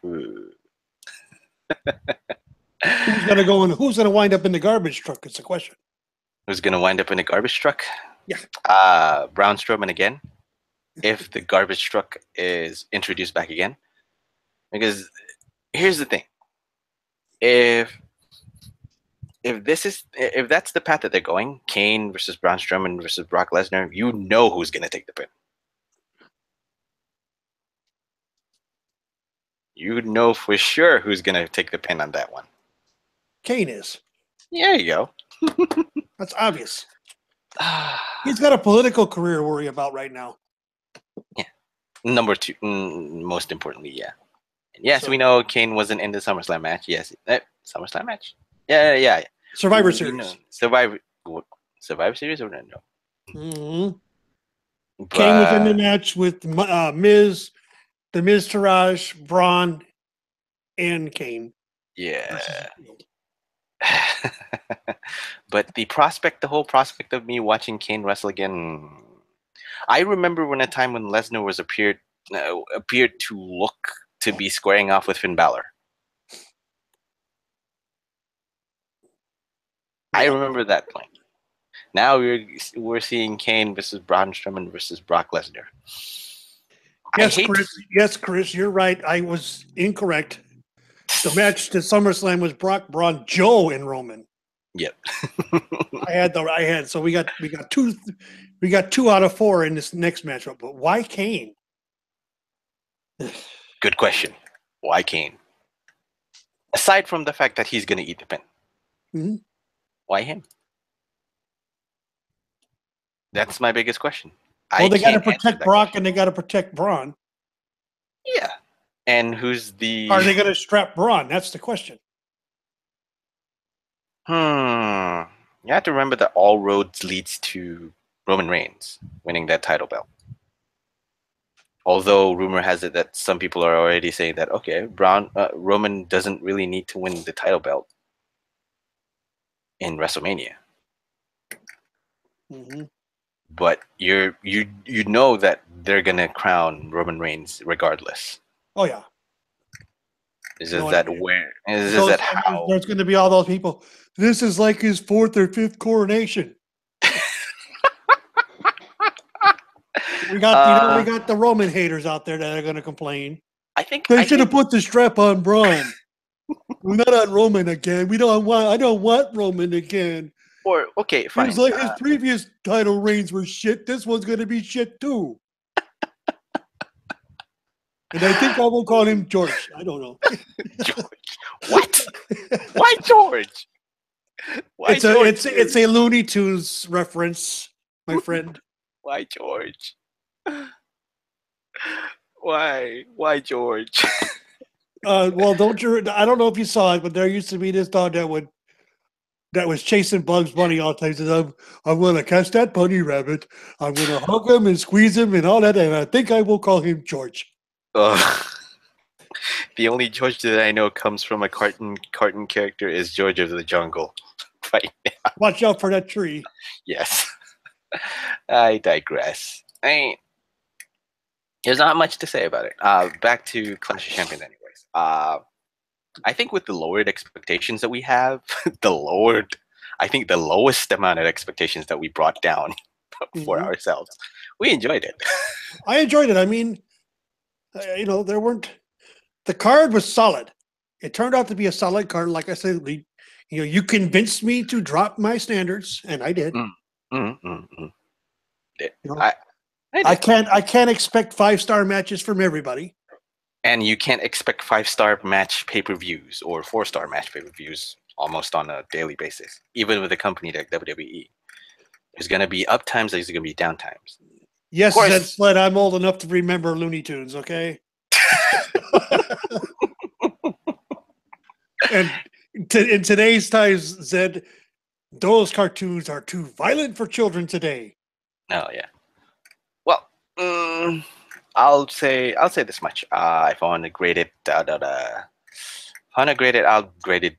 Who's gonna go in? Who's gonna wind up in the garbage truck? It's a question. Who's gonna wind up in a garbage truck? Yeah. Braun Strowman again. If the garbage truck is introduced back again, because here's the thing: if that's the path that they're going, Kane versus Braun Strowman versus Brock Lesnar, you know who's gonna take the pin. You know for sure who's gonna take the pin on that one. Kane is. There you go. That's obvious. He's got a political career to worry about right now. Yeah. Number two, most importantly, yeah. And yes, So- we know Kane wasn't in the SummerSlam match. Yes, SummerSlam match. Yeah. Survivor We Series. know. Survivor Series or no? Mm-hmm. Kane was in the match with Miz, the Miz Taraj, Braun, and Kane. Yeah. But the whole prospect of me watching Kane wrestle again. I remember when a time when Lesnar was appeared to look to be squaring off with Finn Balor. I remember that point. Now we're seeing Kane versus Braun Strowman versus Brock Lesnar. Yes, Chris, you're right. I was incorrect. The match to SummerSlam was Brock, Braun, Joe, and Roman. Yep. So we got two out of 4 in this next matchup. But why Kane? Good question. Why Kane? Aside from the fact that he's going to eat the pin. Mm-hmm. Why him? That's my biggest question. Well, they got to protect Brock and they got to protect Braun. Yeah. And who's the... Are they going to strap Braun? That's the question. You have to remember that all roads leads to Roman Reigns winning that title belt. Although rumor has it that some people are already saying that, okay, Roman doesn't really need to win the title belt in WrestleMania. Mm-hmm. But you know that they're gonna crown Roman Reigns regardless. Oh yeah. Is that how? There's going to be all those people. This is like his 4th or 5th coronation. We got the Roman haters out there that are going to complain. I think they should have put the strap on Braun. We're not on Roman again. I don't want Roman again. Or okay, fine. It was like his previous title reigns were shit. This one's going to be shit too. And I think I will call him George. I don't know. George. What? Why George? Why it's a Looney Tunes reference, my friend. Why George? Why George? Well, I don't know if you saw it, but there used to be this dog that was chasing Bugs Bunny all the time. Says, I'm going to catch that bunny rabbit. I'm going to hug him and squeeze him and all that. And I think I will call him George. The only George that I know comes from a cartoon character is George of the Jungle. Right now. Watch out for that tree. Yes. I digress. There's not much to say about it. Back to Clash of Champions anyways. I think with the lowered expectations that we have, I think the lowest amount of expectations that we brought down for ourselves, we enjoyed it. I enjoyed it. I mean, the card was solid. It turned out to be a solid card. Like I said, you convinced me to drop my standards, and I did. I can't expect 5-star matches from everybody. And you can't expect 5-star match pay-per-views or 4-star match pay-per-views almost on a daily basis, even with a company like WWE. There's gonna be up times. There's gonna be down times. Yes, course. Zed Sled, I'm old enough to remember Looney Tunes, okay? And in today's times, Zed, those cartoons are too violent for children today. Oh yeah. Well, I'll say this much. If I want to grade it, I'll grade it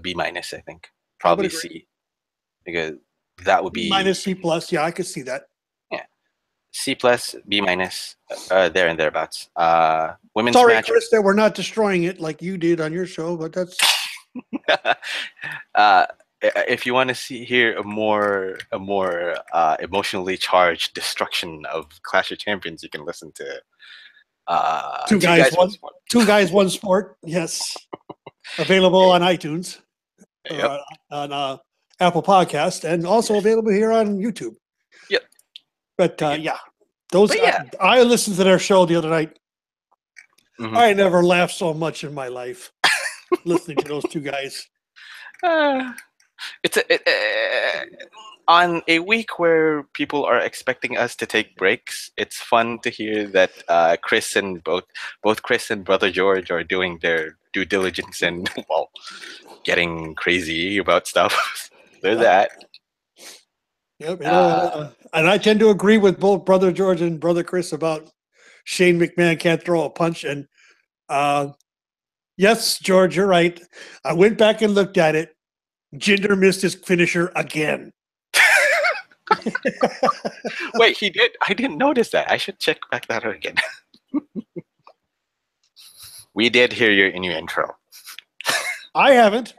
B minus. I think probably agree. C, because that would be Minus C plus. Yeah, I could see that. C plus, B minus, there and thereabouts. Women's Sorry, match. Chris, that we're not destroying it like you did on your show, but that's If you want to hear a more emotionally charged destruction of Clash of Champions, you can listen to Two Guys, One Sport. Two Guys, One Sport. Yes, available on iTunes, Yep. on Apple Podcast, and also available here on YouTube. Yep. But Yeah. those But yeah. I listened to their show the other night. Mhm. I never laughed so much in my life listening to those two guys. It's on a week where people are expecting us to take breaks. It's fun to hear that Chris and both Chris and Brother George are doing their due diligence and getting crazy about stuff. There's that. Yep, and I tend to agree with both Brother George and Brother Chris about Shane McMahon can't throw a punch. And yes, George, you're right. I went back and looked at it. Jinder missed his finisher again. Wait, he did? I didn't notice that. I should check back that out again. We did hear your in your intro. I haven't.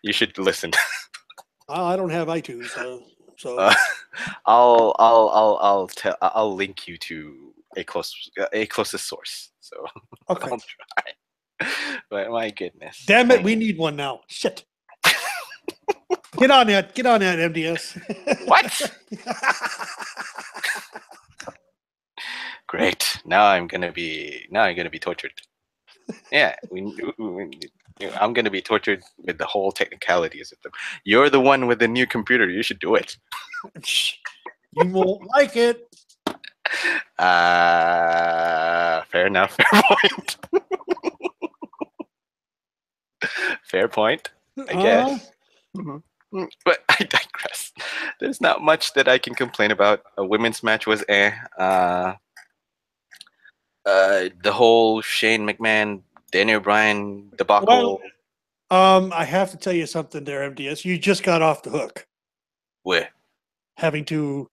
You should listen. I don't have iTunes, so I'll link you to a closest source. So okay. I'll try. But my goodness. Damn it, we need one now. Shit. Get on that, MDS. What? Great. Now I'm gonna be tortured. Yeah, I'm gonna be tortured with the whole technicalities of them. You're the one with the new computer. You should do it. You won't like it. Fair enough. Fair point. Fair point. I guess. But I digress. There's not much that I can complain about. A women's match was the whole Shane McMahon, Daniel Bryan debacle. Well, I have to tell you something there, MDS. You just got off the hook. Where? Having to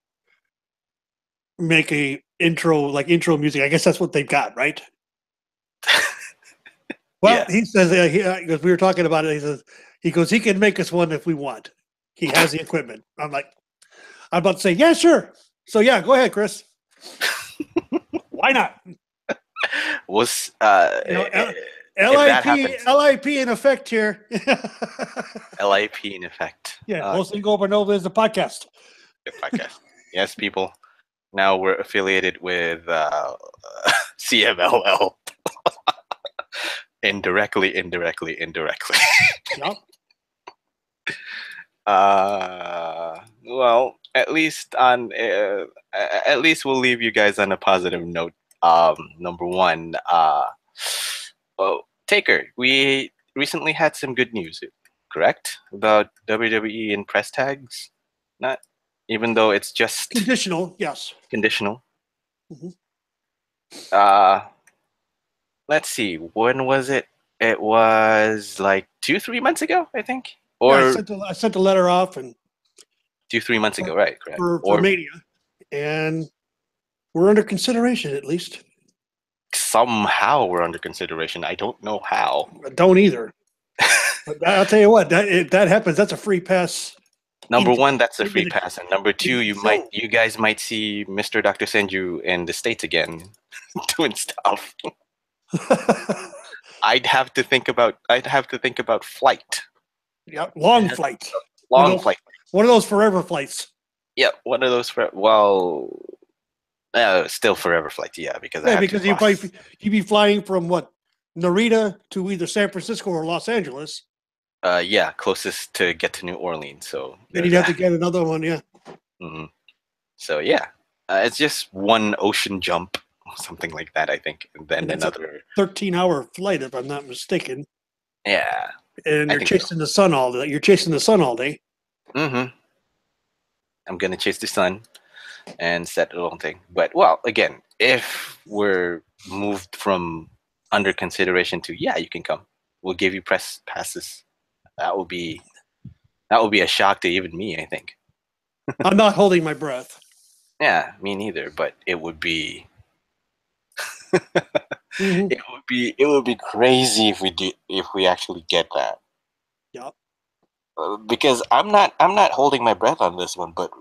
make a intro music. I guess that's what they've got, right? Well, Yeah. he says because we were talking about it. He goes, he can make us one if we want. He has the equipment. I'm about to say, yeah, sure. So yeah, go ahead, Chris. Why not? Was LIP in effect here. LIP in effect? Yeah, mostly go over and over is the podcast. The podcast. Yes, people. Now we're affiliated with CMLL. Indirectly. Yep. Well, at least we'll leave you guys on a positive note. Number one, Taker, we recently had some good news, correct? About WWE and press tags? Not even though it's just Conditional, yes. conditional. Mhm. Let's see, when was it? It was like 2-3 months ago, I think. Or Yeah, I sent a letter off and 2-3 months ago, right? Correct. for Mania, and we're under consideration at least. Somehow we're under consideration. I don't know how. I don't either. But I'll tell you what, that happens. That's a free pass. Number one, that's a free pass, and number two, you guys might see Mr. Dr. Senju in the States again, doing stuff. I'd have to think about flight. Yeah, long flight. Long flight. One of those forever flights. Yeah, one of those. Still forever flights. Yeah, because you'd be flying from what, Narita to either San Francisco or Los Angeles. Yeah, closest to get to New Orleans. So then you'd have to get another one. Yeah. Mhm. So yeah, it's just one ocean jump, something like that, I think, and then And that's a another. 13-hour flight, if I'm not mistaken. Yeah, And I you're think so. chasing the sun all day. You're chasing the sun all day. I'm gonna chase the sun and set the whole thing. But well, again, if we're moved from under consideration to yeah, you can come. We'll give you press passes. That will be a shock to even me, I think. I'm not holding my breath. Yeah, me neither. But it would be Mhm. it would be crazy if we actually get that. Yep. Because I'm not holding my breath on this one. But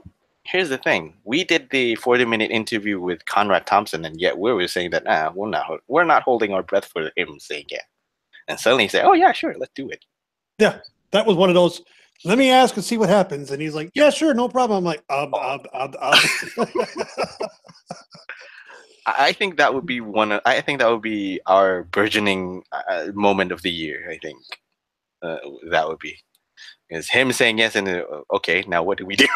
here's the thing: we did the 40-minute interview with Conrad Thompson, and yet we were saying that we're not holding our breath for him saying yeah, and suddenly he said, "Oh yeah, sure, let's do it." Yeah, that was one of those. Let me ask and see what happens. And he's like, "Yeah, sure, no problem." I'm like, I think that would be I think that would be our burgeoning moment of the year. I think that would be is him saying yes and okay. Now what do we do?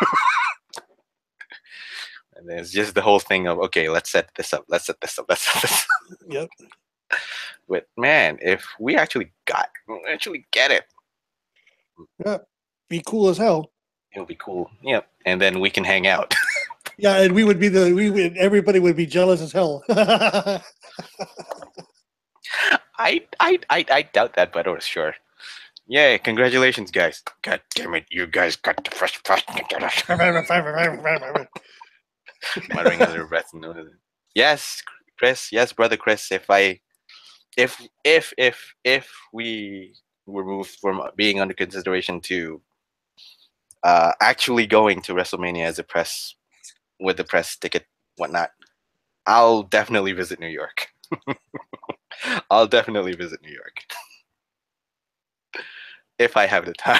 And then it's just the whole thing of okay, let's set this up. Let's set this up. Let's set this up. Yep. But man, if we actually get it, Yeah. Be cool as hell. it'll be cool. Yep. And then we can hang out. Yeah, and everybody would be jealous as hell. I doubt that, but oh sure. Yay! Congratulations, guys. God damn it, you guys got the first. Muttering under their breath. Yes, Chris. Yes, brother Chris. If we were moved from being under consideration to actually going to WrestleMania as a press with the press ticket, whatnot, I'll definitely visit New York. I'll definitely visit New York if I have the time.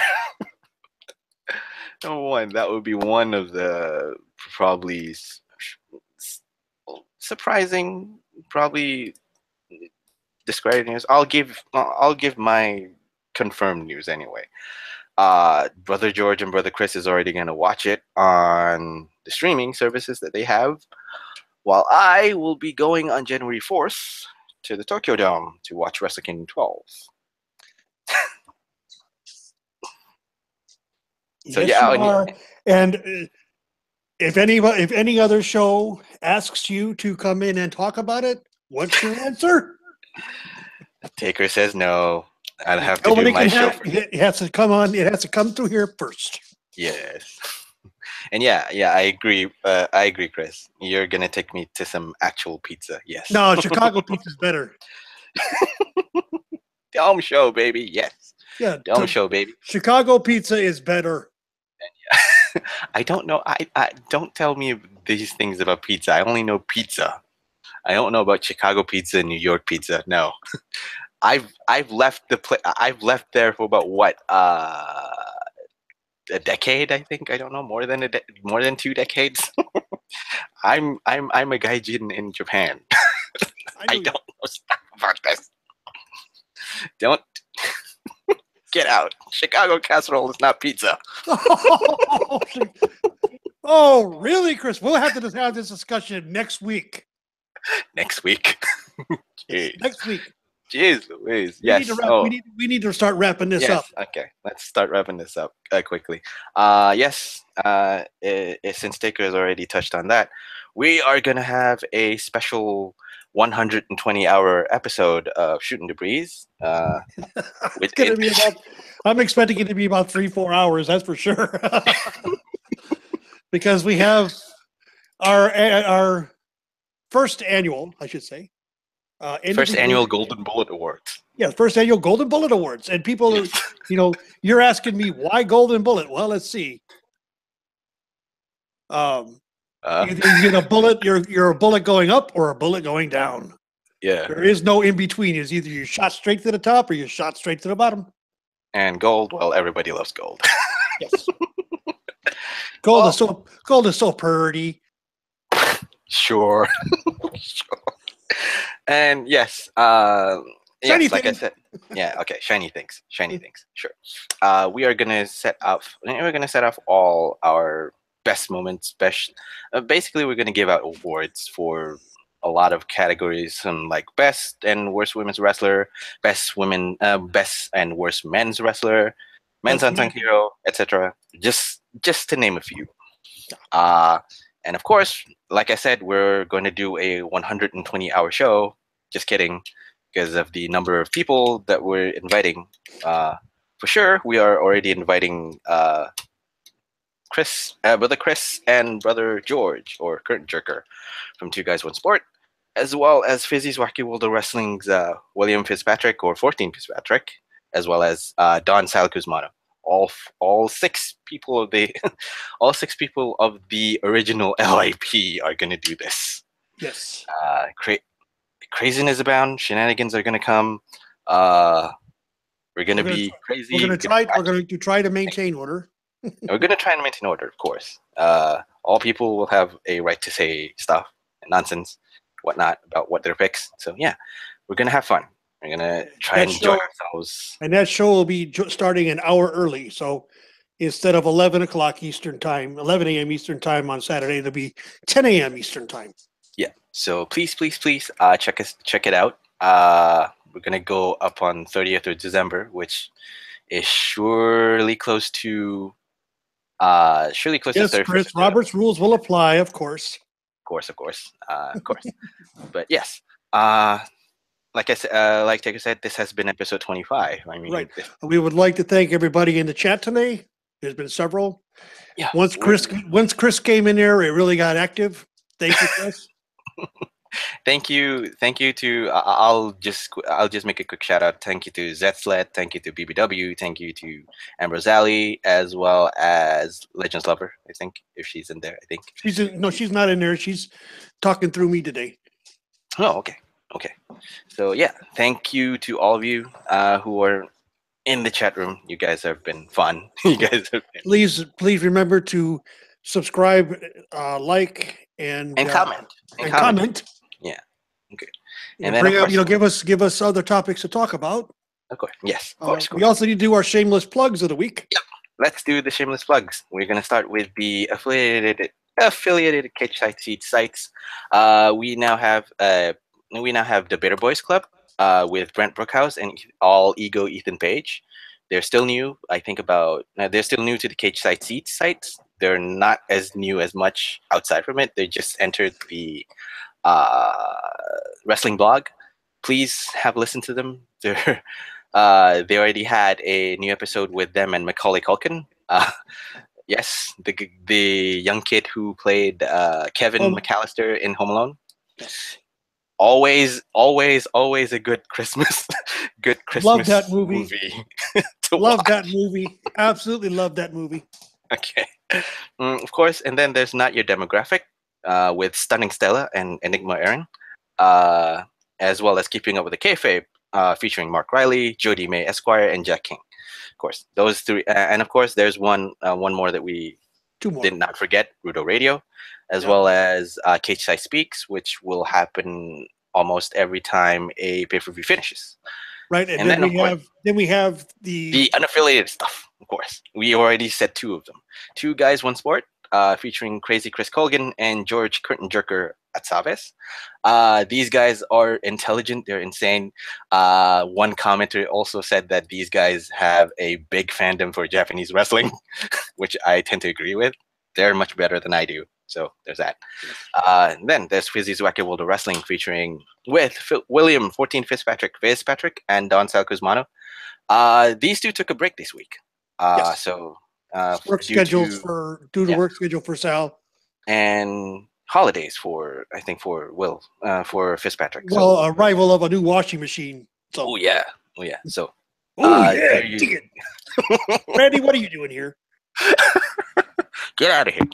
Number one, that would be one of the probably surprising, probably discrediting news. I'll give my confirmed news anyway. Brother George and Brother Chris is already gonna watch it on the streaming services that they have, while I will be going on January 4th to the Tokyo Dome to watch Wrestle Kingdom 12. So Yes, yeah, you are. And if any other show asks you to come in and talk about it, what's your answer? Taker says no. I'll have to do Nobody my can show have first. it. Has to come on. It has to come through here first. Yes. And yeah, I agree. I agree, Chris. You're gonna take me to some actual pizza. Yes. No, Chicago pizza's better. Dome show, baby. Yes. Yeah, Dome show, baby. Chicago pizza is better. I don't know. I don't tell me these things about pizza. I only know pizza. I don't know about Chicago pizza and New York pizza. No. I've left I've left there for about what a decade, I think. I don't know, more than more than 2 decades. I'm a gaijin in Japan. I don't know stuff about this. Don't get out. Chicago casserole is not pizza. Oh, really, Chris? We'll have to have this discussion next week. Next week. Next week. Jeez Louise. Yes. We need to start wrapping this up. Okay. Let's start wrapping this up quickly. Yes. Since Taker has already touched on that, we are gonna have a special 120-hour episode of Shootin' the Breeze. It's gonna be about. I'm expecting it to be about 3-4 hours. That's for sure. Because we have our first annual, I should say. First annual Golden Bullet Awards. Yeah, first annual Golden Bullet Awards. And people, you're asking me why Golden Bullet? Well, let's see. Either you get a bullet, you're a bullet going up or a bullet going down. Yeah. There is no in between. It's either you shot straight to the top or you shot straight to the bottom. And gold, well, everybody loves gold. Yes. Gold is so pretty. Sure. Sure. And yes, Shiny like I things. said, yeah, okay, shiny things, sure. We're gonna set off all our best moments. Basically, we're going to give out awards for a lot of categories, like best and worst women's wrestler, best and worst men's wrestler, men's unsung hero, etc. Just to name a few. And of course, like I said, we're going to do a 120-hour show. Just kidding, because of the number of people that we're inviting. For sure, we are already inviting brother Chris and brother George, or Curtain Jerker, from Two Guys One Sport, as well as Fizzy's Wacky World of Wrestling's William Fitzpatrick, or 14 Fitzpatrick, as well as Don Sal Guzmano. All six people of the all six people of the original LIP are going to do this. Yes. Craziness abound. Shenanigans are going to come. We're going to be crazy. We're going to try to maintain order. We're going to try and maintain order, of course. All people will have a right to say stuff and nonsense, whatnot, about what their picks. So yeah, we're going to have fun. We're going to try and enjoy ourselves. And that show will be starting an hour early. So instead of 11 o'clock Eastern time, 11 a.m. Eastern time on Saturday, it'll be 10 a.m. Eastern time. Yeah. So please, check it out. We're going to go up on 30th of December, which is surely close to to 31st. Chris, Robert's rules will apply, of course. Of course. But yes, like I said, like Taker said, this has been episode 25. I mean, right. We would like to thank everybody in the chat today. There's been several. Yeah. Once Chris came in there, it really got active. Thank you, Chris. Thank you to I'll just make a quick shout out. Thank you to Zetslet, thank you to BBW, thank you to Ambrose Alley, as well as Legends Lover. I think if she's in there, I think she's not in there. She's talking through me today. Oh, okay. So yeah, thank you to all of you who are in the chat room. You guys have been fun. Please remember to subscribe, like, and comment. And comment. Yeah. Okay. And then give us other topics to talk about. Of course. Yes. Of course. We also need to do our shameless plugs of the week. Yep. Let's do the shameless plugs. We're gonna start with the affiliated cage side seat sites. We now have the Bitter Boys Club with Brent Brookhouse and All Ego Ethan Page. They're still new. I think they're still new to the cage side seats sites. They're not as new as much outside from it. They just entered the wrestling blog. Please have a listen to them. They already had a new episode with them and Macaulay Culkin. Yes, the young kid who played Kevin McAllister in Home Alone. Always a good Christmas love that movie. Love that movie. Absolutely love that movie. Okay. Of course, and then there's Not Your Demographic with Stunning Stella and Enigma Aaron, as well as Keeping Up with the Kayfabe featuring Mark Riley, Jody May Esquire, and Jack King. Of course, those three, and of course, there's one more that we did not forget, Rudo Radio, as well as Cage Side Speaks, which will happen almost every time a pay-per-view finishes. Right, and then we have the unaffiliated stuff. Of course, we already said two of them. Two Guys One Sport, featuring Crazy Chris Colgan and George Curtain Jerker Atsaves. These guys are intelligent. They're insane. One commenter also said that these guys have a big fandom for Japanese wrestling, which I tend to agree with. They're much better than I do. So there's that. And then there's Fizzy's Wacky World of Wrestling featuring William 14 Fitzpatrick and Don Sal Guzmano. These two took a break this week. So work schedules due to work schedule for Sal and holidays for Will for Fitzpatrick. Well, arrival of a new washing machine. So. Oh yeah. So dig it. Randy, what are you doing here? Get out of here.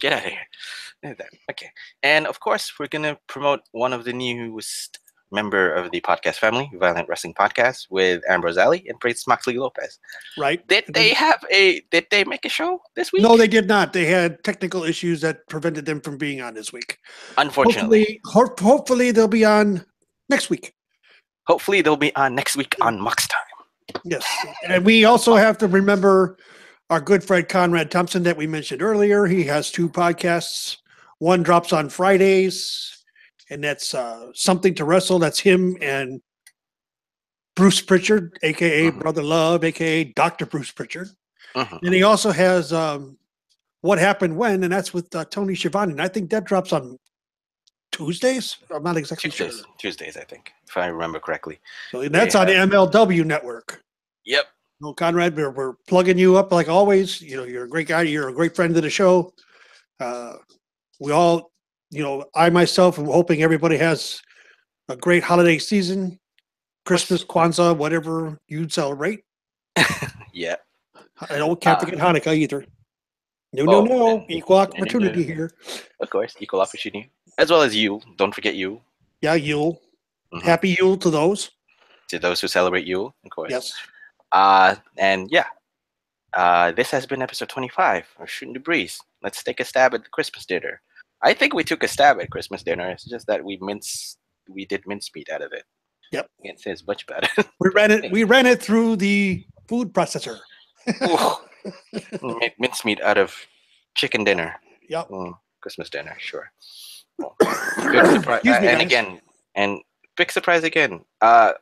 Okay. And of course, we're going to promote one of the newest member of the podcast family, Violent Wrestling Podcast, with Ambrose Alley and Praise Moxley Lopez. Right. Did they make a show this week? No, they did not. They had technical issues that prevented them from being on this week. Unfortunately. Hopefully they'll be on next week. Hopefully they'll be on next week on Mox Time. Yes. And we also have to remember our good friend Conrad Thompson that we mentioned earlier. He has 2 podcasts. One drops on Fridays, and that's Something to Wrestle. That's him and Bruce Pritchard, a.k.a. Brother Love, a.k.a. Dr. Bruce Pritchard. And he also has What Happened When, and that's with Tony Schiavone. And I think that drops on Tuesdays. I'm not exactly sure. Tuesdays, I think, if I remember correctly. So that's on the MLW network. Yep. Well, Conrad, we're plugging you up like always. You're a great guy. You're a great friend of the show. We all, I myself am hoping everybody has a great holiday season, Christmas, Kwanzaa, whatever you celebrate. Yeah. I can't forget Hanukkah either. No. Equal opportunity here. Of course, equal opportunity. As well as Yule. Don't forget Yule. Yeah, Yule. Happy Yule to those. To those who celebrate Yule, of course. Yes. And yeah. This has been episode 25 of Shootin' the Breeze. Let's take a stab at the Christmas dinner. I think we took a stab at Christmas dinner. It's just that we did mincemeat out of it. Yep. I can't say it's much better. We ran it through the food processor. Mincemeat out of chicken dinner. Yep. Christmas dinner, sure. Well, big surprise. And big surprise again.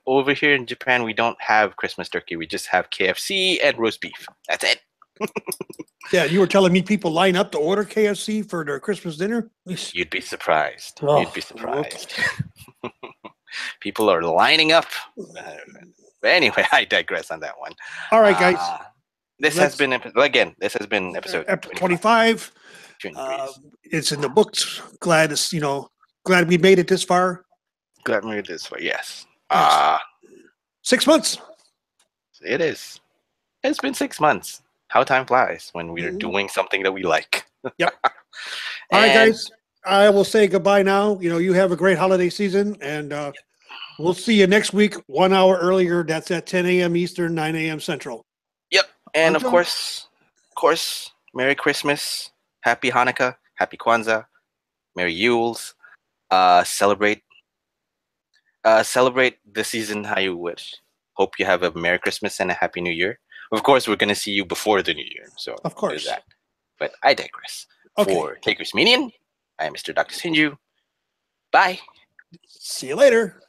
Over here in Japan, we don't have Christmas turkey. We just have KFC and roast beef. That's it. Yeah, you were telling me people line up to order KFC for their Christmas dinner? You'd be surprised. Oh, You'd be surprised. Okay. People are lining up. But anyway, I digress on that one. All right, guys. This has been episode 25. It's in the books. Glad we made it this far. Glad we made it this far. Yes. 6 months. It is. It's been 6 months. How time flies when we're doing something that we like. Yep. All right, guys. I will say goodbye now. You have a great holiday season, and we'll see you next week, 1 hour earlier. That's at 10 a.m. Eastern, 9 a.m. Central. Yep. And of course, Merry Christmas, Happy Hanukkah, Happy Kwanzaa, Merry Yules. Celebrate the season how you wish. Hope you have a Merry Christmas and a Happy New Year. Of course, we're going to see you before the New Year. So of course. Do that. But I digress. Okay. For TakersMinion, I am Mr. Dr. Senju. Bye. See you later.